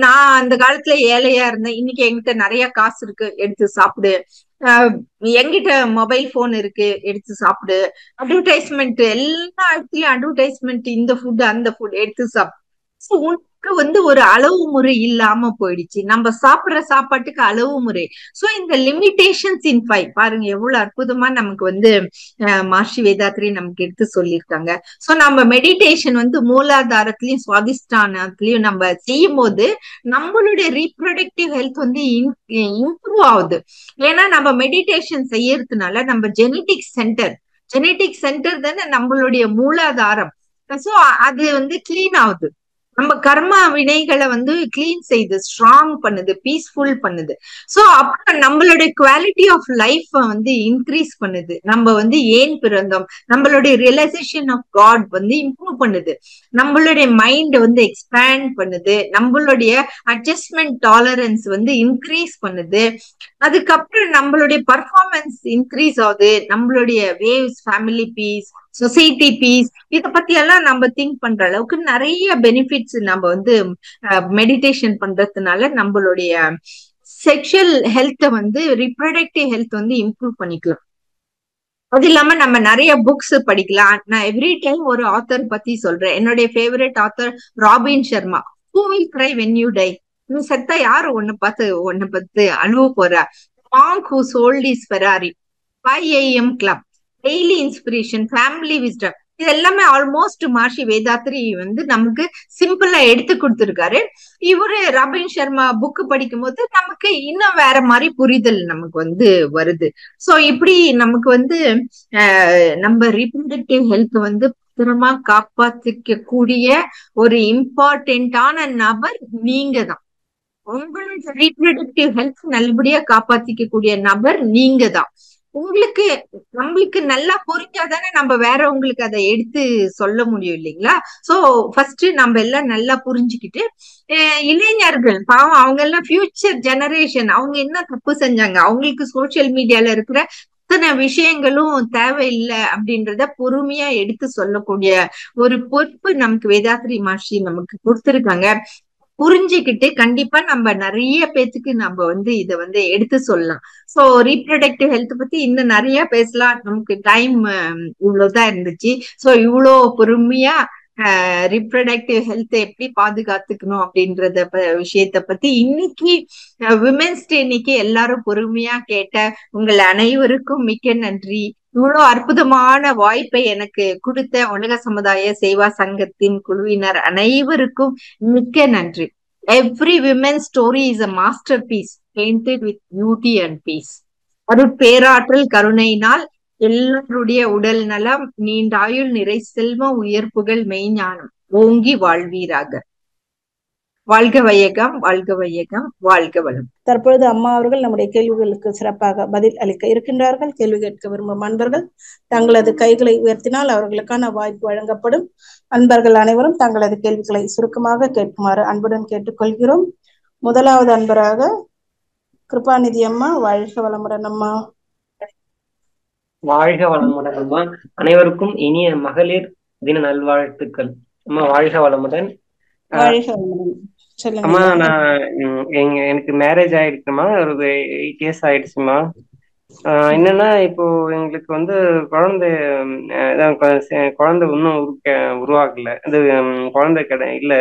நான் அந்த காலத்துல ஏழையா இருந்தேன், இன்னைக்கு என்கிட்ட நிறைய காசு இருக்கு, எடுத்து சாப்பிடு. என்கிட்ட மொபைல் போன் இருக்கு, எடுத்து சாப்பிடு. அட்வர்டைஸ்மெண்ட், எல்லா இடத்துலயும் அட்வர்டைஸ்மெண்ட், இந்த ஃபுட் அந்த ஃபுட் எடுத்து சாப்பிடு. உனக்கு வந்து ஒரு அளவு முறை இல்லாம போயிடுச்சு. நம்ம சாப்பிடுற சாப்பாட்டுக்கு அளவு முறை. சோ இந்த லிமிடேஷன்ஸ் இன் ஃபைவ் பாருங்க எவ்வளவு அற்புதமா நமக்கு வந்து மஹர்ஷி வேதாத்ரி நமக்கு எடுத்து சொல்லியிருக்காங்க. சோ நம்ம மெடிடேஷன் வந்து மூலாதாரத்திலயும் சுவாதிஷ்டானத்திலயும் நம்ம செய்யும் போது நம்மளுடைய ரீப்ரொடக்டிவ் ஹெல்த் வந்து இம்ப்ரூவ் ஆகுது. ஏன்னா நம்ம மெடிடேஷன் செய்யறதுனால நம்ம ஜெனட்டிக் சென்டர் தானே நம்மளுடைய மூலாதாரம். சோ அது வந்து கிளீன் ஆகுது. நம்ம கர்மா வினைகளை வந்து கிளீன் செய்து ஸ்ட்ராங் பண்ணுது, பீஸ்ஃபுல் பண்ணுது. சோ அப்புறம் நம்மளுடைய குவாலிட்டி ஆஃப் லைஃப் வந்து இன்க்ரீஸ் பண்ணுது. நம்ம வந்து ஏன் பிறந்தோம், நம்மளுடைய ரியலைசேஷன் ஆஃப் காட் வந்து இம்ப்ரூவ் பண்ணுது. நம்மளுடைய மைண்ட் வந்து எக்ஸ்பேண்ட் பண்ணுது. நம்மளுடைய அட்ஜஸ்ட்மெண்ட் டாலரன்ஸ் வந்து இன்க்ரீஸ் பண்ணுது. அதுக்கப்புறம் நம்மளுடைய பர்ஃபார்மன்ஸ் இன்க்ரீஸ் ஆகுது. நம்மளுடைய waves, family peace, society peace, இத பத்தி எல்லாம் நம்ம திங்க் பண்ற அளவுக்கு நிறைய பெனிஃபிட்ஸ் நம்ம வந்து மெடிடேஷன் பண்றதுனால நம்மளுடைய செக்ஷுவல் ஹெல்த் வந்து ரிப்ரொடக்டிவ் ஹெல்த் வந்து இம்ப்ரூவ் பண்ணிக்கலாம். அது இல்லாம நம்ம நிறைய புக்ஸ் படிக்கலாம். நான் எவ்ரி டைம் ஒரு ஆத்தர் பத்தி சொல்றேன். என்னுடைய favourite author robin Sharma. Who will cry when you die? நீ செத்தா யாரு உன்னை பார்த்து அழுவ போறா? Monk who sold his Ferrari, 5 AM club, daily inspiration, family wisdom, இது எல்லாமே ஆல்மோஸ்ட் மஹர்ஷி வேதாத்ரி வந்து நமக்கு சிம்பிளா எடுத்து கொடுத்திருக்காரு. இவரு ராபின் சர்மா புக் படிக்கும் போது நமக்கு இன்னும் வேற மாதிரி புரிதல் நமக்கு வந்து வருது. சோ இப்படி நமக்கு வந்து நம்ம ரீப்ரொடக்டிவ் ஹெல்த் வந்து பத்திரமா காப்பாத்திக்க கூடிய ஒரு இம்பார்ட்டன்டான நபர் நீங்க தான். உங்களோட ரீப்ரொடக்டிவ் ஹெல்த் நல்லபடியா காப்பாத்திக்க கூடிய நபர் நீங்க தான். நம்மளுக்கு நல்லா புரிஞ்சாதானே நம்ம வேறவங்களுக்கு அதை எடுத்து சொல்ல முடியும் இல்லைங்களா? சோ ஃபர்ஸ்ட் நம்ம எல்லாம் நல்லா புரிஞ்சுக்கிட்டு, இளைஞர்கள் பாவம் அவங்க எல்லாம் ஃபியூச்சர் ஜெனரேஷன், அவங்க என்ன தப்பு செஞ்சாங்க, அவங்களுக்கு சோசியல் மீடியால இருக்கிற அத்தனை விஷயங்களும் தேவையில்லை அப்படின்றத பொறுமையா எடுத்து சொல்லக்கூடிய ஒரு பொறுப்பு நமக்கு வேதாத்ரி மஹர்ஷி நமக்கு கொடுத்திருக்காங்க. புரிஞ்சுக்கிட்டு கண்டிப்பா நம்ம நிறைய பேத்துக்கு நம்ம வந்து இத வந்து எடுத்து சொல்லலாம். சோ ரீப்ரொடக்டிவ் ஹெல்த் பத்தி இன்னும் நிறைய பேசலாம். நமக்கு டைம் இவ்வளவுதான் இருந்துச்சு. சோ இவ்வளோ பொறுமையா ரீப்ரொடக்டிவ் ஹெல்த் எப்படி பாதுகாத்துக்கணும் அப்படின்றத விஷயத்த பத்தி இன்னைக்கு விமென்ஸ் டே இன்னைக்கு எல்லாரும் பொறுமையா கேட்ட உங்கள் அனைவருக்கும் மிக்க நன்றி. இவ்வளவு அற்புதமான வாய்ப்பை எனக்கு கொடுத்த உலக சமுதாய சேவா சங்கத்தின் குழுவினர் அனைவருக்கும் மிக்க நன்றி. Every women story is a masterpiece painted with beauty and peace. பேராற்றல் கருணையினால் எல்லாருடைய உடல் நலம், நீண்ட ஆயுள், நிறை செல்வம், உயர்ப்புகள், மெய்ஞானம் ஓங்கி வாழ்வீராக. வாழ்க வையகம், வாழ்க வையகம், வாழ்க வளம். தற்பொழுது அம்மா அவர்கள் நம்முடைய கேள்விகளுக்கு சிறப்பாக பதில் அளிக்க இருக்கின்றார்கள். கேள்வி கேட்க விரும்பும் அன்பர்கள் தங்களது கைகளை உயர்த்தினால் அவர்களுக்கான வாய்ப்பு வழங்கப்படும். அன்பர்கள் அனைவரும் தங்களது கேள்விகளை சுருக்கமாக கேட்குமாறு அன்புடன் கேட்டுக்கொள்கிறோம். முதலாவது அன்பராக கிருபாநிதி அம்மா. வாழ்க வளமுடன் அம்மா. வாழ்க வளமுடன் அம்மா. அனைவருக்கும் இனிய மகளிர் தின நல்வாழ்த்துக்கள் அம்மா. வாழ்க வளமுடன். அம்மா நான் எனக்கு மேரேஜ் ஆயிடுச்சுமா, ஒரு 8 years ஆயிடுச்சுமா. என்னன்னா இப்போ எங்களுக்கு வந்து குழந்தை இன்னும் உருவாக்கல, இது குழந்தை இல்ல.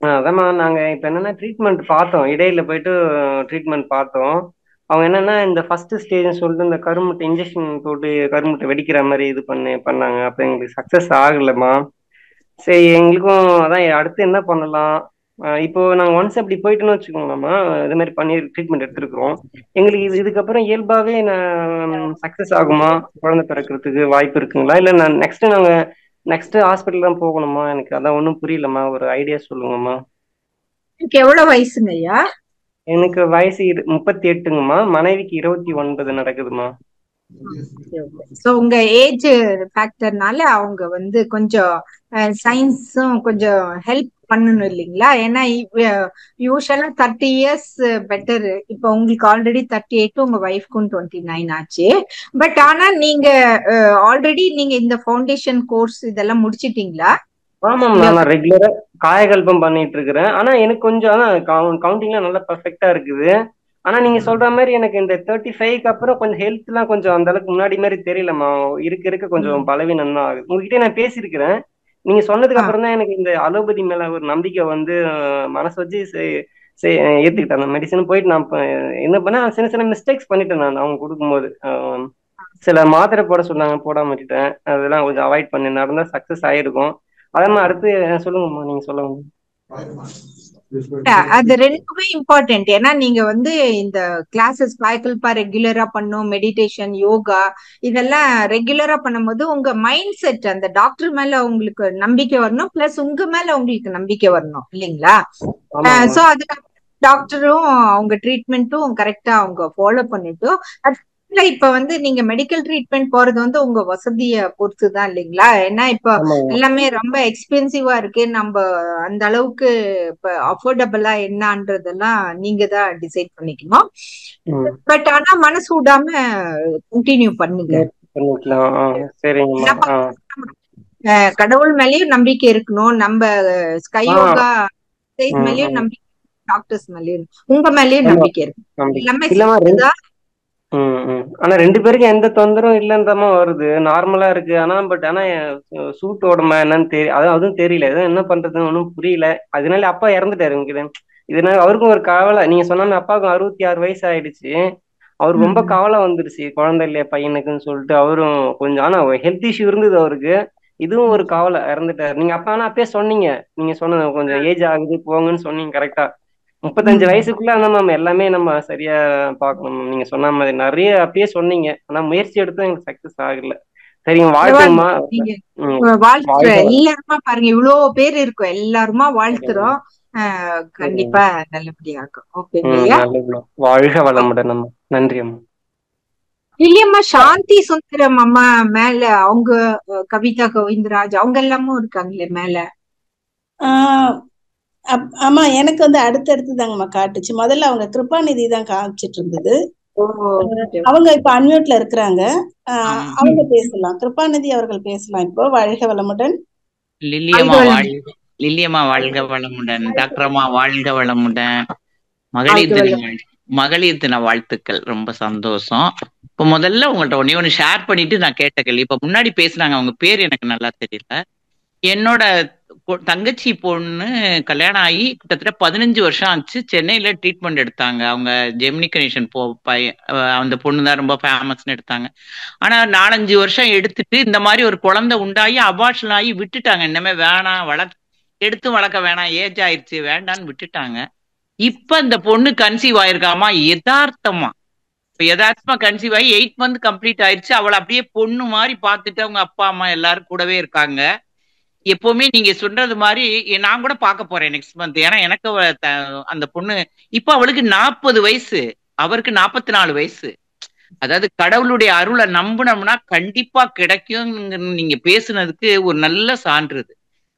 அதாம்மா நாங்க இப்ப என்னன்னா ட்ரீட்மெண்ட் பார்த்தோம், இடையில போயிட்டு ட்ரீட்மெண்ட் பார்த்தோம். அவங்க என்னன்னா இந்த ஃபர்ஸ்ட் ஸ்டேஜ் சொல்லிட்டு இந்த கருமுட்டை இன்ஜெக்ஷன் போட்டு கருமுட்டை வெடிக்கிற மாதிரி இது பண்ணாங்க. அப்ப எங்களுக்கு சக்சஸ் ஆகலம்மா. சரி, எங்களுக்கும் அதான் அடுத்து என்ன பண்ணலாம். இப்போ நாங்க ஒன்ஸ் அப்படி போயிட்டோன்னு வச்சுக்கோங்கம்மா, இது மாதிரி பண்ணி ட்ரீட்மெண்ட் எடுத்துருக்கிறோம். எங்களுக்கு இதுக்கப்புறம் இயல்பாவே சக்சஸ் ஆகுமா, குழந்தை பிறக்கிறதுக்கு வாய்ப்பு இருக்குங்களா, இல்ல நாங்க நெக்ஸ்ட் ஹாஸ்பிட்டல் தான் போகணுமா? எனக்கு அதான் ஒன்றும் புரியலம்மா, ஒரு ஐடியா சொல்லுங்கம்மா. எவ்வளவு வயசுங்க ஐயா? எனக்கு வயசு 38ங்கம்மா. மனைவிக்கு 29 நடக்குதுமா. சோ உங்க ஏஜ் ஃபேக்டர்னால அவங்க வந்து கொஞ்சம் சயின்ஸும் கொஞ்சம் ஹெல்ப் பண்ணணும் இல்லைங்களா? ஏன்னா யூஸ்வலா 30 இயர்ஸ் பெட்டர். இப்ப உங்களுக்கு ஆல்ரெடி 38, உங்க ஒய்ஃப்க்கும் 29 ஆச்சு. பட் ஆனா நீங்க ஆல்ரெடி நீங்க இந்த ஃபவுண்டேஷன் கோர்ஸ் இதெல்லாம் முடிச்சிட்டீங்களா? ஆமாம், இந்த நான் ரெகுலரா காயகல்பம் பண்ணிட்டு இருக்கிறேன். ஆனா எனக்கு கொஞ்சம் கவுண்டிங்லாம் நல்லா பர்ஃபெக்டா இருக்குது. ஆனா நீங்க சொல்ற மாதிரி எனக்கு இந்த 35க்கு அப்புறம் கொஞ்சம் ஹெல்த்லாம் கொஞ்சம் அந்த அளவுக்கு முன்னாடி மாதிரி தெரியலம்மா. இருக்க இருக்க கொஞ்சம் பலவீனம் தான் ஆகுது. உங்ககிட்ட நான் பேசியிருக்கிறேன். நீங்க சொன்னதுக்கு அப்புறம் தான் எனக்கு இந்த அலோபதி மேல ஒரு நம்பிக்கை வந்து மனசு வச்சு ஏத்துக்கிட்டேன். அந்த மெடிசன் போயிட்டு நான் என்ன பண்ண சின்ன சின்ன மிஸ்டேக்ஸ் பண்ணிட்டேன். நான் அவங்க கொடுக்கும்போது சில மாத்திரை போட சொன்னாங்க, போடாம விட்டுட்டேன். அதெல்லாம் கொஞ்சம் அவாய்ட் பண்ணி நடந்தா சக்சஸ் ஆயிருக்கும். அதே மாதிரி அடுத்து சொல்லுங்கம்மா, நீங்க சொல்லுங்க. அது ரெண்டுமே இம்பார்ட்டன்ட். ஏன்னா நீங்க வந்து இந்த கிளாஸஸ் காயக்கல்பா ரெகுலரா பண்ணும், மெடிடேஷன், யோகா இதெல்லாம் ரெகுலரா பண்ணும்போது உங்க மைண்ட் செட் அந்த டாக்டர் மேல உங்களுக்கு நம்பிக்கை வரணும், பிளஸ் உங்க மேல உங்களுக்கு நம்பிக்கை வரணும் இல்லைங்களா? சோ அதுக்கு டாக்டரும் அவங்க ட்ரீட்மெண்ட்டும் கரெக்டா அவங்க ஃபாலோ பண்ணிட்டு, இப்ப வந்து நீங்க மெடிக்கல் ட்ரீட்மெண்ட் போறது வந்து உங்க வசதிய பொறுத்து தான் இல்லைங்களா? ஏன்னா இப்ப எல்லாமே ரொம்ப எக்ஸ்பென்சிவா இருக்கு. நம்ம அந்த அளவுக்கு இப்ப அஃபோர்டபுளா என்னன்றதெல்லாம் நீங்க தான் டிசைட் பண்ணிக்கணும். பட் ஆனா மனசு விடாம கண்டினியூ பண்ணுங்க. கடவுள் மேலயும் நம்பிக்கை இருக்கணும், நம்ம ஸ்கை யோகா மேலயும் நம்பிக்கை, டாக்டர்ஸ் மேலயும், உங்க மேலயும் நம்பிக்கை இருக்கு. எல்லாமே ஆனா 2 பேருக்கும் எந்த தொந்தரவும் இல்லைன்றமா வருது, நார்மலா இருக்கு. ஆனா சூட் உடம்பா என்னன்னு அதுவும் தெரியல, எதுவும் என்ன பண்றதுன்னு ஒன்றும் புரியல. அதனால அப்பா இறந்துட்டாரு உங்ககிட்ட. இதனால அவருக்கும் ஒரு கவலை. நீங்க சொன்ன அப்பாவுக்கும் 66 வயசு ஆயிடுச்சு. அவருக்கு ரொம்ப கவலை வந்துருச்சு, குழந்தை இல்லையா பையனுக்குன்னு சொல்லிட்டு. அவரும் கொஞ்சம் ஆனா ஹெல்த் இஷ்யூ இருந்தது அவருக்கு. இதுவும் ஒரு கவலை, இறந்துட்டாரு. நீங்க அப்பா ஆனா அப்பயே சொன்னீங்க, நீங்க சொன்னது கொஞ்சம் ஏஜ் ஆகுது போங்கன்னு சொன்னீங்க கரெக்டா. 35 வயசுக்குள்ள நம்ம எல்லாமே நம்ம சரியா பாக்கணும். நீங்க சொன்ன மாதிரி நிறைய அப்பயே சொன்னீங்க. ஆனா முயற்சி எடுத்தும் எனக்கு சக்சஸ் ஆகல. சரிங்க, வாழ்த்துங்கம்மா. எல்லாருமா பாருங்க, இவ்வளவு பேர் இருக்கும், எல்லாருமா வாழ்த்துறோம். கண்டிப்பா நல்லபடியா இருக்கும். வாழ்க வளமுடன் அம்மா. நன்றி அம்மா. இல்லையம்மா, சாந்தி சுந்தரம் அம்மா மேல அவங்க, கவிதா கோவிந்தராஜ் அவங்க எல்லாமும் இருக்காங்களே மேல. ஆமா, எனக்கு வந்து அடுத்தடுத்து தாங்கம்மா காட்டுச்சு. முதல்ல அவங்க கிருபாநிதி தான் காமிச்சிட்டு இருந்தது. அவங்க இப்ப அன்மியூட்ல இருக்கிறாங்க, அவங்க பேசலாம். கிருபாநிதி அவர்கள் பேசலாம் இப்போ. வாழ்க வளமுடன். லில்லியம்மா வாழ்க வளமுடன். டாக்டர் அம்மா வாழ்க வளமுடன். மகளிர் தின வாழ்த்துக்கள். ரொம்ப சந்தோஷம். இப்ப முதல்ல உங்கள்ட்ட ஒண்ணு ஷேர் பண்ணிட்டு நான் கேட்ட கேள்வி. இப்ப முன்னாடி பேசினாங்க, அவங்க பேர் எனக்கு நல்லா தெரியல. என்னோட தங்கச்சி பொண்ணு கல்யாணம் ஆகி கிட்டத்தட்ட 15 வருஷம் ஆச்சு. சென்னையில ட்ரீட்மெண்ட் எடுத்தாங்க. அவங்க ஜெமினி கணேசன் அந்த பொண்ணு தான் ரொம்ப ஃபேமஸ்ன்னு எடுத்தாங்க. ஆனா 4-5 வருஷம் எடுத்துட்டு இந்த மாதிரி ஒரு குழந்தை உண்டாகி அபார்ஷன் ஆகி விட்டுட்டாங்க. இன்னமே வேணாம், எடுத்து வளர்க்க வேணாம், ஏஜ் ஆயிடுச்சு, வேண்டான்னு விட்டுட்டாங்க. இப்ப இந்த பொண்ணு கன்சீவ் ஆயிருக்காமா, யதார்த்தமா கன்சீவ் ஆகி 8 மந்த் கம்ப்ளீட் ஆயிடுச்சு. அவளை அப்படியே பொண்ணு மாதிரி பார்த்துட்டு அவங்க அப்பா அம்மா எல்லாரும் கூடவே இருக்காங்க. எப்பவுமே நீங்க சொல்றது மாதிரி நான் கூட பார்க்க போறேன் நெக்ஸ்ட் மந்த். ஏன்னா எனக்கு அந்த பொண்ணு இப்ப அவளுக்கு 40 வயசு, அவருக்கு 44 வயசு. அதாவது கடவுளுடைய அருளை நம்பினோம்னா கண்டிப்பா கிடைக்கும். நீங்க பேசுனதுக்கு ஒரு நல்ல சான்றுது.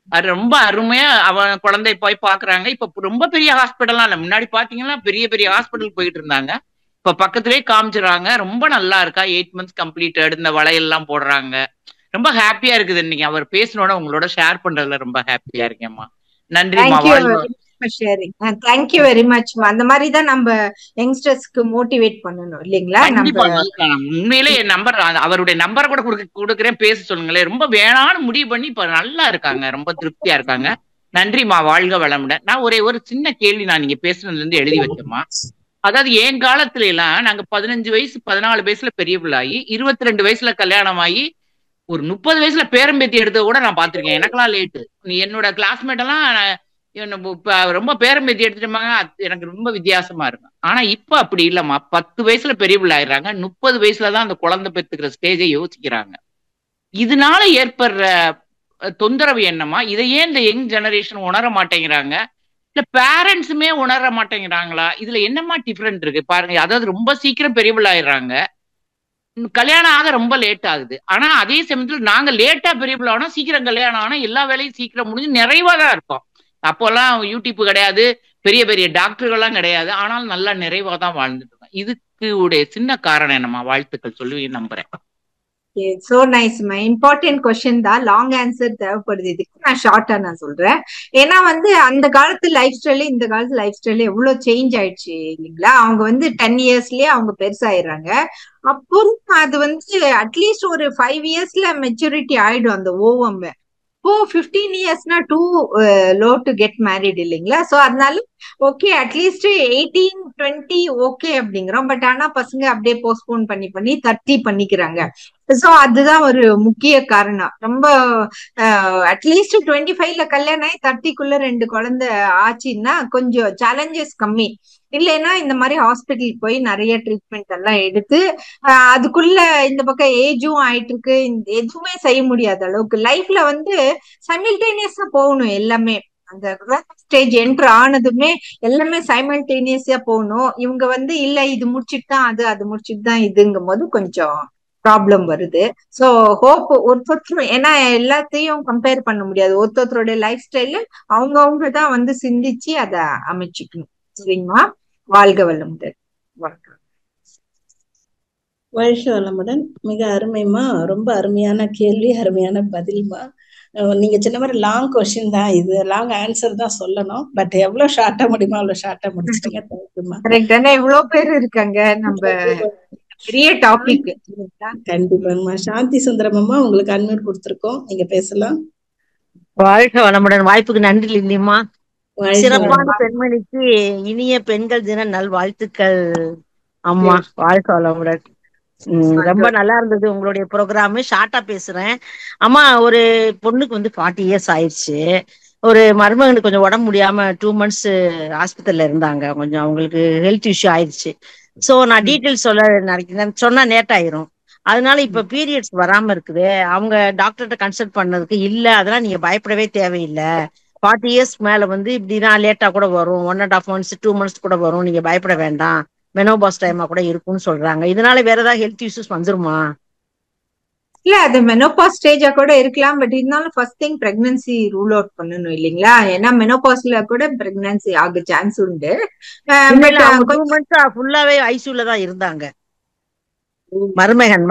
அது ரொம்ப அருமையா அவன் குழந்தை போய் பாக்குறாங்க. இப்ப ரொம்ப பெரிய ஹாஸ்பிட்டல்லாம் இல்ல, முன்னாடி பாத்தீங்கன்னா பெரிய பெரிய ஹாஸ்பிட்டல் போயிட்டு இருந்தாங்க. இப்ப பக்கத்திலேயே காமிச்சிடறாங்க. ரொம்ப நல்லா இருக்கா. 8 மந்த்ஸ் கம்ப்ளீட்டட். இந்த வளையெல்லாம் போடுறாங்க. ரொம்ப ஹாப்பியா இருக்குது. இன்னைக்கு அவர் பேசினோட உங்களோட ஷேர் பண்றதுல ரொம்ப ஹாப்பியா இருக்கேன்மா. நன்றிமா. Thank you very much. அந்த மாதிரி தான் நம்ம யங்ஸ்டர்ஸ்க்கு மோட்டிவேட் பண்ணணும் இல்லைங்களா? உண்மையிலே என் நம்பர், அவருடைய நம்பரை கூட கொடுக்குறேன், பேச சொல்லுங்களேன். ரொம்ப வேணான்னு முடிவு பண்ணி இப்ப நல்லா இருக்காங்க, ரொம்ப திருப்தியா இருக்காங்க. நன்றிமா, வாழ்க வளமுடன். நான் ஒரு சின்ன கேள்வி நான் நீங்க பேசுனதுல இருந்து எழுதி வச்சோமா. அதாவது என் காலத்துல எல்லாம் நாங்க 15 வயசு 14 வயசுல பெரிய பிள்ளாயி 22 வயசுல கல்யாணம் ஆகி ஒரு 30 வயசுல பேரம்பேத்தி எடுத்தது கூட நான் பாத்திருக்கேன். எனக்கெல்லாம் லேட்டு. என்னோட கிளாஸ்மேட் எல்லாம் ரொம்ப பேரம்பேத்தி எடுத்துட்டாங்க. எனக்கு ரொம்ப வித்தியாசமா இருக்கும். ஆனா இப்ப அப்படி இல்லம்மா. 10 வயசுல பெரிய பிள்ளை ஆயிடுறாங்க. 30 வயசுலதான் அந்த குழந்தை பெற்றுக்கிற ஸ்டேஜை யோசிக்கிறாங்க. இதனால ஏற்படுற தொந்தரவு என்னமா? இதை ஏன் இந்த யங் ஜெனரேஷன் உணர மாட்டேங்கிறாங்க? இல்ல பேரண்ட்ஸுமே உணர மாட்டேங்கிறாங்களா? இதுல என்னமா டிஃபரெண்ட் இருக்கு பாருங்க. அதாவது ரொம்ப சீக்கிரம் பெரிய பிள்ளை ஆயிடுறாங்க, கல்யாணம் ஆக ரொம்ப லேட் ஆகுது. ஆனா அதே சமயத்துல நாங்க லேட்டா பெரிய பிள்ளை ஆனா சீக்கிரம் கல்யாணம் ஆனா எல்லா வேலையும் சீக்கிரம் முடிஞ்சு நிறைவா தான் இருக்கும். அப்போல்லாம் யூடியூப் கிடையாது, பெரிய பெரிய டாக்டர்கள்லாம் கிடையாது. ஆனாலும் நல்லா நிறைவா தான் வாழ்ந்துட்டு இருக்கோம். இதுக்கு உடைய சின்ன காரணம் என்னம்மா? வாழ்த்துக்கள் சொல்லி நம்புறேன். So nice. இம்பார்ட்டன்ட் கொஸ்டின் தான், லாங் ஆன்சர் தேவைப்படுது. இதுக்கு நான் ஷார்ட்டா நான் சொல்றேன். ஏன்னா வந்து அந்த காலத்து லைஃப் ஸ்டைலு இந்த காலத்து லைஃப் ஸ்டைலு எவ்வளவு சேஞ்ச் ஆயிடுச்சு இல்லைங்களா? அவங்க வந்து 10 இயர்ஸ்லயே அவங்க பெருசாயிடுறாங்க. அப்போ அது வந்து அட்லீஸ்ட் ஒரு 5 இயர்ஸ்ல மெச்சூரிட்டி ஆயிடும் அந்த ஓவம். இப்போ 15 இயர்ஸ்னா too low to get married இல்லைங்களா? சோ அதனால ஓகே அட்லீஸ்ட் 18 20 ஓகே அப்படிங்கிறோம். பட் ஆனா பசங்க அப்படியே போஸ்ட்போன் பண்ணி 30 பண்ணிக்கிறாங்க. சோ அதுதான் ஒரு முக்கிய காரணம். ரொம்ப அட்லீஸ்ட் 25ல கல்யாணம் ஆகி 30க்குள்ள 2 குழந்தை ஆச்சுன்னா கொஞ்சம் சேலஞ்சஸ் கம்மி. இல்லைன்னா இந்த மாதிரி ஹாஸ்பிட்டல் போய் நிறைய ட்ரீட்மெண்ட் எல்லாம் எடுத்து அதுக்குள்ள இந்த பக்கம் ஏஜும் ஆயிட்டு இருக்கு, எதுவுமே செய்ய முடியாத அளவுக்கு லைஃப்ல வந்து சைமல்டேனியஸா போகணும் எல்லாமே. அந்த ஸ்டேஜ் என்டர் ஆனதுமே எல்லாமே சைமல்டேனியஸா போகணும். இவங்க வந்து இல்ல இது முடிச்சுட்டு தான் அது முடிச்சுட்டு தான் இதுங்கும் போது கொஞ்சம் ப்ராப்ளம் வருது. சோ ஹோப் ஒருத்தர், ஏன்னா எல்லாத்தையும் கம்பேர் பண்ண முடியாது. ஒருத்தருடைய லைஃப் ஸ்டைல அவங்கவுங்க தான் வந்து சிந்திச்சு அதை அமைச்சுக்கணும். சரிங்களா? வாழ்க வளமுடன். வணக்கம். வாழ்க வளமுடன். மிக அருமைமா, ரொம்ப அருமையான கேள்வி, அருமையான பதில்மா. நீங்க சொன்ன மாதிரி லாங் கொஸ்டின் தான் இது, லாங் ஆன்சர் தான் சொல்லணும். பட் எவ்வளவு ஷார்ட்டா முடியுமோ அவ்வளவு ஷார்ட்டா முடிச்சிட்டீங்க. தேங்க்யூமா. கரெக்ட். ஆனா இவ்வளவு பேர் இருக்காங்க, நம்ம பெரிய டாபிக். கண்டிப்பாங்கம்மா. சாந்தி சுந்தரமம்மா, உங்களுக்கு அன்மியூட் கொடுத்திருக்கோம், நீங்க பேசலாம். வாழ்க வளமுடன். வாய்ப்புக்கு நன்றி லில்லியம்மா. வாழ்க சிறப்பான வளமுடன். பெண்மணிக்கு இனிய பெண்கள் தின நல்வாழ்த்துக்கள் அம்மா. வாழ்க வளமுடன். ரொம்ப நல்லா இருந்தது உங்களுடைய ப்ரோக்ராம். ஷார்ட்டா பேசுறேன் அம்மா. ஒரு பொண்ணுக்கு வந்து 40 இயர்ஸ் ஆயிடுச்சு. ஒரு மருமகனுக்கு கொஞ்சம் உடம்பு முடியாம 2 months ஹாஸ்பிட்டல்ல இருந்தாங்க. கொஞ்சம் அவங்களுக்கு ஹெல்த் இஷ்யூ ஆயிடுச்சு. சோ நான் டீட்டெயில்ஸ் சொன்னா லேட் ஆயிரும். அதனால இப்ப பீரியட்ஸ் வராம இருக்குது. அவங்க டாக்டர்கிட்ட கன்சல்ட் பண்ணதுக்கு இல்ல அதெல்லாம் நீங்க பயப்படவே தேவையில்லை, 40 இயர்ஸ் மேல வந்து இப்படிதான் லேட்டா கூட வரும், 1.5 months 2 months கூட வரும், நீங்க பயப்பட வேண்டாம், மெனோபாஸ் டைமா கூட இருக்கும்னு சொல்றாங்க. இதனால வேற ஏதாவது ஹெல்த் இஷ்யூஸ் வந்துருமா? இல்ல அது மெனோபாஸ் ஸ்டேஜா கூட இருக்கலாம். பட் இருந்தாலும் first thing pregnancy rule out பண்ணணும் இல்லைங்களா? ஏன்னா மெனோபாஸ்ல கூட பிரெக்னன்சி ஆக சான்ஸ் உண்டு. இல்ல, அவங்க 2 months ஃபுல்லாவே ஐசியூல தான் இருந்தாங்க.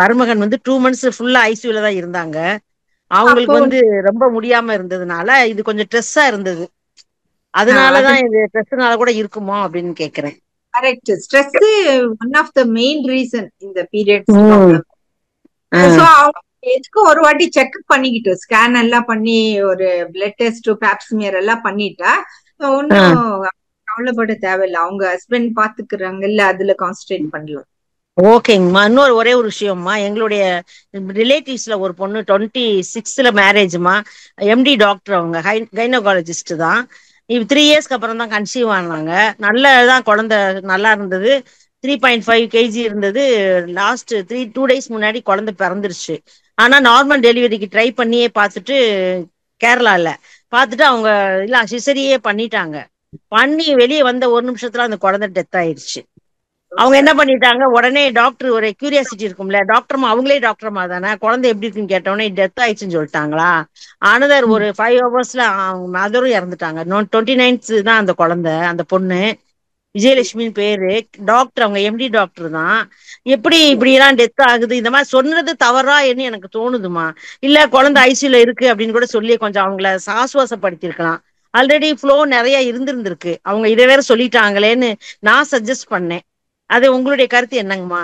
மருமகன் வந்து 2 months ஃபுல்லா ஐசியூல தான் இருந்தாங்க. அவங்களுக்கு வந்து ரொம்ப முடியாம இருந்ததுனால இது கொஞ்சம் ஸ்ட்ரெஸ்ஸா இருந்தது. அதனாலதான் இது ஸ்ட்ரெஸ்னால கூட இருக்குமோ அப்படின்னு கேக்குறேன். Correct. Stress one of the main reason இந்த பீரியட்ஸ் ப்ராப்ளம். சோ அவங்க எதுக்கு ஒரு வாட்டி செக்அப் பண்ணிக்கிட்டு ஸ்கேன் எல்லாம் பண்ணி ஒரு பிளட் டெஸ்ட் பேப்ஸ்மியர் எல்லாம் பண்ணிட்டா ஒன்னும் கவலைப்பட தேவையில்லை. அவங்க ஹஸ்பண்ட் பாத்துக்கிறாங்கல்ல, அதுல கான்சென்ட்ரேட் பண்ணலாம். ஓகேங்கம்மா. இன்னொரு ஒரே ஒரு விஷயம்மா, எங்களுடைய ரிலேட்டிவ்ஸ்ல ஒரு பொண்ணு 26ல மேரேஜ்மா. எம்டி டாக்டர், அவங்க கைனகாலஜிஸ்ட் தான். 3 இயர்ஸ்க்கு அப்புறம் தான் கன்சீவ் ஆனாங்க. நல்லதான், குழந்தை நல்லா இருந்தது. 3.5 kg இருந்தது. லாஸ்ட் 2 days முன்னாடி குழந்தை பிறந்துருச்சு. ஆனா நார்மல் டெலிவரிக்கு ட்ரை பண்ணியே பார்த்துட்டு கேரளால பார்த்துட்டு அவங்க இல்ல சிசரியே பண்ணிட்டாங்க. பண்ணி வெளியே வந்த 1 நிமிஷத்துல அந்த குழந்தை டெத் ஆயிடுச்சு. அவங்க என்ன பண்ணிட்டாங்க, உடனே டாக்டர், ஒரு கியூரியாசிட்டி இருக்கும்ல, டாக்டர்மா அவங்களே டாக்டர்மா தானே, குழந்தை எப்படி இருக்குன்னு கேட்டோடனே டெத் ஆயிடுச்சுன்னு சொல்லிட்டாங்களா. அனதர் ஒரு 5 hours அவங்க மதரும் இறந்துட்டாங்க. 29th தான் அந்த குழந்தை, அந்த பொண்ணு விஜயலட்சுமின்னு பேரு. டாக்டர், அவங்க எம்டி டாக்டர் தான். எப்படி இப்படி எல்லாம் டெத் ஆகுது, இந்த மாதிரி சொன்னது தவறா என்ன எனக்கு தோணுதுமா. இல்ல குழந்தை ஐசியூல இருக்கு அப்படின்னு கூட சொல்லி கொஞ்சம் அவங்கள ஆசுவாசப்படுத்திருக்கலாம். ஆல்ரெடி ஃப்ளோ நிறைய இருந்திருக்கு, அவங்க இதை வேற சொல்லிட்டாங்களேன்னு நான் சஜஸ்ட் பண்ணேன். அது உங்களுடைய கருத்து என்னங்கம்மா?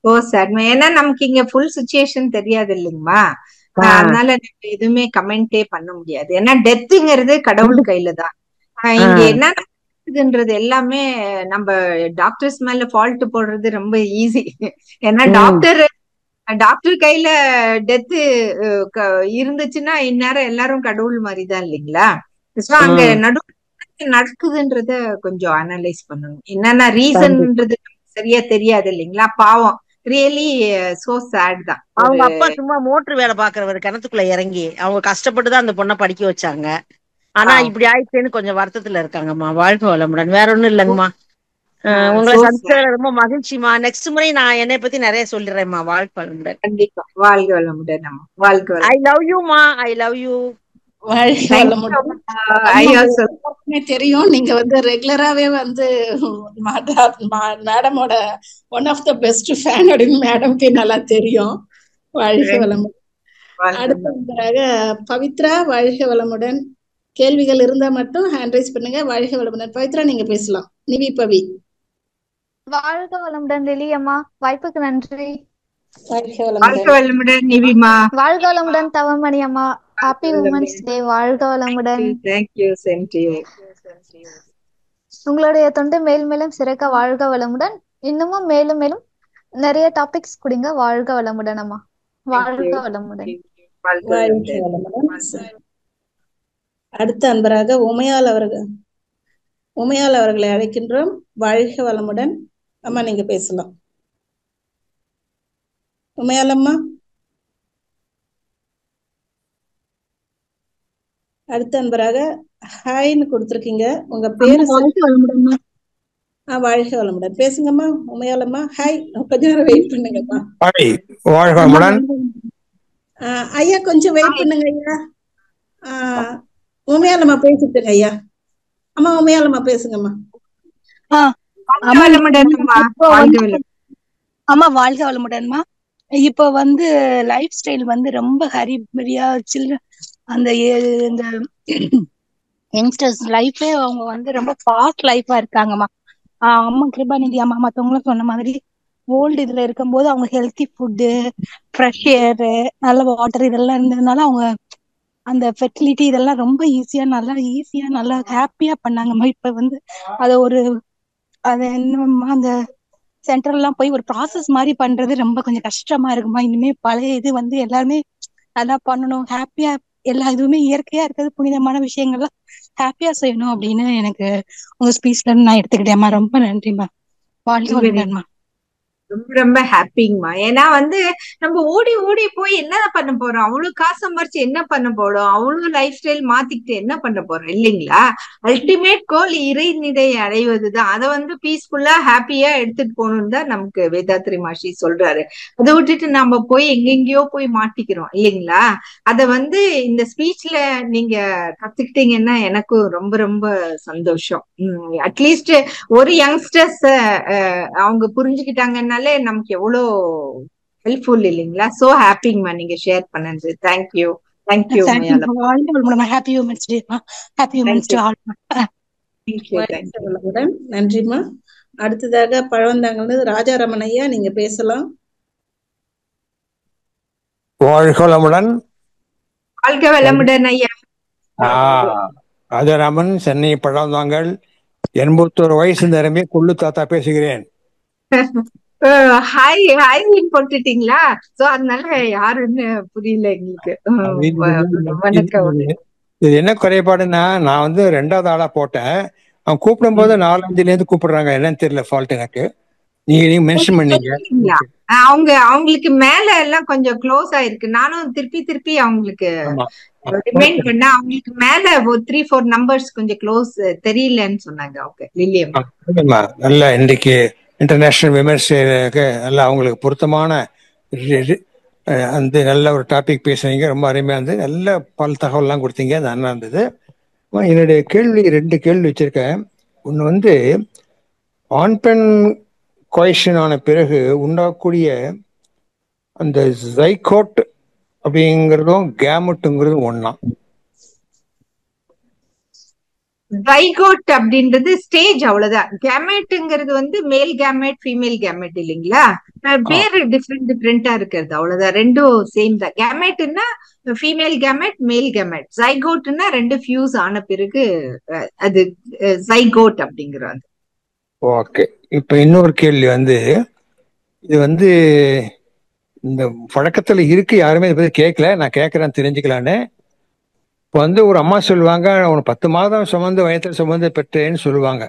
ஓ சார், ஏன்னா நமக்கு இங்க ஃபுல் சிச்சுவேஷன் தெரியாது இல்லைங்கம்மா. அதனால நம்ம எதுவுமே கமெண்டே பண்ண முடியாது. ஏன்னா டெத்துங்கிறது கடவுள் கையில தான். இங்க என்னன்றது எல்லாமே நம்ம டாக்டர்ஸ் மேல ஃபால்ட் போடுறது ரொம்ப ஈஸி. ஏன்னா டாக்டர் கையில டெத்து இருந்துச்சுன்னா இந்நேரம் எல்லாரும் கடவுள் மாதிரிதான் இல்லைங்களா? சோ அங்க நடக்குதுன்றத கொஞ்சம் அனலைஸ் பண்ணணும். என்னன்னா ரீசன்ன்றது சரியா தெரியாது இல்லைங்களா? பாவம், ரியலி சோ சேட் தான். அவங்க அப்பா சும்மா மோட்டர் வேலை பாக்குறவர், கிணத்துக்குள்ள இறங்கி அவங்க கஷ்டப்பட்டுதான் அந்த பொண்ணை படிக்க வச்சாங்க. ஆனா இப்படி ஆயிடுச்சேன்னு கொஞ்சம் வருத்தத்துல இருக்காங்கம்மா. வாழ்க வளமுடன். வேற ஒண்ணும் இல்லைங்கம்மா. உங்களை சந்திச்சதுல ரொம்ப மகிழ்ச்சிமா. நெக்ஸ்ட் முறை நான் என்னை பத்தி நிறைய சொல்லிடுறேன்மா. வாழ்க வளமுடன். கண்டிப்பா. வாழ்க வளமுடன். வாழ்க வளமுடன். ஐ லவ் யூ மா. I love you. வாழ்க வளமுடன். ஐயா எல்லாருக்குமே தெரியும், நீங்க வந்து ரெகுலராவே வந்து மேடமோட one of the best fan அப்படின்னு மேடம்க்கு நல்லா தெரியும். வாழ்க வளமுடன். அடுத்ததாக பவித்ரா, வாழ்க வளமுடன். கேள்விகள் இருந்தா மட்டும் ஹேண்ட் ரைஸ் பண்ணுங்க. வாழ்க வளமுடன். பவித்ரா, நீங்க பேசலாம். நிவி பவி. வாழ்க வளமுடன் லிலி அம்மா, வாய்ப்புக்கு நன்றி. வாழ்க வாழ்க வளமுடன் நிவிமா. வாழ்க வளமுடன் தவமணி அம்மா, ஹாப்பி உமன்ஸ் டே. வாழ்க வளமுடன். தேங்க்யூ. Same to you. உங்களுடைய தொண்டு மேல் மேலும் சிறக்க வாழ்க வளமுடன். இன்னமும் மேலும் மேலும் நிறைய டாபிக்ஸ் கொடுங்க. வாழ்க வளமுடன் அம்மா. வாழ்க வளமுடன். வாழ்க வளமுடன். அடுத்த அன்பராக உமையால் அவர்களை அழைக்கின்றோம். வாழ்க வளமுடன் அம்மா, நீங்க பேசலாம். உமையால் அம்மா. அடுத்த அன்பராக ஹாய்னு கொடுத்துருக்கீங்க. உங்க பேரு வாழ்க வளமுடன். பேசுங்கம்மா உமையால் அம்மா. ஹாய். கொஞ்ச நேரம் வெயிட் பண்ணுங்கம்மா. வாழ்க வளமுடன். ஐயா கொஞ்சம் வெயிட் பண்ணுங்க ஐயா. உமையால் அம்மா பேசிட்டுங்க ஐயா. அம்மா உமையால் அம்மா பேசுங்கம்மா. அம்மா வாழ்க வளமுடன்மா. இப்ப வந்து லைஃப் ஸ்டைல் வந்து ரொம்ப ஹரிபரியா அந்த யங்ஸ்டர்ஸ் லைஃபே அவங்க வந்து ரொம்ப ஃபாஸ்ட் லைஃபா இருக்காங்கம்மா. அம்மா கிருபாநிதி அம்மா மத்தவங்களும் சொன்ன மாதிரி ஓல்டு இதுல இருக்கும்போது அவங்க ஹெல்த்தி ஃபுட்டு, ஃப்ரெஷ் ஏரு, நல்ல வாட்டர் இதெல்லாம் இருந்ததுனால அவங்க அந்த ஃபெர்டிலிட்டி இதெல்லாம் ரொம்ப ஈஸியா நல்லா ஹாப்பியா பண்ணாங்கம்மா. இப்ப வந்து அது என்னம்மா அந்த சென்டர் எல்லாம் போய் ஒரு ப்ராசஸ் மாதிரி பண்றது ரொம்ப கொஞ்சம் கஷ்டமா இருக்குமா. இனிமே பழைய இது வந்து எல்லாருமே நல்லா பண்ணணும், ஹாப்பியா எல்லா இதுவுமே இயற்கையா இருக்கிறது, புனிதமான விஷயங்கள்லாம் ஹாப்பியா செய்யணும் அப்படின்னு எனக்கு உங்க ஸ்பீச்ல நான் எடுத்துக்கிட்டேன்மா. ரொம்ப நன்றிம்மா. வாழ்க வளமுடன்மா. ரொம்ப ரொம்ப ஹாப்பிங்கம்மா. ஏன்னா வந்து நம்ம ஓடி ஓடி போய் என்ன பண்ண போறோம்? அவ்வளவு காசு சம்பாரிச்சு என்ன பண்ண போறோம்? அவ்வளவு லைஃப் ஸ்டைல் மாத்திக்கிட்டு என்ன பண்ண போறோம் இல்லைங்களா? அல்டிமேட் கோல் இறைநிலை அடைவதுதான். அதை வந்து பீஸ்ஃபுல்லா ஹாப்பியா எடுத்துட்டு போகணும்னு தான் நமக்கு வேதாத்ரி மாஷி சொல்றாரு. அதை விட்டுட்டு நம்ம போய் எங்கெங்கயோ போய் மாட்டிக்கிறோம் இல்லைங்களா? அத வந்து இந்த ஸ்பீச்ல நீங்க கத்துக்கிட்டீங்கன்னா எனக்கும் ரொம்ப ரொம்ப சந்தோஷம். அட்லீஸ்ட் ஒரு யங்ஸ்டர்ஸ் அவங்க புரிஞ்சுக்கிட்டாங்கன்னா நமக்கு எவ்வளவு ஹெல்ப்ஃபுல் இல்லைங்களா? சோ ஹாப்பிங்கம்மா நீங்க ஷேர் பண்ணது. தேங்க்யூ. நன்றிம்மா. அடுத்ததாக பழவந்தாங்க ராஜாராமன் ஐயா, நீங்க பேசலாம். வாழ்க வளமுடன். வாழ்க வளமுடன் ஐயா. ராஜாராமன், சென்னை பழவந்தாங்கல். 81 வயசு நிரம்பி கொள்ளு தாத்தா பேசுகிறேன். ஹாய் போட்டுட்டீங்களா? சோ அதனால யாருன்னு புரியல எங்களுக்கு. இது என்ன குறைபாடுன்னா, நான் வந்து 2வது ஆளா போட்டேன். அவன் கூப்பிடும் போது 4-5ல இருந்து கூப்பிடுறாங்க. என்னன்னு தெரியல ஃபால்ட் எனக்கு. நீங்க மென்ஷன் பண்ணீங்க. அவங்களுக்கு மேல எல்லாம் கொஞ்சம் க்ளோஸ் ஆயிருக்கு. நானும் திருப்பி அவங்களுக்கு ரிமைண்ட் பண்ண, அவங்களுக்கு மேல ஒரு 3-4 நம்பர்ஸ் கொஞ்சம் க்ளோஸ் தெரியலன்னு சொன்னாங்க. ஓகே லில்லியம்மா. நல்லா இன்னைக்கு இன்டர்நேஷனல் விமென்ஸ் டேக்கு நல்லா அவங்களுக்கு பொருத்தமான அந்த நல்ல ஒரு டாபிக் பேசுனீங்க. ரொம்ப அருமையா இருந்தது. நல்ல பல தகவல்லாம் கொடுத்தீங்க. நல்லா இருந்தது. என்னுடைய 2 கேள்வி வச்சிருக்கேன். ஒன்று வந்து ஆண் பெண் கொயஷன் ஆன பிறகு உண்டாகக்கூடிய அந்த ஜைகோட் அப்படிங்கிறதும் கேமெட்டுங்கிறதும் ஒண்ணா? ஜைகோட் அப்படின்றது ஸ்டேஜ், அவ்வளவுதான். கேமெட்ங்கிறது வந்து மேல் கேமெட், ஃபீமேல் கேமெட் இல்லைங்களா? பேரு டிஃப்ரெண்டா இருக்கிறது, அவ்வளவுதான். ரெண்டும் சேம் தான். கேமெட்னா ஃபீமேல் கேமெட், மேல் கேமெட். ஜைகோட்னா 2 ஃபியூஸ் ஆன பிறகு அது ஜைகோட் அப்படிங்கிறது. ஓகே. இப்ப இன்னொரு கேள்வி வந்து, இது வந்து இந்த பழக்கத்துல இருக்கு, யாருமே இதை பத்தி கேட்கல. நான் கேட்கறேன் தெரிஞ்சுக்கலான்னு. இப்போ வந்து ஒரு அம்மா சொல்லுவாங்க, உனக்கு 10 மாதம் சுமந்து வயத்துல சுமந்து பெற்றேன்னு சொல்லுவாங்க.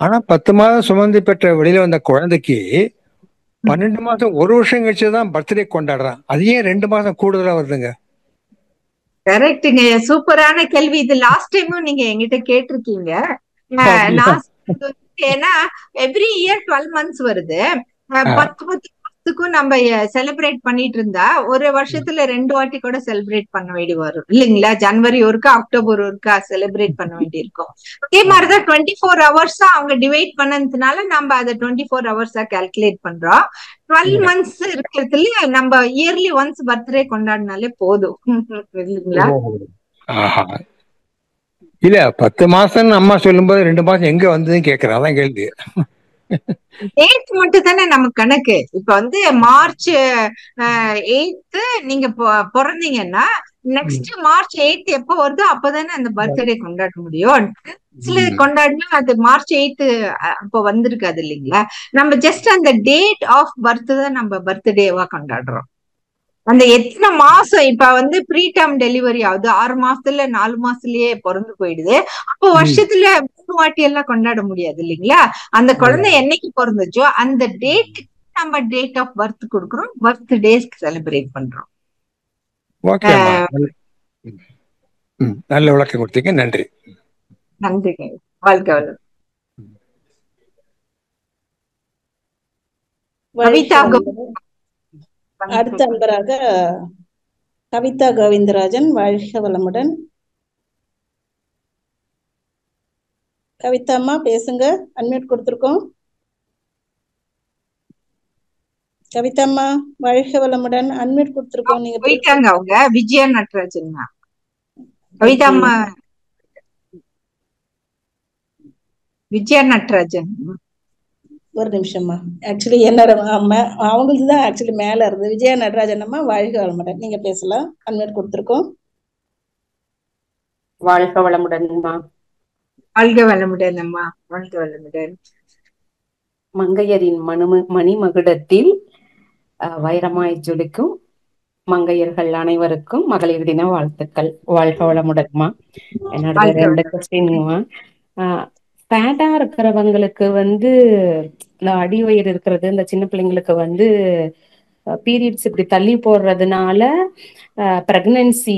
ஆனா 10 மாதம் சுமந்து பெற்ற வெளியில வந்த குழந்தைக்கு 12 மாதம் 1 வருஷம் கழிச்சுதான் பர்த்டே கொண்டாடுறான். அது ஏன் 2 மாதம் கூடுதலா வருதுங்க? கரெக்டுங்க. சூப்பரான கேள்வி. இது லாஸ்ட் டைமும் நீங்க என்கிட்ட கேட்டிருக்கீங்க. ஏன்னா எவ்ரி இயர் 12 months வருது. 10 பர்த்துக்கும் நம்ம செலிப்ரேட் பண்ணிட்டு இருந்தா ஒரு வருஷத்துல 2 வாட்டி கூட செலிப்ரேட் பண்ண வேண்டி வரும் இல்லைங்களா? ஜனவரி ஒருக்கா அக்டோபர் ஒருக்கா செலிப்ரேட் பண்ண வேண்டி இருக்கும். அதே மாதிரிதான் 24 ஹவர்ஸா அவங்க டிவைட் பண்ணதுனால நம்ம அதை 24 ஹவர்ஸா கால்குலேட் பண்றோம். 12 months இருக்கிறதுல நம்ம இயர்லி ஒன்ஸ் பர்த்டே கொண்டாடினாலே போதும் இல்லைங்களா? ஆஹா. இல்ல 10 மாசம் அம்மா சொல்லும்போது 2 மாசம் எங்க வந்ததுன்னு கேக்குறேன், அதான் கேள்வி. டேட் மட்டும் தானே நமக்கு கணக்கு. இப்ப வந்து மார்ச் 8 நீங்க பிறந்தீங்கன்னா நெக்ஸ்ட் மார்ச் 8 எப்ப வருதோ அப்பதானே அந்த பர்த்டே கொண்டாட முடியும். கொண்டாடினா அது மார்ச் 8 அப்ப வந்திருக்காது இல்லைங்களா? நம்ம ஜஸ்ட் அந்த டேட் ஆஃப் பர்த் தான் நம்ம பர்த்டேவா கொண்டாடுறோம். அந்த எத்தனை மாசம் இப்ப வந்து ப்ரீ டேர்ம் டெலிவரி ஆகுது, 6 மாசத்துல 4 மாசத்துலயே பிறந்து போயிடுது. அப்போ வருஷத்துல 3 வாட்டி எல்லாம் கொண்டாட முடியாது இல்லைங்களா? அந்த குழந்தை என்னைக்கு பிறந்துச்சோ அந்த டேட் நம்ம டேட் ஆஃப் பர்த் கொடுக்குறோம், பர்த் டேஸ்க்கு செலிப்ரேட் பண்றோம். ஓகேம்மா, நல்ல விளக்கம் கொடுத்தீங்க, நன்றி. நன்றிங்க, வாழ்க வளமுடன். கவிதா அடுத்த அன்பராக கவிதா கோவிந்தராஜன், வாழ்க வளமுடன். கவிதாம்மா பேசுங்க, அன்மியூட் கொடுத்துருக்கோம். கவிதாம்மா வாழ்க வளமுடன், அன்மியூட் கொடுத்துருக்கோம். நீங்க போயிட்டாங்க அவங்க. விஜயா நட்ராஜன். கவிதாம்மா விஜயா நட்ராஜன். ஒரு நிமிஷம்மா, ஆக்சுவலி என்னோட அவங்களுக்கு தான் ஆக்சுவலி மேல இருந்து. விஜயா நடராஜன் அம்மா வாழ்க வளமுடன், நீங்க பேசலாம், அன்மியூட் கொடுத்துருக்கோம். வாழ்க வளமுடன்மா. வாழ்க வளமுடன் அம்மா, வாழ்க வளமுடன். மங்கையரின் மணிமகுடத்தில் வைரமாய் ஜொலிக்கும் மங்கையர்கள் அனைவருக்கும் மகளிர் தின வாழ்த்துக்கள். வாழ்க வளமுடன்மா. என்னோட 2 கொஸ்டின்மா. ஃபேட்டா இருக்கிறவங்களுக்கு வந்து இந்த அடி வயிறு இருக்கிறது, இந்த சின்ன பிள்ளைங்களுக்கு வந்து பீரியட்ஸ் இப்படி தள்ளி போடுறதுனால பிரெக்னன்சி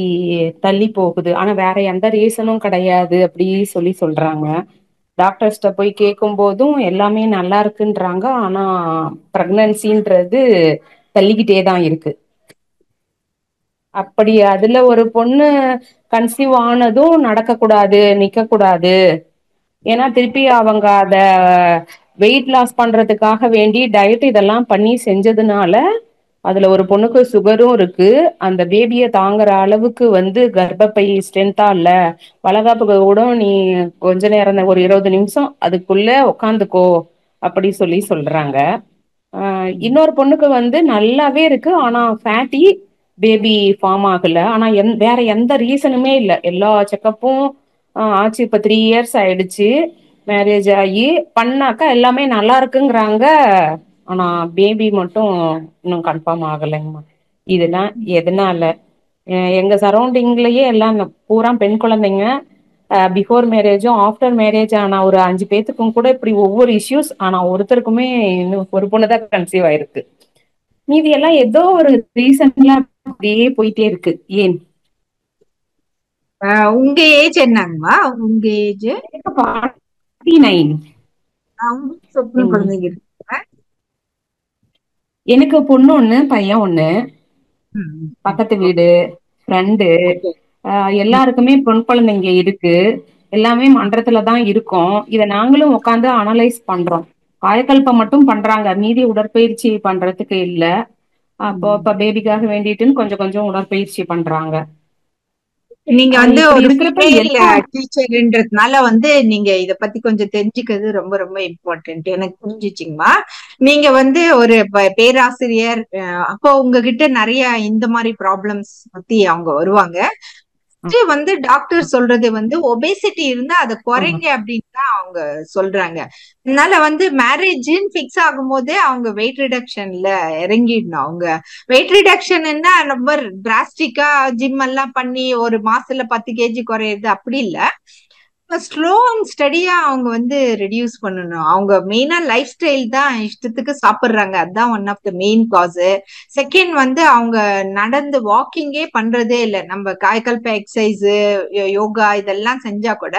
தள்ளி போகுது, ஆனா வேற எந்த ரீசனும் கிடையாது அப்படி சொல்றாங்க. டாக்டர்ஸ்ட போய் கேட்கும் போதும் எல்லாமே நல்லா இருக்குன்றாங்க, ஆனா பிரெக்னன்சின்றது தள்ளிக்கிட்டே தான் இருக்கு. அப்படி அதுல ஒரு பொண்ணு கன்சீவ் ஆனதும் நடக்க கூடாது, நிக்க கூடாது, ஏன்னா திருப்பி அவங்க அத வெயிட் லாஸ் பண்றதுக்காக வேண்டி டயட் இதெல்லாம் பண்ணி செஞ்சதுனால அதுல ஒரு பொண்ணுக்கு சுகரும் இருக்கு. அந்த பேபியை தாங்குற அளவுக்கு வந்து கர்ப்பப்பை ஸ்ட்ரென்த்தா இல்ல, வளகாப்பு கூட நீ கொஞ்ச நேரம் ஒரு 20 நிமிஷம் அதுக்குள்ள உக்காந்துக்கோ அப்படி சொல்றாங்க. இன்னொரு பொண்ணுக்கு வந்து நல்லாவே இருக்கு, ஆனா ஃபேட்டி பேபி ஃபார்ம் ஆகல, ஆனா வேற எந்த ரீசனுமே இல்லை. எல்லா செக்கப்பும் ஆச்சு. இப்ப 3 years ஆயிடுச்சு மேரேஜ் ஆகி. பண்ணாக்கா எல்லாமே நல்லா இருக்குங்கிறாங்க, ஆனா பேபி மட்டும் இன்னும் கன்ஃபார்ம் ஆகலைங்கம்மா. இதெல்லாம் எதனால? எங்க சரௌண்டிங்லயே எல்லாம் பூரா பெண் குழந்தைங்க. பிஃபோர் மேரேஜும் ஆஃப்டர் மேரேஜ் ஆனா ஒரு 5 பேத்துக்கும் கூட இப்படி ஒவ்வொரு இஷ்யூஸ், ஆனா ஒருத்தருக்குமே இன்னும் ஒரு பொண்ணுதான் கன்சீவ் ஆயிருக்கு. மீதி எல்லாம் ஏதோ ஒரு ரீசன்ல அப்படியே போயிட்டே இருக்கு. ஏன்? உங்க ஏஜ் என்னங்கம்மா? உங்க ஏஜ்? 49. குழந்தைங்க இருக்கு? எனக்கு பொண்ணு 1 பையன் 1. பக்கத்து வீடு, ஃப்ரெண்டு, எல்லாருக்குமே பெண் குழந்தைங்க இருக்கு. எல்லாமே மன்றத்துலதான் இருக்கோம். இத நாங்களும் உட்காந்து அனலைஸ் பண்றோம். காயக்கல்பம் மட்டும் பண்றாங்க, மீதி உடற்பயிற்சி பண்றதுக்கு இல்ல. அப்போ இப்ப பேபிக்காக வேண்டிட்டுன்னு கொஞ்சம் உடற்பயிற்சி பண்றாங்க. நீங்க வந்து ஒரு டீச்சர்ன்றதுனால வந்து நீங்க இத பத்தி கொஞ்சம் தெரிஞ்சுக்கிறது ரொம்ப ரொம்ப இம்பார்ட்டன்ட். எனக்கு புரிஞ்சிச்சுங்கம்மா. நீங்க வந்து ஒரு பேராசிரியர், அப்போ உங்ககிட்ட நிறைய இந்த மாதிரி ப்ராப்ளம்ஸ் பத்தி அவங்க வருவாங்க. வந்து டாக்டர் சொல்றது வந்து ஒபேசிட்டி இருந்தா அதை குறைங்க அப்படின்னு தான் அவங்க சொல்றாங்க. அதனால வந்து மேரேஜ்ன்னு பிக்ஸ் ஆகும் போதே அவங்க வெயிட் ரிடக்ஷன்ல இறங்கிடணும். அவங்க வெயிட் ரிடக்ஷன்னா ரொம்ப டிராஸ்டிக்கா ஜிம் எல்லாம் பண்ணி ஒரு மாசத்துல 10 kg குறையுது அப்படி இல்ல. ஸ்லோ அண்ட் ஸ்டடியா அவங்க வந்து ரெடியூஸ் பண்ணணும். அவங்க மெயினா லைஃப் ஸ்டைல் தான் இஷ்டத்துக்கு சாப்பிடுறாங்க, அதுதான் one of the main cause. Second வந்து அவங்க நடந்து வாக்கிங்கே பண்றதே இல்லை. நம்ம காயக்கல்ப எக்ஸசைஸ், யோகா இதெல்லாம் செஞ்சா கூட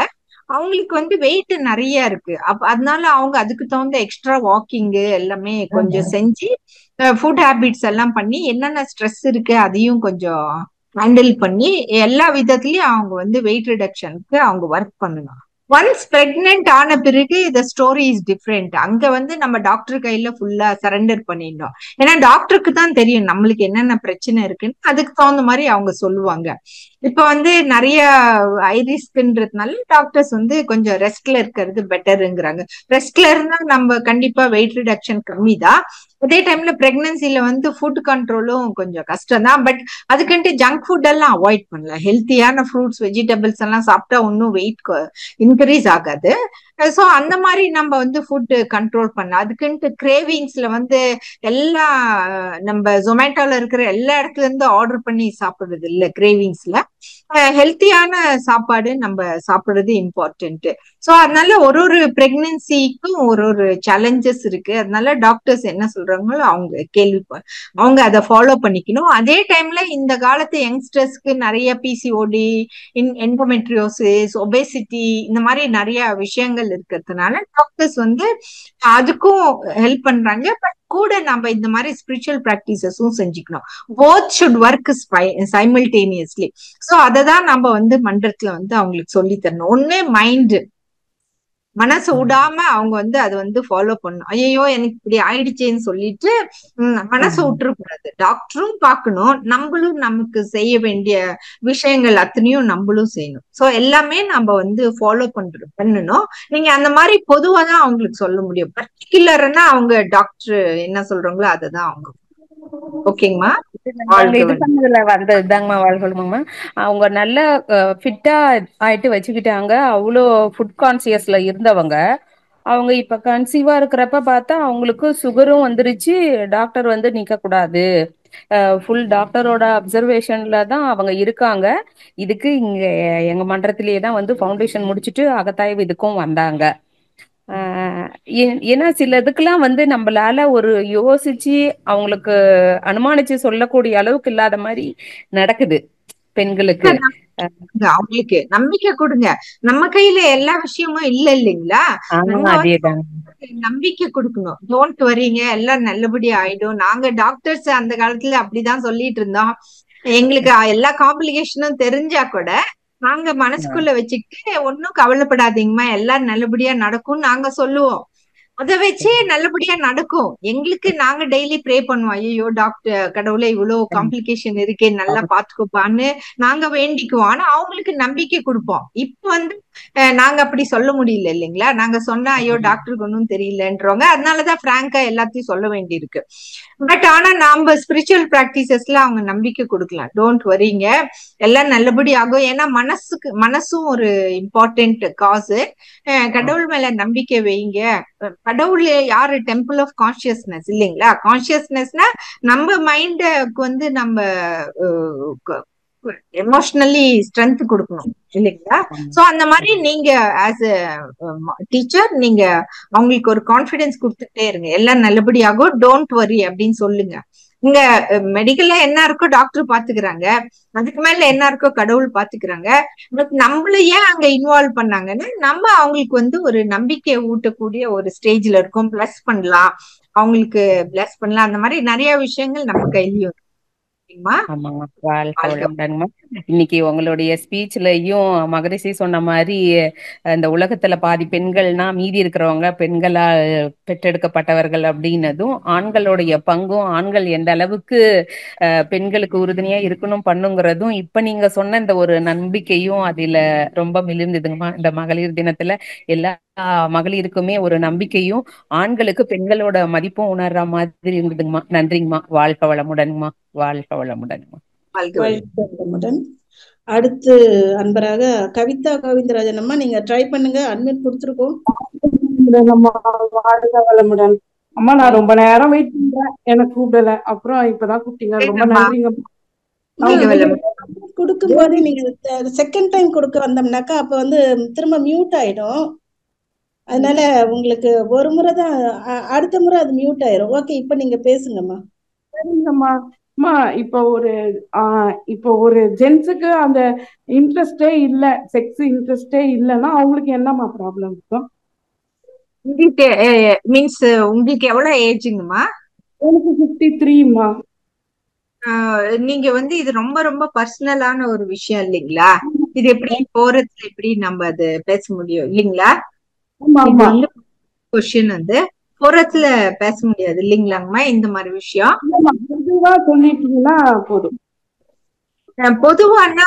அவங்களுக்கு வந்து வெயிட் நிறைய இருக்கு. அதனால அவங்க அதுக்கு தகுந்த எக்ஸ்ட்ரா வாக்கிங் எல்லாமே கொஞ்சம் செஞ்சு ஃபுட் ஹேபிட்ஸ் எல்லாம் பண்ணி என்னென்ன ஸ்ட்ரெஸ் இருக்கு அதையும் கொஞ்சம் ஹேண்டில் பண்ணி எல்லா விதத்துலயும் அவங்க வந்து வெயிட் ரிடக்ஷனுக்கு அவங்க ஒர்க் பண்ணணும். ஒன்ஸ் பிரெக்னென்ட் ஆன பிறகு இந்த ஸ்டோரி இஸ் டிஃப்ரெண்ட். அங்க வந்து நம்ம டாக்டர் கையில ஃபுல்லா சரண்டர் பண்ணிடணும். ஏன்னா டாக்டருக்கு தான் தெரியும் நம்மளுக்கு என்னென்ன பிரச்சனை இருக்குன்னு, அதுக்கு தகுந்த மாதிரி அவங்க சொல்லுவாங்க. இப்ப வந்து நிறைய ஹை ரிஸ்க்ன்றதுனால டாக்டர்ஸ் வந்து கொஞ்சம் ரெஸ்ட்ல இருக்கிறது பெட்டருங்கிறாங்க. ரெஸ்ட்ல இருந்தா நம்ம கண்டிப்பா வெயிட் ரிடக்ஷன் கம்மி தான். அதே டைம்ல பிரெக்னன்சில வந்து ஃபுட் கண்ட்ரோலும் கொஞ்சம் கஷ்டம் தான். பட் அதுக்குன்ட்டு ஜங்க் ஃபுட் எல்லாம் அவாய்ட் பண்ணலாம். ஹெல்த்தியான ஃப்ரூட்ஸ் வெஜிடபிள்ஸ் எல்லாம் சாப்பிட்டா ஒன்னும் வெயிட் இன்க்ரீஸ் ஆகாது. சோ அந்த மாதிரி நம்ம வந்து ஃபுட் கண்ட்ரோல் பண்ணலாம். அதுக்குன்ட்டு கிரேவிங்ஸ்ல வந்து எல்லா நம்ம ஜொமேட்டோல இருக்கிற எல்லா இடத்துல இருந்து ஆர்டர் பண்ணி சாப்பிடுறது இல்ல. கிரேவிங்ஸ்ல ஹெல்த்தியான சாப்பாடு நம்ம சாப்பிடுறது இம்பார்ட்டன்ட். சோ அதனால ஒரு பிரெக்னன்சிக்கும் ஒரு சேலஞ்சஸ் இருக்கு. அதனால டாக்டர்ஸ் என்ன சொல்றாங்களோ அவங்க அதை ஃபாலோ பண்ணிக்கணும். அதே டைம்ல இந்த காலத்து யங்ஸ்டர்ஸ்க்கு நிறைய பிசிஓடி, எண்டோமெட்ரியோசிஸ், ஒபேசிட்டி இந்த மாதிரி நிறைய விஷயங்கள் இருக்கிறதுனால டாக்டர்ஸ் வந்து அதுக்கும் ஹெல்ப் பண்றாங்க. பட் கூட நம்ம இந்த மாதிரி ஸ்பிரிச்சுவல் பிராக்டிசஸும் செஞ்சுக்கணும். Both should work simultaneously. So அததான் நம்ம வந்து மன்றத்துல வந்து அவங்களுக்கு சொல்லி தரணும். ஒண்ணு மைண்ட் மனசு விடாம அவங்க வந்து அதை வந்து ஃபாலோ பண்ணணும். ஐயோ எனக்கு இப்படி ஆயிடுச்சேன்னு சொல்லிட்டு மனசு விட்டுறக்கூடாது. டாக்டரும் பார்க்கணும், நம்மளும் நமக்கு செய்ய வேண்டிய விஷயங்கள் அத்தனையும் நம்மளும் செய்யணும். சோ எல்லாமே நம்ம வந்து ஃபாலோ பண்ணணும். நீங்க அந்த மாதிரி பொதுவா தான் அவங்களுக்கு சொல்ல முடியும். பர்டிகுலர்னா அவங்க டாக்டர் என்ன சொல்றாங்களோ அதுதான் அவங்க. ஓகேங்கம்மா. இது பண்ணதுல வந்ததுதாங்கம்மா வாழ்க்கணுமாங்கம்மா. அவங்க நல்ல ஃபிட்டா ஆயிட்டு வச்சுக்கிட்டாங்க. அவ்வளோ ஃபுட் கான்சியஸ்ல இருந்தவங்க அவங்க இப்ப கன்சீவா இருக்கிறப்ப பார்த்தா அவங்களுக்கு சுகரும் வந்துருச்சு. டாக்டர் வந்து நீக்க கூடாது, ஃபுல் டாக்டரோட அப்சர்வேஷன்ல தான் அவங்க இருக்காங்க. இதுக்கு இங்க எங்க மன்றத்திலேயே தான் வந்து ஃபவுண்டேஷன் முடிச்சுட்டு அகத்தாய்வு இதுக்கும் வந்தாங்க. ஏன்னா சில இதுக்கெல்லாம் வந்து நம்மளால ஒரு யோசிச்சு அவங்களுக்கு அனுமானிச்சு சொல்லக்கூடிய அளவுக்கு இல்லாத மாதிரி நடக்குது பெண்களுக்கு. அவங்களுக்கு நம்பிக்கை கொடுங்க. நம்ம கையில எல்லா விஷயமும் இல்ல இல்லைங்களா? நம்பிக்கை கொடுக்கணும். டோன்ட் வரிங்க, எல்லாம் நல்லபடியா ஆயிடும். நாங்க டாக்டர்ஸ் அந்த காலத்துல அப்படிதான் சொல்லிட்டு இருந்தோம். எங்களுக்கு எல்லா காம்ப்ளிகேஷனும் தெரிஞ்சா கூட நாங்க மனசுக்குள்ள வச்சுக்கிட்டு ஒன்னும் கவலைப்படாதீங்கம்மா, எல்லாம் நல்லபடியா நடக்கும் நாங்க சொல்லுவோம். அதை வச்சே நல்லபடியா நடக்கும். எங்களுக்கு நாங்க டெய்லி ப்ரே பண்ணுவோம். ஐயோ டாக்டர் கடவுளே இவ்வளவு காம்ப்ளிகேஷன் இருக்கே, நல்லா பாத்துக்கோப்பான்னு நாங்க வேண்டிக்குவோம். ஆனா அவங்களுக்கு நம்பிக்கை கொடுப்போம். இப்ப வந்து நாங்க அப்படி சொல்ல முடியல இல்லைங்களா? நாங்க சொன்னா ஐயோ டாக்டருக்கு ஒன்னும் தெரியலன்றவங்க. அதனாலதான் பிராங்கா எல்லாத்தையும் சொல்ல வேண்டியிருக்கு. பட் ஆனா நாம ஸ்பிரிச்சுவல் பிராக்டிசஸ்ல அவங்க நம்பிக்கை கொடுக்கலாம். டோன்ட் வரிங்க, எல்லாம் நல்லபடி ஆகும். ஏன்னா மனசும் ஒரு இம்பார்ட்டன்ட் காசு. கடவுள் மேல நம்பிக்கை வைங்க. கடவுள் யாரு? டெம்பிள் ஆஃப் கான்சியஸ்னஸ் இல்லைங்களா? கான்சியஸ்னஸ்னா நம்ம மைண்டுக்கு வந்து நம்ம எமோஷனலி ஸ்ட்ரென்த் கொடுக்கணும் இல்லைங்களா? சோ அந்த மாதிரி நீங்க ஆஸ் அ டீச்சர் நீங்க அவங்களுக்கு ஒரு கான்பிடன்ஸ் கொடுத்துட்டே இருங்க. எல்லாம் நல்லபடியாகும், டோன்ட் வரி அப்படின்னு சொல்லுங்க. இங்க மெடிக்கல்ல என்ன இருக்கோ டாக்டர் பாத்துக்கிறாங்க, அதுக்கு மேல என்ன இருக்கோ கடவுள் பாத்துக்கிறாங்க. பட் நம்மள ஏன் அங்க இன்வால்வ் பண்ணாங்கன்னா நம்ம அவங்களுக்கு வந்து ஒரு நம்பிக்கையை ஊட்டக்கூடிய ஒரு ஸ்டேஜ்ல இருக்கோம். பிளஸ் பண்ணலாம், அவங்களுக்கு பிளஸ் பண்ணலாம். அந்த மாதிரி நிறைய விஷயங்கள் நம்ம கையிலயும். இன்னைக்கு உங்களுடைய ஸ்பீச்லயும் மகரிஷி சொன்ன மாதிரி இந்த உலகத்துல பாதி பெண்கள்னா மீதி இருக்கிறவங்க பெண்களா பெற்றெடுக்கப்பட்டவர்கள் அப்படின்னதும், ஆண்களுடைய பங்கும் ஆண்கள் எந்த அளவுக்கு பெண்களுக்கு உறுதுணையா இருக்கணும் பண்ணுங்கிறதும் இப்ப நீங்க சொன்ன இந்த ஒரு நம்பிக்கையும் அதுல ரொம்ப மிளிர்ந்ததுங்கம்மா. இந்த மகளிர் தினத்துல எல்லா மகளிருக்குமே ஒரு நம்பிக்கையும் ஆண்களுக்கு பெண்களோட மதிப்பும் உணர்ற மாதிரி இருந்ததுங்கம்மா. நன்றிங்கம்மா. வாழ்க வளமுடன்மா. வாழ்க வளமுடன்மா. அடுத்து அன்பராக கவிதா கோவிந்தராஜன் அம்மா, நீங்க ட்ரை பண்ணுங்க. அட்மிட் கொடுத்துருக்கோம். வாழ்க வளமுடன் அம்மா. நான் ரொம்ப நேரம் வெயிட் பண்றேன், எனக்கு கூப்பிடல. அப்புறம் இப்பதான் கூப்பிட்டீங்க, ரொம்ப நன்றிங்க. கொடுக்கும் போது நீங்க செகண்ட் டைம் கொடுக்க வந்தோம்னாக்கா அப்ப வந்து திரும்ப மியூட் ஆயிடும். அதனால உங்களுக்கு ஒரு முறை தான், அடுத்த முறை அது மியூட் ஆயிரும். ஓகே, இப்ப நீங்க பேசுங்கம்மா. சரிங்கம்மா. அம்மா இப்போ ஒரு ஜென்ஸுக்கு அந்த இன்ட்ரெஸ்டே இல்ல, செக்ஸ் இன்ட்ரெஸ்டே இல்லைன்னா அவங்களுக்கு என்னம்மா ப்ராப்ளம் இருக்கும்? உங்களுக்கு மீன்ஸ் உங்களுக்கு எவ்வளவு ஏஜுங்கம்மா? எனக்கு 53ம்மா. நீங்க வந்து இது ரொம்ப ரொம்ப பர்சனலான ஒரு விஷயம் இல்லைங்களா? இது எப்படி போறதுல எப்படி நம்ம அது பேச முடியும் இல்லைங்களா? ஆமா இது ஆமா வந்து கொஸ்டின் வந்து போறதுல பேச முடியாது இல்லைங்களாங்கம்மா இந்த மாதிரி விஷயம். இல்லம்மா, பொதுவா சொல்லிட்டீங்கன்னா போதும். பொதுவானா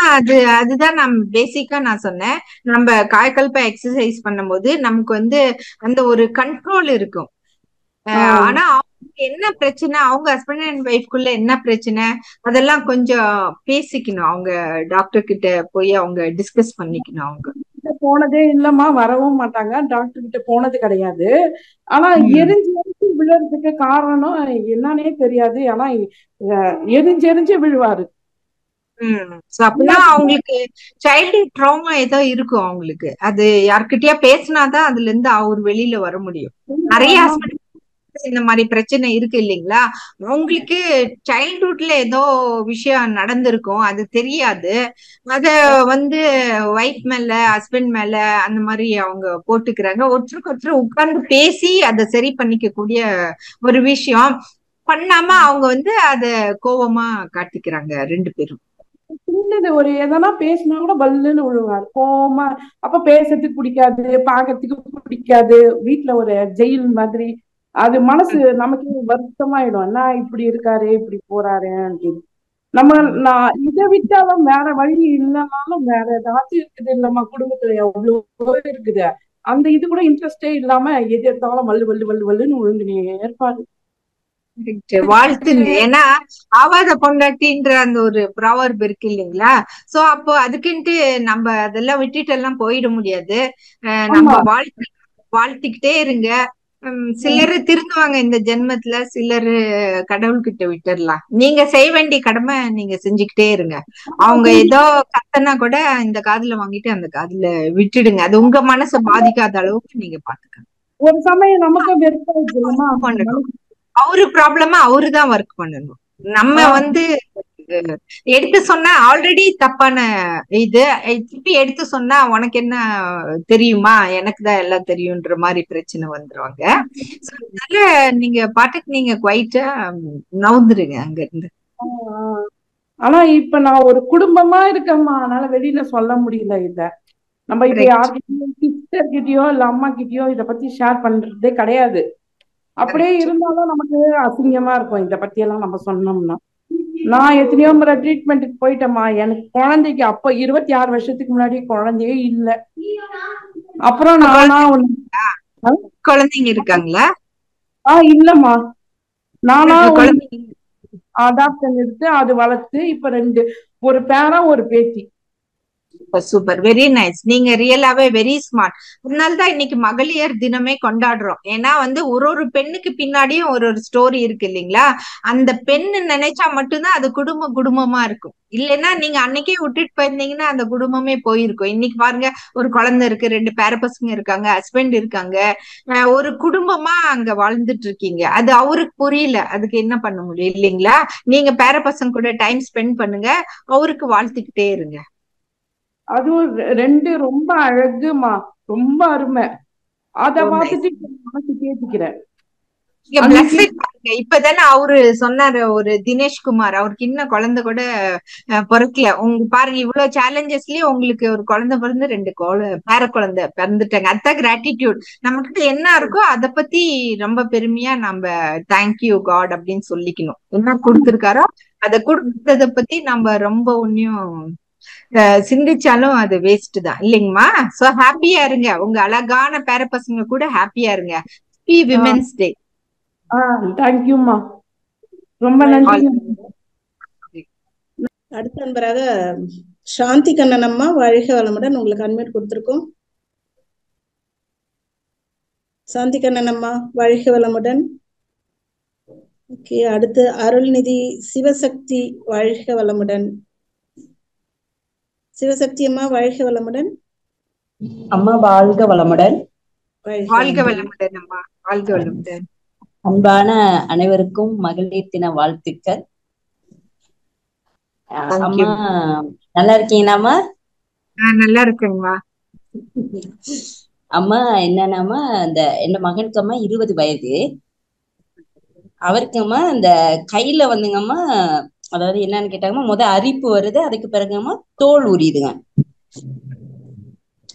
அதுதான் பேசிக்கா நான் சொன்னேன். நம்ம காயக்கல்ப எக்ஸசைஸ் பண்ணும்போது நமக்கு வந்து அந்த ஒரு கண்ட்ரோல் இருக்கும். ஆனா அவங்களுக்கு என்ன பிரச்சனை, அவங்க ஹஸ்பண்ட் அண்ட் ஒய்ஃப்குள்ள என்ன பிரச்சனை அதெல்லாம் கொஞ்சம் பேசிக்கணும். அவங்க டாக்டர் கிட்ட போய் அவங்க டிஸ்கஸ் பண்ணிக்கணும். அவங்க போனதே இல்லம்மா, வரவும் மாட்டாங்க, டாக்டர் கிட்ட போனது கிடையாது. ஆனா எரிஞ்சு எரிஞ்சு விழுறதுக்கு காரணம் என்னன்னே தெரியாது. ஆனா எரிஞ்சு எரிஞ்சு விழுவாரு. அப்படின்னா அவங்களுக்கு சைல்ட்ஹுட் ட்ராமா ஏதோ இருக்கும் அவங்களுக்கு. அது யார்கிட்டயா பேசினாதான் அதுல இருந்து அவர் வெளியில வர முடியும். நிறைய ஹஸ்பண்ட் இந்த மாதிரி பிரச்சனை இருக்கு இல்லைங்களா? அவங்களுக்கு சைல்ட்ஹுட்ல ஏதோ விஷயம் நடந்திருக்கும், அது தெரியாது. அத வந்து ஒய்ஃப் மேல ஹஸ்பண்ட் மேல அந்த மாதிரி அவங்க போட்டுக்கிறாங்க. ஒருத்தருக்கு ஒருத்தர் உட்கார்ந்து பேசி அதை சரி பண்ணிக்க கூடிய ஒரு விஷயம் பண்ணாம அவங்க வந்து அத கோவமா காட்டிக்கிறாங்க ரெண்டு பேரும். சின்னது ஒரு எதனா பேசினா கூட பல்லுன்னு விழுவாரு கோவமா. அப்ப பேசுறதுக்கு பிடிக்காது, பாக்கிறதுக்கு பிடிக்காது, வீட்டுல ஒரு ஜெயில் மாதிரி. அது மனசு நமக்கு வருத்தமாயிடும், என்ன இப்படி இருக்காரு இப்படி போறாரு அப்படின்னு. நான் இதை விட்டாலும் வேற வழி இல்லைனாலும் வேற ஏதாச்சும் இருக்குது இல்லம்மா, குடும்பத்துல எவ்வளவோ இருக்குது. அந்த இது கூட இன்ட்ரெஸ்டே இல்லாம எது எடுத்தாலும் வல்லு வல்லு வல்லு வல்லுன்னு விழுந்துனே இருப்பாரு. வாழ்த்துங்க. ஏன்னா ஆவாத பொண்டாட்டின்ற அந்த ஒரு ப்ராவர்ப் இருக்கு இல்லைங்களா? சோ அப்போ அதுக்குன்ட்டு நம்ம அதெல்லாம் விட்டுட்டு எல்லாம் போயிட முடியாது. நம்ம வாழ்த்திக்கிட்டே இருங்க. சிலரு திருந்துவாங்க இந்த ஜென்மத்துல, சிலரு கடவுள்கிட்ட விட்டுடலாம். நீங்க செய்ய வேண்டிய கடமை நீங்க செஞ்சுக்கிட்டே இருங்க. அவங்க ஏதோ கத்தனா கூட இந்த காதுல வாங்கிட்டு அந்த காதுல விட்டுடுங்க. அது உங்க மனசை பாதிக்காத அளவுக்கு நீங்க பாத்துக்கணும். ஒரு சமயம் நமக்கு வெறுப்பாயிடுச்சு. அவரு ப்ராப்ளமா அவருதான் ஒர்க் பண்ணணும். நம்ம வந்து எடுத்து சொன்னா ஆல்ரெடி தப்பான இது திருப்பி எடுத்து சொன்னா உனக்கு என்ன தெரியுமா, எனக்கு தான் எல்லாம் தெரியும்ன்ற மாதிரி பிரச்சனை வந்துருவாங்க. அதனால நீங்க பாட்டுக்கு நீங்க குவைட்டா நவுந்துருங்க அங்க இருந்து. ஆனா இப்ப நான் ஒரு குடும்பமா இருக்கேம்மா, அதனால வெளியில சொல்ல முடியல. இத நம்ம இப்ப யார்கிட்டயும் சிஸ்டர் கிட்டயோ இல்ல அம்மா கிட்டயோ இத பத்தி ஷேர் பண்றதே கிடையாது. அப்படியே இருந்தாலும் நமக்கு அசிங்கமா இருக்கும் இத பத்தி எல்லாம் நம்ம சொன்னோம்னா. நான் எத்தனையோ முறை ட்ரீட்மெண்ட்டுக்கு போயிட்டேம்மா. எனக்கு குழந்தைக்கு அப்ப 26 வருஷத்துக்கு முன்னாடி குழந்தையே இல்ல. அப்புறம் நானா குழந்தைங்க இருக்காங்களா? இல்லம்மா, நானா அடாப்ஷன் எடுத்து அது வளர்த்து இப்ப 2 ஒரு பேரா ஒரு பேத்தி. Super, very nice. நீங்க ரியலாவே வெரி ஸ்மார்ட். அதனாலதான் இன்னைக்கு மகளிர் தினமே கொண்டாடுறோம். ஏன்னா வந்து ஒரு பெண்ணுக்கு பின்னாடியும் ஒரு ஸ்டோரி இருக்கு இல்லைங்களா? அந்த பெண்ணு நினைச்சா மட்டும்தான் அது குடும்பமா இருக்கும். இல்லைன்னா நீங்க அன்னைக்கே விட்டுட்டு போயிருந்தீங்கன்னா அந்த குடும்பமே போயிருக்கும். இன்னைக்கு பாருங்க, ஒரு குழந்தை இருக்கு, 2 பேர பசங்க இருக்காங்க, ஹஸ்பண்ட் இருக்காங்க, ஒரு குடும்பமா அங்க வாழ்ந்துட்டு இருக்கீங்க. அது அவருக்கு புரியல, அதுக்கு என்ன பண்ண முடியும் இல்லைங்களா? நீங்க பேர பசங்க கூட டைம் ஸ்பெண்ட் பண்ணுங்க, அவருக்கு வாழ்த்துக்கிட்டே இருங்க. அதுவும் 2 ரொம்ப அழகுமா, ரொம்ப அருமை. அத பார்த்துட்டு மனசு கேட்டுக்கிறேன். இப்பதானே அவரு சொன்னாரு, ஒரு தினேஷ்குமார், அவருக்கு இன்னும் குழந்தை கூட பிறக்கல. உங்க பாருங்க, இவ்வளவு சேலஞ்சஸ்லயும் உங்களுக்கு ஒரு குழந்தை பிறந்து 2 பேர குழந்தை பிறந்துட்டாங்க. அதான் கிராட்டிடியூட். நமக்கு என்ன இருக்கோ அதை பத்தி ரொம்ப பெருமையா நம்ம தேங்க்யூ காட் அப்படின்னு சொல்லிக்கணும். என்ன கொடுத்திருக்காரோ அதை கொடுத்ததை பத்தி நம்ம ரொம்ப ஒன்னும் சிந்திச்சாலும் அது வேஸ்ட் தான் இல்லைங்கம்மா? சோ ஹாப்பியா இருங்க, உங்க அழகான பேர பசங்க கூட ஹாப்பியா இருங்க. Happy women's day. தேங்க்யூமா, ரொம்ப நன்றி. அடுத்த நண்பராக சாந்தி கண்ணன் அம்மா, வாழ்க வளமுடன். உங்களுக்கு அன்மியூட் கொடுத்திருக்கோம். சாந்தி கண்ணன் அம்மா, வாழ்க வளமுடன். ஓகே, அடுத்து அருள்நிதி சிவசக்தி, வாழ்க வளமுடன். சிவசக்தி அம்மா, வாழ்க வளமுடன். அம்மா வாழ்க வளமுடன். வாழ்க வளமுடன் அம்மா, வாழ்க வளமுடன். அன்பான அனைவருக்கும் மகளிர் தின வாழ்த்துக்கள். தேங்க்யூ. அம்மா நல்லா இருக்கீங்களாம்மா? நல்லா இருக்குங்கம்மா. அம்மா என்னன்னாம்மா, என் மகனுக்கு அம்மா 20 வயது. அவருக்கு அம்மா இந்த கையில வந்துங்கம்மா, அதாவது என்னன்னு கேட்டாங்கம்மா, அரிப்பு வருது, அதுக்கு பிறகுமா தோல் உரியுதுங்க.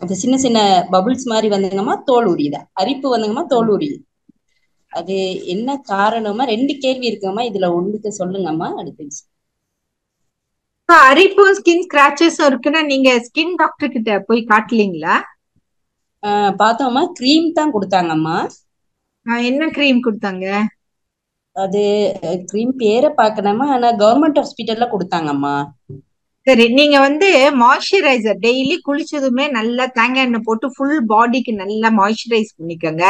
அந்த சின்ன சின்ன பபுள்ஸ் மாதிரி வந்துங்கம்மா தோல் உரியுது, அரிப்பு வந்துங்கம்மா தோல் உரியுது. அது என்ன காரணமா? 2 கேள்வி இருக்குங்கம்மா, இதுல ஒண்ணுக்கு சொல்லுங்கம்மா. அடுத்து அரிப்பும் ஸ்கின் ஸ்கிராச்சஸும் இருக்குன்னா நீங்க ஸ்கின் டாக்டர் கிட்ட போய் காட்டலீங்களா? பார்த்தோம்மா, கிரீம் தான் கொடுத்தாங்கம்மா. என்ன கிரீம் கொடுத்தாங்க? அது கிரீம் பேரை பார்க்கணுமா, ஆனா கவர்மெண்ட் ஹாஸ்பிட்டல்ல கொடுத்தாங்கம்மா. சரி, நீங்க வந்து மாய்ஸ்சரைசர் டெய்லி குளிச்சதுமே நல்லா தேங்காய் எண்ணெய் போட்டு ஃபுல் பாடிக்கு நல்லா மாய்ஸ்சரைஸ் பண்ணிக்கோங்க.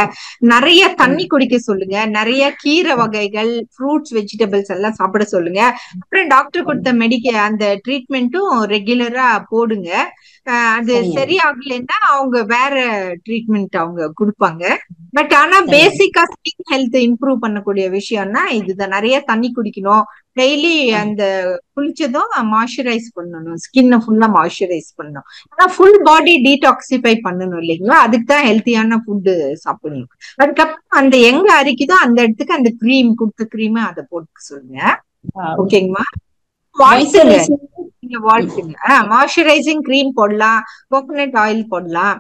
நிறைய தண்ணி குடிக்க சொல்லுங்க. நிறைய கீரை வகைகள், ஃப்ரூட்ஸ், வெஜிடபிள்ஸ் எல்லாம் சாப்பிட சொல்லுங்க. அப்புறம் டாக்டர் கொடுத்த அந்த ட்ரீட்மெண்ட்டும் ரெகுலரா போடுங்க. அது சரியாகலைன்னா அவங்க வேற ட்ரீட்மெண்ட் அவங்க கொடுப்பாங்க. பட் ஆனா பேசிக்கா ஸ்கின் ஹெல்த் இம்ப்ரூவ் பண்ணக்கூடிய விஷயம்னா இதுதான். நிறைய தண்ணி குடிக்கணும். டெய்லி அந்த குளிச்சதும் மாய்ஸ்சரைஸ் பண்ணணும், ஸ்கின்னை ஃபுல்லா மாய்ஸ்சரைஸ் பண்ணணும். ஆனா ஃபுல் பாடி டீடாக்சிஃபை பண்ணணும் இல்லைங்களா? அதுக்கு தான் ஹெல்த்தியான ஃபுட்டு சாப்பிடணும். அதுக்கப்புறம் அந்த எங்க அரிக்குதோ அந்த இடத்துக்கு அந்த கிரீம் கொடுத்த கிரீம் அதை போட்டு சொல்லுங்க. ஓகேங்கம்மா? வாழ்த்துங்க, நீங்க வாழ்த்துங்க. மாய்ஸ்சரைசிங் கிரீம் போடலாம், கோகோனட் ஆயில் போடலாம்.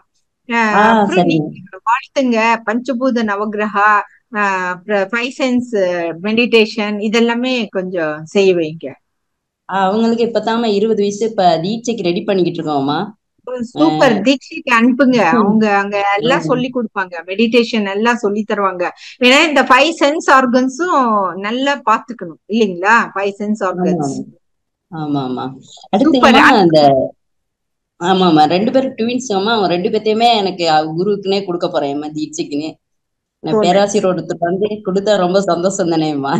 அப்புறம் நீங்க வாழ்த்துங்க, பஞ்சபூத நவகிரகா, 5 சென்ஸ் மெடிடேஷன் இதெல்லாமே கொஞ்சம் செய்ய வைங்க. அவங்களுக்கு இப்பதான் 20 வயசு. இப்ப தீட்சைக்கு ரெடி பண்ணிக்கிட்டு இருக்கோம்மா. சூப்பர், தீட்சைக்கு அனுப்புங்க. அவங்க அங்க எல்லாம் சொல்லி கொடுப்பாங்க, மெடிடேஷன் எல்லாம் சொல்லி தருவாங்க. ஏன்னா இந்த 5 சென்ஸ் ஆர்கன்ஸும் நல்லா பாத்துக்கணும் இல்லைங்களா? 5 சென்ஸ் ஆர்கன்ஸ். ஆமா ஆமா. அடுத்துங்கம்மா அந்த ஆமாமா 2 பேரும் ட்வின்ஸ் அம்மா. அவங்க 2 பேத்தையுமே எனக்கு குருவுக்குன்னே கொடுக்க போறேன் தீட்சைக்குன்னு. பேராசிரியர் ஒருத்தர் வந்து கொடுத்தா ரொம்ப சந்தோஷம் தானேம்மா.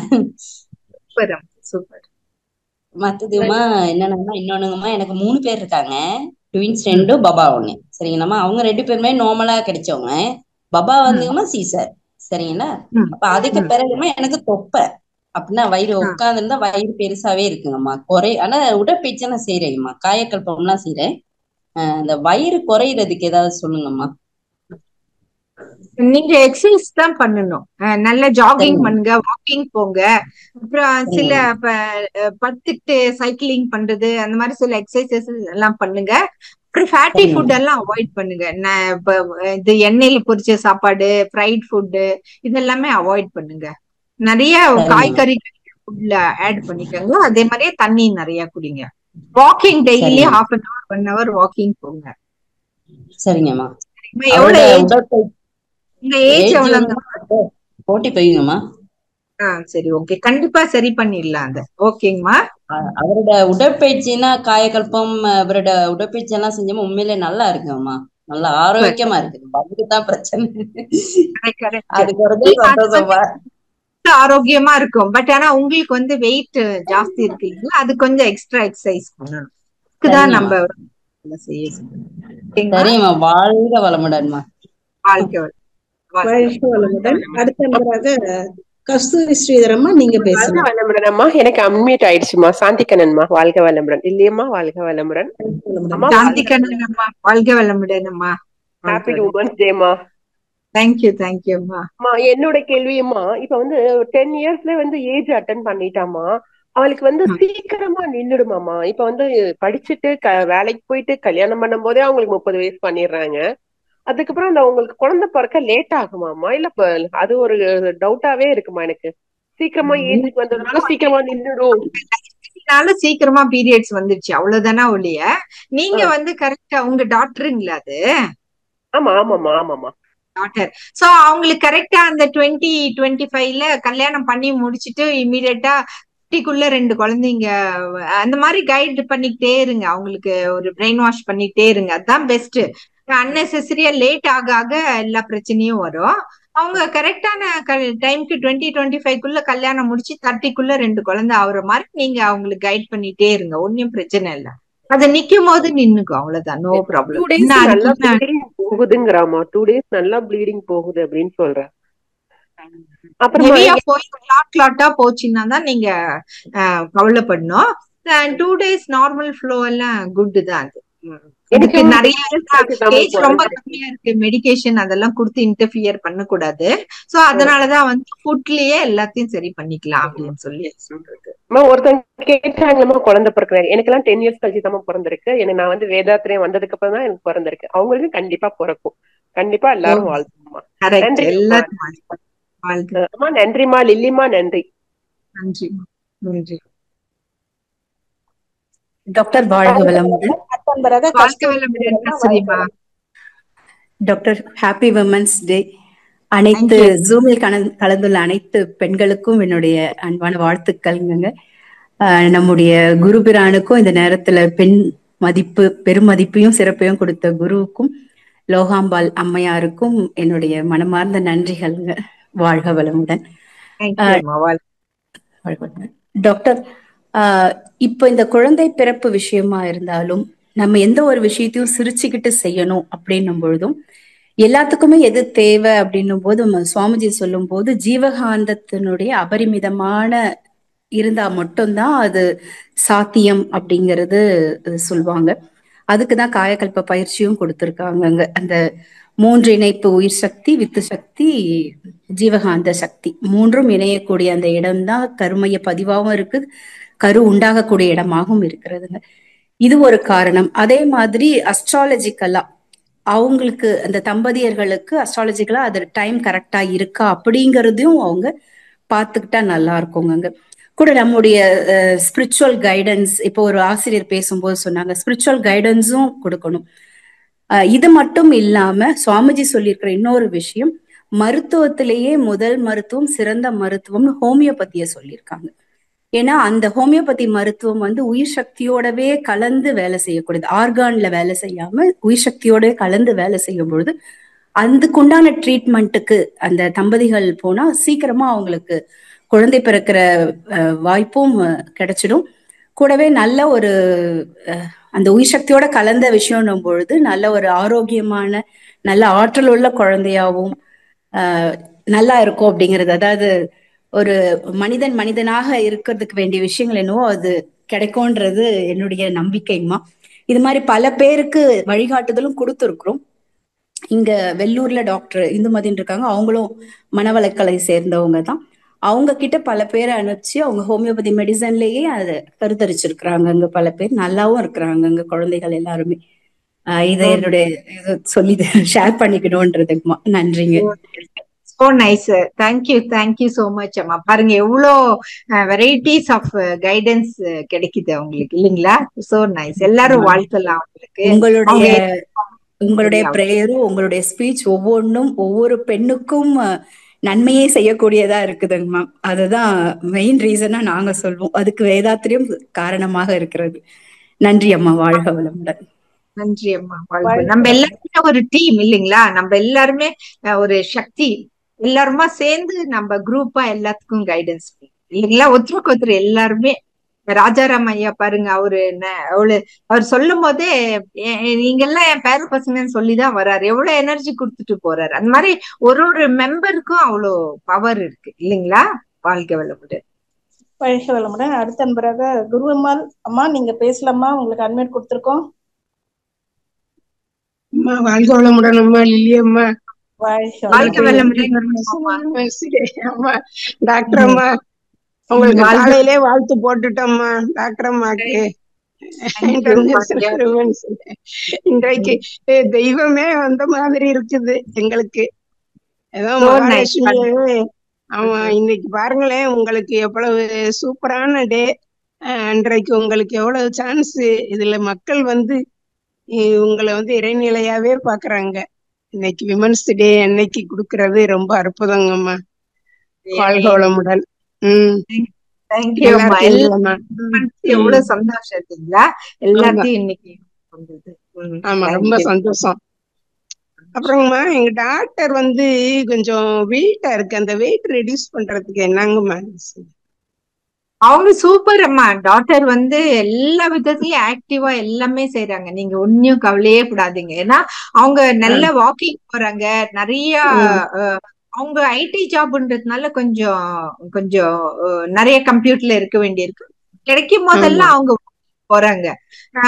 சூப்பர். மத்ததுமா என்னன்னா, இன்னொன்னுங்கம்மா, எனக்கு 3 பேர் இருக்காங்க. ட்வின்ஸ் 2, பபா 1. சரிங்களாம்மா? அவங்க 2 பேருமே நார்மலா கிடைச்சவங்க. பபா வந்துங்கம்மா சீசர். சரிங்களா? அப்ப அதுக்கு பிறகுமா எனக்கு தொப்பை அப்படின்னா வயிறு உட்காந்துருந்தா வயிறு பெருசாவே இருக்குங்கம்மா. ஆனா உடற்பயிற்சி நான் செய்யறேங்கம்மா, காயக்கல்பம்லாம் செய்யறேன். அந்த வயிறு குறையிறதுக்கு ஏதாவது சொல்லுங்கம்மா. நீங்க எக்ஸசைஸ் தான் பண்ணணும். நல்ல ஜாகிங் பண்ணுங்க, வாக்கிங் போங்க. அப்புறம் சில படுத்துக்கிட்டு சைக்கிளிங் பண்றது, அந்த மாதிரி சில எக்ஸசைசஸ் எல்லாம் பண்ணுங்க. அப்புறம் ஃபேட்டி ஃபுட் எல்லாம் அவாய்ட் பண்ணுங்க. இது எண்ணெயில பொரிச்ச சாப்பாடு, ஃப்ரைட் ஃபுட்டு இதெல்லாமே அவாய்ட் பண்ணுங்க. நிறைய காய்கறிகள் ஃபுட்ல ஆட் பண்ணிக்கோங்க. அதே மாதிரியே தண்ணி நிறைய குடிங்க. Walking daily 1/2 hour 1 hour walking போங்க. சரிங்கம்மா. எவ்வளவு ஏஜ்? உங்க ஏஜ் எவ்வளவுங்க? 45ங்கம்மா. சரி, ஓகே, கண்டிப்பா சரி பண்ணிடலாம் அது. ஓகேங்கம்மா. அவரோட உடற்பயிற்சினா காயக்கல்பம், அவரோட உடற்பயிற்சி எல்லாம் செஞ்சோமா உண்மையிலே நல்லா இருக்குங்கம்மா. நல்லா ஆரோக்கியமா இருக்கு. அதுக்குதான் பிரச்சனை. அதுக்கு ஒரு சந்தோஷமா ஆரோக்கியமா இருக்கும். பட் ஆனா உங்களுக்கு வந்து வெயிட் ஜாஸ்தி இருக்கு இல்லைங்களா? அது கொஞ்சம் எக்ஸ்ட்ரா எக்ஸசைஸ் பண்ணணும். அதுதான் நம்ம செய்ய. சரிம்மா. வாழ்க வளமுடன்மா. வாழ்க வளமுடன். அடுத்த நபராக கஸ்தூரி ஸ்ரீதரம்மா, நீங்க பேசுங்க. வளமுடன்மா. எனக்கு அன்மியூட் ஆயிடுச்சுமா. சாந்திகண்ணன்மா. வாழ்க வளமுடன். இல்லையம்மா? வாழ்க வளமுடன். சாந்திகண்ணன்மா, வாழ்க வளமுடன் அம்மா. Happy women's டேமா. தேங்க்யூ தேங்க்யூம்மா. என்னோட கேள்வியம்மா, இப்ப வந்து 10 இயர்ஸ்ல வந்து ஏஜ் அட்டன் பண்ணிட்டாமா, அவளுக்கு வந்து சீக்கிரமா நின்றுடுமாமா. இப்ப வந்து படிச்சுட்டு வேலைக்கு போயிட்டு கல்யாணம் பண்ணும் போதே அவங்களுக்கு 30 வயசு பண்ணிடுறாங்க. அதுக்கப்புறம் அந்த உங்களுக்கு குழந்தை பிறக்க லேட் ஆகுமாமா? இல்ல அது ஒரு டவுட்டாவே இருக்குமா எனக்கு. சீக்கிரமா ஏஜுக்கு வந்ததுனால சீக்கிரமா நின்றுடும். சீக்கிரமா பீரியட்ஸ் வந்துருச்சு அவ்வளவுதானா ஒழிய, நீங்க வந்து கரெக்டா உங்க டாக்டருங்களா அது? ஆமா ஆமாமா ஆமாமா டாக்டர். சோ அவங்களுக்கு கரெக்டா அந்த 2025ல கல்யாணம் பண்ணி முடிச்சுட்டு இமீடியட்டா 50க்குள்ள 2 குழந்தைங்க அந்த மாதிரி கைட் பண்ணிக்கிட்டே இருங்க. அவங்களுக்கு ஒரு பிரெயின் வாஷ் பண்ணிக்கிட்டே இருங்க. அதுதான் பெஸ்ட். அன்னெசரியா லேட் ஆக ஆக எல்லா பிரச்சனையும் வரும். அவங்க கரெக்டான டைம்க்கு 2025க்குள்ள கல்யாணம் முடிச்சு 30க்குள்ள 2 குழந்தை ஆகுற மாதிரி நீங்க அவங்களுக்கு கைட் பண்ணிட்டே இருங்க. ஒன்னும் பிரச்சனை இல்லை. அது நிக்கும் போது நின்னுக்கும், அவ்வளவுதான். No problem. 2 days போகுதுங்கறாமா. 2 days நல்லா ப்ளீடிங் போகுது அப்படின்னு சொல்றேன். அப்புறமா கிளாட்டா போச்சுன்னா தான் நீங்க கவலைப்படணும். 2 days நார்மல் ஃப்ளோ எல்லாம் குட் தான் அது. எனக்கு இதுக்கு ஒரு நிறைய 10 years கழிச்சு தான் ஏஜ் ரொம்ப பிறந்திருக்கு. கம்மியா இருக்கு, மெடிகேஷன் அதெல்லாம் கொடுத்து இன்டர்ஃபியர் பண்ணக்கூடாது. சோ அதனாலதான் வந்து ஃபுட்லயே எல்லாத்தையும் சரி பண்ணிக்கலாம் அப்படின்னு சொல்லி சொல்றது. ஒருத்தங்க கேட்டாங்களா குழந்தை பிறக்கிறாரு, எனக்கு எல்லாம் 10 years கழிச்சு தான் பிறந்திருக்கு, எனக்கு நான் வந்து வேதாத்திரியம் வந்ததுக்கு அப்புறம் தான் எனக்கு பிறந்திருக்கு. அவங்களுக்கு கண்டிப்பா பிறக்கும். கண்டிப்பா எல்லாரும் வாழ்த்துமா. நன்றி அம்மா. நன்றிமா லில்லிமா, நன்றி. நன்றி நன்றி. டாக்டர் வாழ்க வளமுடன். Doctor happy women's day. அனைத்து ஜூமில் கலந்துள்ள அனைத்து பெண்களுக்கும் என்னுடைய அன்பான வாழ்த்துக்கள்ங்க. நம்முடைய குருபிரானுக்கும் இந்த நேரத்துல பெண் மதிப்பு பெருமதிப்பையும் சிறப்பையும் கொடுத்த குருவுக்கும் லோகாம்பாள் அம்மையாருக்கும் என்னுடைய மனமார்ந்த நன்றிகள்ங்க. வாழ்க வளமுடன். டாக்டர், இப்ப இந்த குழந்தை பிறப்பு விஷயமா இருந்தாலும் நம்ம எந்த ஒரு விஷயத்தையும் சிரிச்சுக்கிட்டு செய்யணும் அப்படின்னும் பொழுதும் எல்லாத்துக்குமே எது தேவை அப்படின்னும் போது சுவாமிஜி சொல்லும் போது ஜீவகாந்தத்தினுடைய அபரிமிதமான இருந்தா மட்டும்தான் அது சாத்தியம் அப்படிங்கிறது சொல்லுவாங்க. அதுக்குதான் காயகல்ப பயிற்சியும் கொடுத்திருக்காங்க. அந்த 3 இணைப்பு, உயிர் சக்தி, வித்து சக்தி, ஜீவகாந்த சக்தி, 3ம் இணையக்கூடிய அந்த இடம்தான் கருமைய பதிவாகவும் இருக்கு, கரு உண்டாகக்கூடிய இடமாகவும் இருக்கிறதுங்க. இது ஒரு காரணம். அதே மாதிரி அஸ்ட்ராலஜிக்கலா அவங்களுக்கு அந்த தம்பதியர்களுக்கு அஸ்ட்ராலஜிக்கலா அது டைம் கரெக்டா இருக்கா அப்படிங்கிறதையும் அவங்க பார்த்துக்கிட்டா நல்லா இருக்குங்க. கூட நம்முடைய ஸ்பிரிச்சுவல் கைடன்ஸ், இப்போ ஒரு ஆசிரியர் பேசும்போது சொன்னாங்க ஸ்பிரிச்சுவல் கைடன்ஸும் கொடுக்கணும். இது மட்டும் இல்லாம சுவாமிஜி சொல்லியிருக்கிற இன்னொரு விஷயம், மருத்துவத்திலேயே முதல் மருத்துவம் சிறந்த மருத்துவம்னு ஹோமியோபதிய சொல்லியிருக்காங்க. ஏன்னா அந்த ஹோமியோபதி மருத்துவம் வந்து உயிர் சக்தியோடவே கலந்து வேலை செய்யக்கூடியது. ஆர்கான்ல வேலை செய்யாம உயிர் சக்தியோடவே கலந்து வேலை செய்யும் பொழுது அதுக்குண்டான ட்ரீட்மெண்ட்டுக்கு அந்த தம்பதிகள் போனா சீக்கிரமா அவங்களுக்கு குழந்தை பிறக்கிற வாய்ப்பும் கிடைச்சிடும். கூடவே நல்ல ஒரு அந்த உயிர் சக்தியோட கலந்த விஷயம்னும் பொழுது நல்ல ஒரு ஆரோக்கியமான நல்ல ஆற்றல் உள்ள குழந்தையாவும் நல்லா இருக்கும் அப்படிங்கிறது. அதாவது ஒரு மனிதனாக இருக்கிறதுக்கு வேண்டிய விஷயங்கள் என்னவோ அது கிடைக்கும்ன்றது என்னுடைய நம்பிக்கைமா. இது மாதிரி பல பேருக்கு வழிகாட்டுதலும் கொடுத்துருக்குறோம். இங்க வெள்ளூர்ல டாக்டர் இந்துமதின்னு இருக்காங்க, அவங்களும் மனவளக்கலை சேர்ந்தவங்க தான். அவங்க கிட்ட பல பேரை அனுப்பிச்சு அவங்க ஹோமியோபதி மெடிசன்லயே அதை கருத்தரிச்சிருக்கிறாங்க. அங்க பல பேர் நல்லாவும் இருக்கிறாங்க அங்க குழந்தைகள் எல்லாருமே. இதை என்னுடைய சொல்லி ஷேர் பண்ணிக்கணும்ன்றதுக்குமா. நன்றிங்க. So nice. Thank you so much அம்மா. பாருங்க எவ்வளோ வெரைட்டிஸ் ஆஃப் கைடன்ஸ் கிடைக்குது அவங்களுக்கு இல்லைங்களா? So nice. எல்லாரும் வாழ்த்தலாம் அவங்களுக்கு. உங்களுடைய பிரேயரும் உங்களுடைய ஸ்பீச் ஒவ்வொன்றும் ஒவ்வொரு பெண்ணுக்கும் நன்மையே செய்யக்கூடியதா இருக்குதுங்க மேம். அதுதான் மெயின் ரீசனா நாங்க சொல்வோம். அதுக்கு வேதாத்திரியம் காரணமாக இருக்கிறது. நன்றி அம்மா. வாழ்க வளமுடன். நன்றி அம்மா. நம்ம எல்லாருமே ஒரு டீம் இல்லைங்களா? நம்ம எல்லாருமே ஒரு சக்தி, எல்லாருமா சேர்ந்து நம்ம குரூப்பா எல்லாத்துக்கும் கைடன்ஸ் இல்லைங்களா? ஒருத்தருக்கு ஒருத்தர் எல்லாருமே. ராஜாராம் ஐயா பாருங்க, அவர் சொல்லும் போதே நீங்க எல்லாம் என் பேர பசங்கன்னு சொல்லிதான் வர்றாரு. எவ்வளவு எனர்ஜி கொடுத்துட்டு போறாரு. அந்த மாதிரி ஒரு மெம்பருக்கும் அவ்வளவு பவர் இருக்கு இல்லைங்களா? வாழ்க வளமுடன். வாழ்க வளமுடன். அடுத்த நண்பராக குருவம்மாள் அம்மா நீங்க பேசலாமா? உங்களுக்கு அட்மிட் கொடுத்துருக்கோம். அம்மா வாழ்க வளமுடன். அம்மா லில்லி அம்மா வாழ்க வளமுடன். அம்மா டாக்டர் அம்மா உங்களுக்கு காலையிலே வாழ்த்து போட்டுட்டோம்மா டாக்டர் அம்மாக்கு. இன்றைக்கு தெய்வமே வந்த மாதிரி இருக்குது எங்களுக்கு. ஏதோ மகாலட்சுமியே. ஆமா, இன்னைக்கு பாருங்களேன் உங்களுக்கு எவ்வளவு சூப்பரான டே. அன்றைக்கு உங்களுக்கு எவ்வளவு சான்ஸ். இதுல மக்கள் வந்து உங்களை வந்து இறைநிலையாவே பாக்குறாங்க. இன்னைக்கு விமன்ஸ் டே அன்னைக்கு கொடுக்கறது ரொம்ப அற்புதங்கம்மா. வாழ்க வளமுடன். எவ்வளவு சந்தோஷம் இருக்குங்களா? எல்லாத்தையும் இன்னைக்கு ஆமா ரொம்ப சந்தோஷம். அப்புறங்கம்மா எங்க டாக்டர் வந்து கொஞ்சம் வெயிட்டா இருக்கு. அந்த வெயிட் ரெடியூஸ் பண்றதுக்கு என்னங்கம்மா? அவங்க சூப்பர் அம்மா. டாக்டர் வந்து எல்லா விதத்திலயும் ஆக்டிவா எல்லாமே செய்யறாங்க. நீங்க ஒன்னும் கவலையே கூடாதீங்க. ஏன்னா அவங்க நல்ல வாக்கிங் போறாங்க. நிறைய அவங்க ஐடி ஜாப்ன்றதுனால கொஞ்சம் நிறைய கம்ப்யூட்டர்ல இருக்க வேண்டியிருக்கு. கிடைக்கும் ஆமா போதெல்லாம் அவங்க போறாங்க.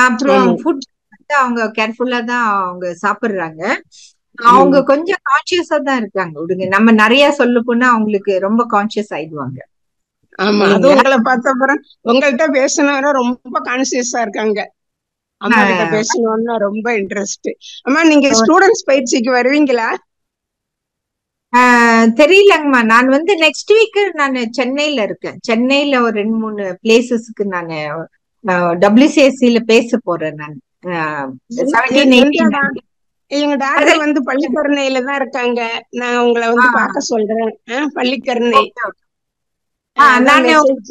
அப்புறம் ஆமா ஃபுட் வந்து அவங்க கேர்ஃபுல்லா தான் அவங்க சாப்பிடுறாங்க. அவங்க கொஞ்சம் கான்சியஸா தான் இருக்காங்க. விடுங்க, நம்ம நிறைய சொல்ல போனா அவங்களுக்கு ரொம்ப கான்சியஸ் ஆயிடுவாங்க ஆமா அது இல்லைங்களா? உங்களை பார்த்த அப்புறம் உங்கள்கிட்ட பேசினவரை ரொம்ப கான்சியஸா இருக்காங்க. அம்மா கிட்ட பேசணும்னா ரொம்ப இன்ட்ரெஸ்ட். அம்மா நீங்க ஸ்டூடெண்ட்ஸ் பயிற்சிக்கு வருவீங்களா? தெரியலங்கம்மா. நான் வந்து நெக்ஸ்ட் வீக் நான் சென்னையில இருக்கேன். சென்னையில ஒரு 2-3 பிளேசஸ்க்கு நான் WCSC பேச போறேன். நான் 17, எந்த 18 எங்க டாக்டர் வந்து பள்ளிக்கரணையில தான் இருக்காங்க. நான் உங்களை வந்து பார்க்க சொல்றேன். பள்ளிக்கரணை அதான் மெசேஜ்.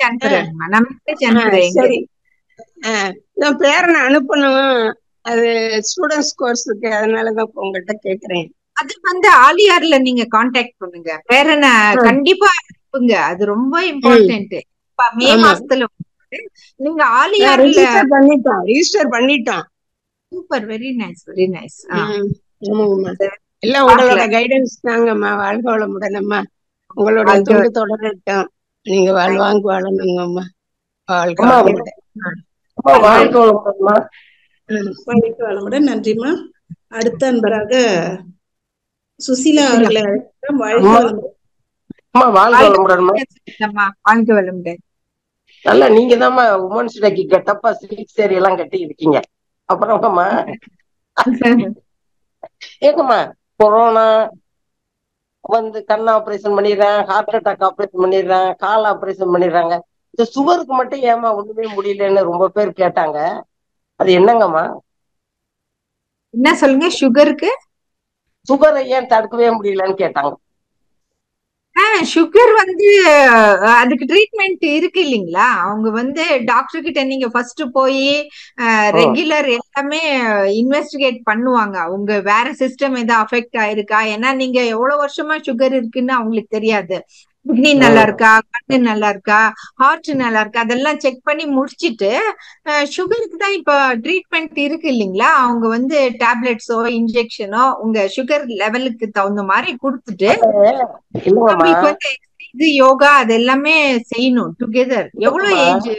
அனுப்புறேங்கம்மா. நான் மெசேஜ் அனுப்புறேன். சரி நான் பேரனை அனுப்பணும். அது ஸ்டூடெண்ட்ஸ் கோர்ஸுக்கு, அதனாலதான் இப்ப உங்கள்கிட்ட கேக்குறேன். அது வந்து ஆலியார்ல நீங்க கான்டாக்ட் பண்ணுங்க. பேரனை கண்டிப்பா அனுப்புங்க. அது ரொம்ப இம்பார்ட்டன்ட். மே மாசத்துல நீங்க ஆலியார்ல ரிஜிஸ்டர் பண்ணிட்டோம். Super, very nice, very nice. எல்லாம் உங்களோட கைடன்ஸ் தாங்கம்மா. வாழ்க வளமுடனம்மா. உங்களுடைய தொண்டு தொடரட்டும். நீங்க வாழ்வாங்க வாழணுங்கம்மா. வாழ்க வளமுடன். வாழ்க வளமுடன்மா. வாழ்க வளமுடன். நன்றிம்மா. அடுத்த அன்பராக சுசீலா அவர்களை வாழ்க வளமுடன். வாழ்க வளமுடன்மா. வாழ்க வளமுடன். நல்லா நீங்க தான்மா உமன்ஸ் டேக்கு கெட்டப்பா சில்க் சேரி எல்லாம் கட்டி இருக்கீங்க. அப்புறமா ஏங்கம்மா கொரோனா வந்து கண் ஆபரேஷன் பண்ணிடுறேன், ஹார்ட் அட்டாக் ஆபரேஷன் பண்ணிடுறேன், கால் ஆபரேஷன் பண்ணிடுறாங்க. இந்த சுகருக்கு மட்டும் ஏமா ஒண்ணுமே முடியலன்னு ரொம்ப பேர் கேட்டாங்க. அது என்னங்கம்மா? என்ன சொல்லுங்க? சுகருக்கு சுகரை ஏன் தடுக்கவே முடியலன்னு கேட்டாங்க. சுகர் வந்து அதுக்கு ட்ரீட்மெண்ட் இருக்கு இல்லைங்களா? அவங்க வந்து டாக்டர் கிட்ட நீங்க ஃபர்ஸ்ட் போய் ரெகுலர் எல்லாமே இன்வெஸ்டிகேட் பண்ணுவாங்க. அவங்க வேற சிஸ்டம் ஏதாவது அஃபெக்ட் ஆயிருக்கா? ஏன்னா நீங்க எவ்வளவு வருஷமா சுகர் இருக்குன்னு அவங்களுக்கு தெரியாது. கிட்னி நல்லா இருக்கா, கண்ணு நல்லா இருக்கா, ஹார்ட் நல்லா இருக்கா, அதெல்லாம் செக் பண்ணி முடிச்சிட்டு சுகருக்கு தான் இப்ப ட்ரீட்மெண்ட் இருக்கு இல்லைங்களா? அவங்க வந்து டேப்லெட்ஸோ இன்ஜெக்ஷனோ உங்க சுகர் லெவலுக்கு தகுந்த மாதிரி கொடுத்துட்டு நம்மளுக்கு வந்து இது யோகா அது எல்லாமே செய்யணும் டுகெதர். எவ்வளவு ஏஜ்?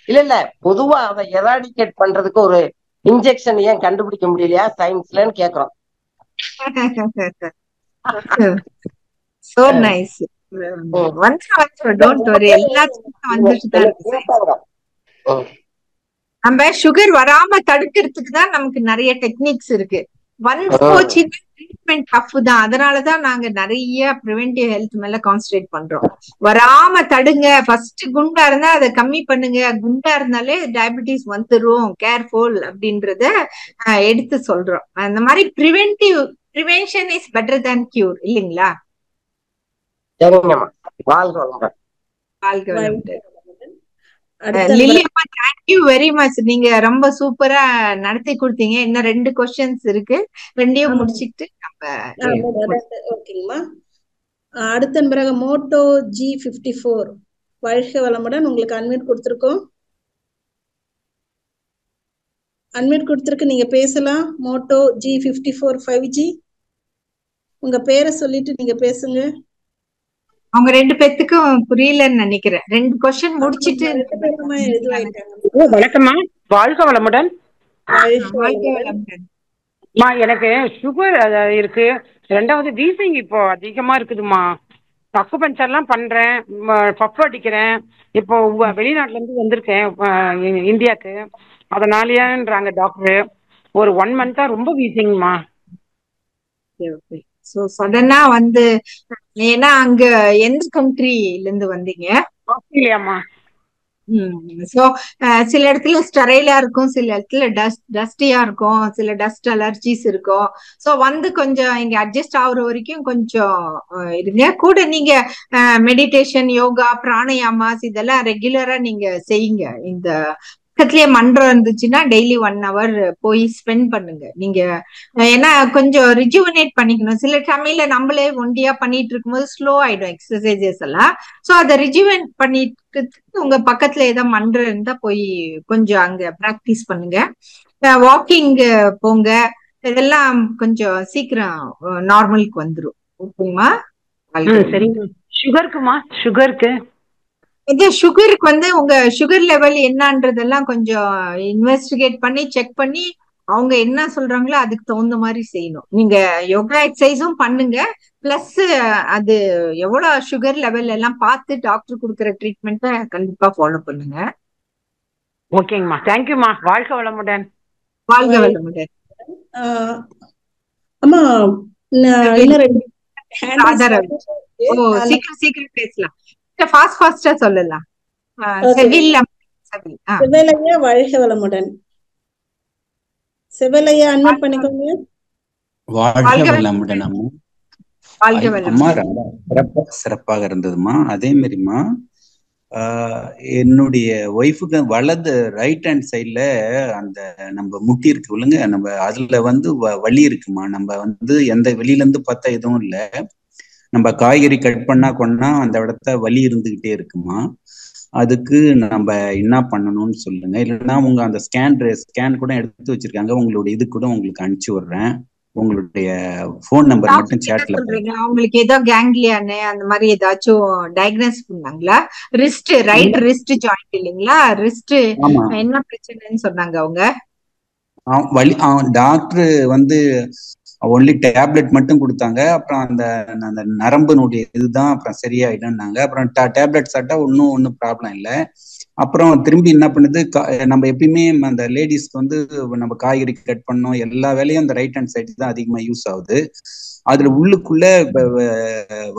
இல்ல பொதுவா அதை எராடிகேட் பண்றதுக்கு ஒரு இன்ஜெக்ஷன் ஏன் கண்டுபிடிக்க முடியலையா சயின்ஸ்லன்னு கேக்குறோம். So nice. Don't worry. எல்லாத்துக்கும் வந்துட்டு தான் இருக்கு. நம்ம சுகர் வராம தடுக்கிறதுக்கு தான் நமக்கு நிறைய டெக்னிக்ஸ் இருக்கு. வந்து போச்சுன்னா ட்ரீட்மெண்ட் டஃப் தான். அதனாலதான் நாங்க நிறைய ப்ரிவென்டிவ் ஹெல்த் மேல கான்சன்ட்ரேட் பண்றோம். வராம தடுங்க. ஃபர்ஸ்ட் குண்டா இருந்தா அதை கம்மி பண்ணுங்க. குண்டா இருந்தாலே டயபிட்டிஸ் வந்துரும், கேர்ஃபுல் அப்படின்றத எடுத்து சொல்றோம். அந்த மாதிரி prevention is better than cure இல்லைங்களா? லில்லியம்மா, தேங்க்யூ வெரி மச். நீங்க ரொம்ப சூப்பரா நடத்தி கொடுத்தீங்க. இன்னும் 2 கொஸ்டின்ஸ் இருக்கு. 2யும் முடிச்சிட்டு ஓகேங்கம்மா. அடுத்த பிறகு மோட்டோ G54 வாழ்க வளமுடன். உங்களுக்கு அன்மியூட் கொடுத்துருக்கோம். அன்மியூட் கொடுத்துருக்கு, நீங்க பேசலாம். மோட்டோ G54 5G உங்க பேரை சொல்லிட்டு நீங்க பேசுங்க. அவங்க 2 பேத்துக்கும் புரியலன்னு நினைக்கிறேன். 2 கொஸ்டின் முடிச்சிட்டு வணக்கம்மா. வாழ்க வளமுடன். எனக்கு சுகர் இருக்கு. 2வது வீசிங் இப்போ அதிகமா இருக்குதுமா. பக்கு பஞ்சர்லாம் பண்றேன், பஃப் அடிக்கிறேன். இப்போ வெளிநாட்டுல இருந்து வந்திருக்கேன் இந்தியாவுக்கு. அதனாலயான்றாங்க டாக்டர். ஒரு 1 மந்த்தா ரொம்ப வீசிங்மா. சோ சடனா வந்து ஏன்னா அங்க எந்த கண்ட்ரில இருந்து வந்தீங்க? ஆஸ்திரேலியாமா. சோ சில இடத்துல ஸ்டெரைலா இருக்கும், சில இடத்துல டஸ்டியா இருக்கும், சில டஸ்ட் அலர்ஜிஸ் இருக்கும். சோ வந்து கொஞ்சம் இங்க அட்ஜஸ்ட் ஆகுற வரைக்கும் கொஞ்சம் இருங்க. கூட நீங்க மெடிடேஷன், யோகா, பிராணயாமாஸ் இதெல்லாம் ரெகுலரா நீங்க செய்யுங்க. இந்த பக்கத்துலயே மன்றம் இருந்துச்சுன்னா டெய்லி 1 hour போய் ஸ்பெண்ட் பண்ணுங்க நீங்க. ஏன்னா கொஞ்சம் ரிஜுவனேட் பண்ணிக்கணும். சில சமையல நம்மளே ஒண்டியா பண்ணிட்டு இருக்கும்போது ஸ்லோ ஆயிடும் எக்ஸசைசஸ் எல்லாம். சோ அதை ரிஜுவனேட் பண்ணிட்டு உங்க பக்கத்துல ஏதாவது மன்றம் இருந்தா போய் கொஞ்சம் அங்க பிராக்டிஸ் பண்ணுங்க. வாக்கிங் போங்க. இதெல்லாம் கொஞ்சம் சீக்கிரம் நார்மலுக்கு வந்துரும். ஓகேமா? சரிங்க. சுகருக்குமா? சுகருக்கு இது சுகருக்கு வந்து உங்க சுகர் லெவல் என்னன்றதெல்லாம் கொஞ்சம் இன்வெஸ்டிகேட் பண்ணி செக் பண்ணி அவங்க என்ன சொல்றாங்களோ அதுக்கு தகுந்த மாதிரி செய்யணும். நீங்க யோகா எக்ஸசைஸும் பண்ணுங்க, பிளஸ் அது எவ்வளவு சுகர் லெவல் எல்லாம் பார்த்து டாக்டர் கொடுக்குற ட்ரீட்மெண்ட்டை கண்டிப்பா ஃபாலோ பண்ணுங்க. ஓகேங்கம்மா, தேங்க்யூம்மா. வாழ்க வளமுடன். வாழ்க வளமுடன். அம்மா இன்னும் 2 சீக்கிரம் பேசலாம். ஃபாஸ்டா சொல்லலாம். செவிலையா வாழ்க வளமுடன். செவிலையா அன்மியூட் பண்ணிக்கோங்க. வாழ்க வளமுடன் அம்மா. ரொம்ப சிறப்பாக இருந்ததுமா. அதே மாதிரிமா என்னுடைய ஒய்ஃபுக்கு வலது ரைட் ஹேண்ட் சைட்ல அந்த நம்ம முட்டி இருக்கு இல்லைங்க, நம்ம அதுல வந்து வலி இருக்குமா. நம்ம வந்து எந்த வெளியில இருந்து பார்த்தா எதுவும் இல்லை, நம்ம காய்கறி கட் பண்ணா அந்த இடத்த வலி இருந்துகிட்டே இருக்குமா. அதுக்கு நம்ம என்ன பண்ணணும்னு சொல்லுங்க. இல்லைன்னா உங்க அந்த ஸ்கேன் கூட எடுத்து வச்சிருக்காங்க, உங்களுடைய இது கூட உங்களுக்கு அனுப்பிச்சு விடுறேன். உங்களுடைய போன் நம்பர் மட்டும் சேட்ல சொல்றீங்க. உங்களுக்கு ஏதோ கேங்லியானு அந்த மாதிரி ஏதாச்சும் டயக்னோஸ் பண்ணாங்களா? ரிஸ்ட், ரைட் ரிஸ்ட் ஜாயிண்ட் இல்லைங்களா? ரிஸ்ட் என்ன பிரச்சனைன்னு சொன்னாங்க அவங்க? வலி டாக்டர் வந்து ஒன்லி டேப்லெட் மட்டும் கொடுத்தாங்க. அப்புறம் அந்த நரம்புனுடைய இதுதான் அப்புறம் சரியாயிடும்னாங்க. அப்புறம் டேப்லெட் சாப்பிட்டா ஒன்றும் ப்ராப்ளம் இல்லை. அப்புறம் திரும்பி என்ன பண்ணுது, நம்ம எப்பயுமே அந்த லேடிஸ்க்கு வந்து நம்ம காய்கறி கட் பண்ணோம், எல்லா வேலையும் அந்த ரைட் ஹேண்ட் சைடு தான் அதிகமா யூஸ் ஆகுது. அதுல உள்ளுக்குள்ள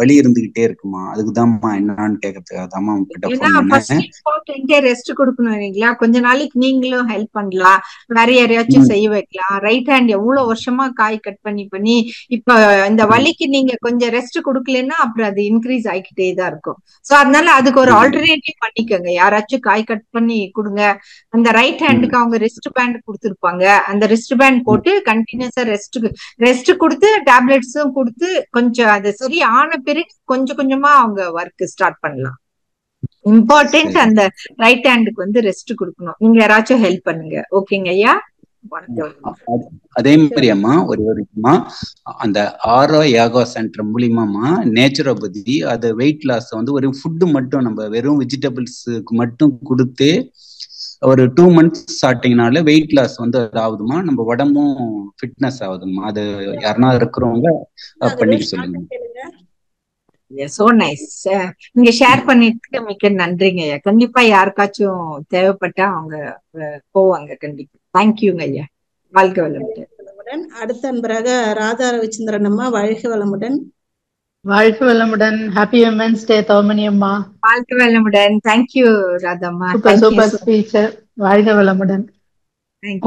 வலி இருந்துகிட்டே இருக்குமா. அதுக்குதான்மா என்னன்னு கேட்கறதுக்காக தான்மா உங்ககிட்ட போன் பண்ணேன். ரெஸ்ட் கொடுக்கணும் இல்லைங்களா? கொஞ்ச நாளைக்கு நீங்களும் ஹெல்ப் பண்ணலாம், வேற யாரையாச்சும் செய்ய வைக்கலாம். ரைட் ஹேண்ட் எவ்வளவு வருஷமா காய் கட் பண்ணி இப்ப இந்த வலிக்கு நீங்க கொஞ்சம் ரெஸ்ட் கொடுக்கலன்னா அப்புறம் அது இன்க்ரீஸ் ஆகிக்கிட்டே தான் இருக்கும். சோ அதனால அதுக்கு ஒரு ஆல்டர்னேட்டிவ் பண்ணிக்கோங்க. யாராச்சும் காய் கட் பண்ணி கொடுங்க. அந்த ரைட் ஹேண்டுக்கு அவங்க ரெஸ்ட் பேண்ட் கொடுத்துருப்பாங்க, அந்த ரெஸ்ட் பேண்ட் போட்டு கண்டினியூஸா ரெஸ்ட் கொடுத்து டேப்லெட்ஸும் கொடுத்து கொஞ்சம் அது சரி ஆன பிறகு கொஞ்சம் கொஞ்சமா அவங்க ஒர்க் ஸ்டார்ட் பண்ணலாம். இம்பார்ட்டன்ட் அந்த ரைட் ஹேண்டுக்கு வந்து ரெஸ்ட் கொடுக்கணும். நீங்க யாராச்சும் ஹெல்ப் பண்ணுங்க. ஓகேங்க ஐயா. அதே மாதிரி அம்மா ஒருமா அந்த ஆரோ யோகா சென்டர் மூலியமாமா நேச்சுரோபதி அது வெயிட் லாஸ் வந்து ஒரு ஃபுட்டு மட்டும் நம்ம வெறும் வெஜிடபிள்ஸுக்கு மட்டும் கொடுத்து ஒரு 2 months சாப்பிட்டீங்கனால வெயிட் லாஸ் வந்து அது ஆகுதுமா, நம்ம உடம்பும் ஃபிட்னஸ் ஆகுதுமா. அது யாருன்னா இருக்கிறவங்க பண்ணிக்க சொல்லுங்க. So nice. நீங்க ஷேர் பண்ணிட்டு மிக்க நன்றிங்க ஐயா. கண்டிப்பா யாருக்காச்சும் தேவைப்பட்டா அவங்க போவாங்க கண்டிப்பா. தேங்க்யூங்க ஐயா. வாழ்க வளமுடன். அடுத்த அன்பராக ராதா ரவிச்சந்திரன் அம்மா. வாழ்க வளமுடன். வாழ்க வளமுடன். ஹாப்பி விமென்ஸ் டே தோமணி அம்மா. வாழ்க வளமுடன். தேங்க்யூ ராதாம்மா. Super speech. வாழ்க வளமுடன்.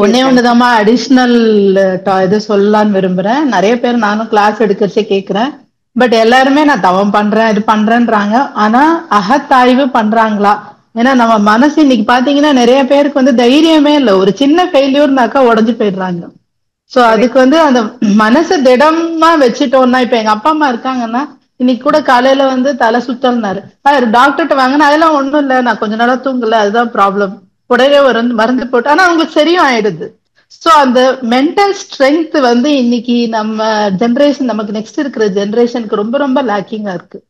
ஒண்ணுதாம்மா அடிஷனல் இது சொல்லலான்னு விரும்புறேன். நிறைய பேர் நானும் கிளாஸ் எடுக்கிறச்சே கேக்குறேன், பட் எல்லாருமே நான் தவம் பண்றேன் இது பண்றேன்றாங்க, ஆனா அகத்தாய்வு பண்றாங்களா? ஏன்னா நம்ம மனசு இன்னைக்கு பாத்தீங்கன்னா நிறைய பேருக்கு வந்து தைரியமே இல்லை. ஒரு சின்ன ஃபெயில்யூர்னாக்கா உடஞ்சு போயிடுறாங்க. சோ அதுக்கு வந்து அந்த மனசு திடமா வச்சுட்டோம்னா, இப்ப எங்க அப்பா அம்மா இருக்காங்கன்னா இன்னைக்கு கூட காலையில வந்து தலை சுத்தல்னாரு, டாக்டர்கிட்ட வாங்கினா அதெல்லாம் ஒண்ணும் இல்லை, நான் கொஞ்ச நாளா தூங்கல, அதுதான் ப்ராப்ளம், உடனே ஒரு மருந்து போட்டு, ஆனா அவங்களுக்கு சரியும் ஆயிடுது. சோ அந்த மென்டல் ஸ்ட்ரென்த் வந்து இன்னைக்கு நம்ம ஜெனரேஷன், நமக்கு நெக்ஸ்ட் இருக்கிற ஜெனரேஷனுக்கு ரொம்ப ரொம்ப லேக்கிங்கா இருக்கு.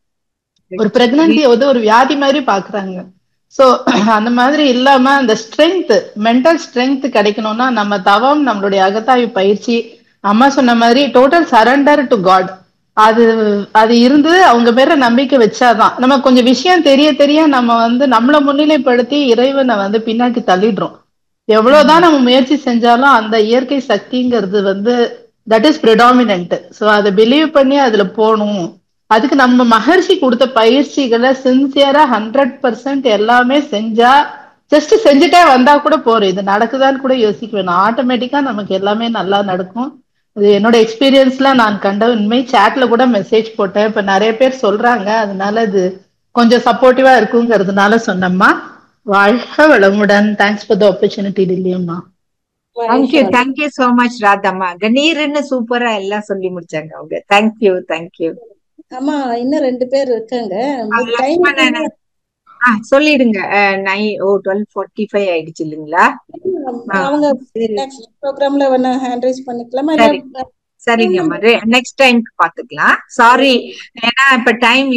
ஒரு பிரெக்னன்சி வந்து ஒரு வியாதி மாதிரி பாக்குறாங்க. சோ அந்த மாதிரி இல்லாம அந்த ஸ்ட்ரென்த், மென்டல் ஸ்ட்ரென்த் கிடைக்கணும்னா நம்ம தவம், நம்மளுடைய அகத்தாய்வு பயிற்சி, அம்மா சொன்ன மாதிரி டோட்டல் சரண்டர் டு காட், அது இருந்து அவங்க பேர நம்பிக்கை வச்சாதான். நம்ம கொஞ்சம் விஷயம் தெரிய நம்ம வந்து நம்மளை முன்னிலைப்படுத்தி இறைவனை வந்து பின்னாடி தள்ளிடுறோம். எவ்வளவுதான் நம்ம முயற்சி செஞ்சாலும் அந்த இயற்கை சக்திங்கிறது வந்து தட் இஸ் ப்ரிடாமினன்ட். சோ அதை பிலீவ் பண்ணி அதுல போகணும். அதுக்கு நம்ம மகர்ஷி கொடுத்த பயிற்சிகளை சின்சியரா 100% எல்லாமே செஞ்சா, ஜஸ்ட் செஞ்சுட்டே வந்தா கூட போறோம். இது நடக்குதான்னு கூட யோசிக்க வேணும், ஆட்டோமேட்டிக்கா நமக்கு எல்லாமே நல்லா நடக்கும். இது என்னோட எக்ஸ்பீரியன்ஸ்ல நான் கண்ட உண்மை. சேட்ல கூட மெசேஜ் போட்டேன், இப்ப நிறைய பேர் சொல்றாங்க, அதனால இது கொஞ்சம் சப்போர்ட்டிவா இருக்குங்கிறதுனால சொன்னம்மா. வாழ்க வளமுடன். தேங்க்ஸ் ஃபார் த ஆப்பர்ச்சுனிட்டி டில்லியம்மா. தேங்க்யூ சோ மச் ராதாம்மா. கணீர்னு சூப்பரா எல்லாம் சொல்லி முடிச்சாங்க அவங்க. தேங்க்யூ. ஆமா, இன்னும் 2 பேர் இருக்காங்க. சொல்லிடுங்க. 12:45 ஆயிடுச்சு இல்லைங்களா? அவங்க நெக்ஸ்ட் ப்ரோக்ராம்ல வேணா ஹேண்ட் ரைஸ் பண்ணிக்கலாமா? சரிங்கம்மா, நெக்ஸ்ட் டைம் பாத்துக்கலாம். சாரி, ஏன்னா இப்ப டைம்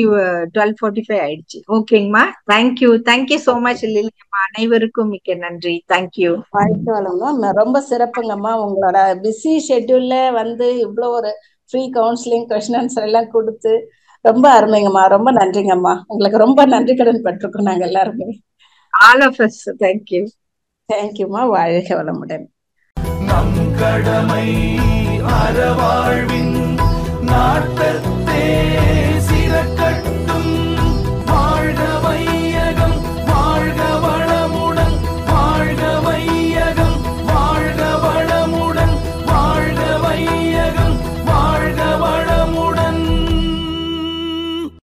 12:45 ஆயிடுச்சு. ஓகேங்கம்மா, தேங்க்யூ சோ மச் லில்லியம்மா. அனைவருக்கும் மிக்க நன்றி. தேங்க்யூ. வாழ்க்கை வளமுடன். ரொம்ப சிறப்புங்கம்மா. உங்களோட பிஸி ஷெட்யூல்ல வந்து இவ்வளவு ஒரு ஃப்ரீ கவுன்சிலிங் கொஸ்டின் ஆன்சர் எல்லாம் கொடுத்து ரொம்ப அருமைங்கம்மா. ரொம்ப நன்றிங்கம்மா. உங்களுக்கு ரொம்ப நன்றி கடன் பட்டிருக்கோம் நாங்க எல்லாருமே. All of us. தேங்க்யூ. தேங்க்யூம்மா. வாழ்க வளமுடன். நம் கடமை அறவாழ்வின் நாட்டத்தை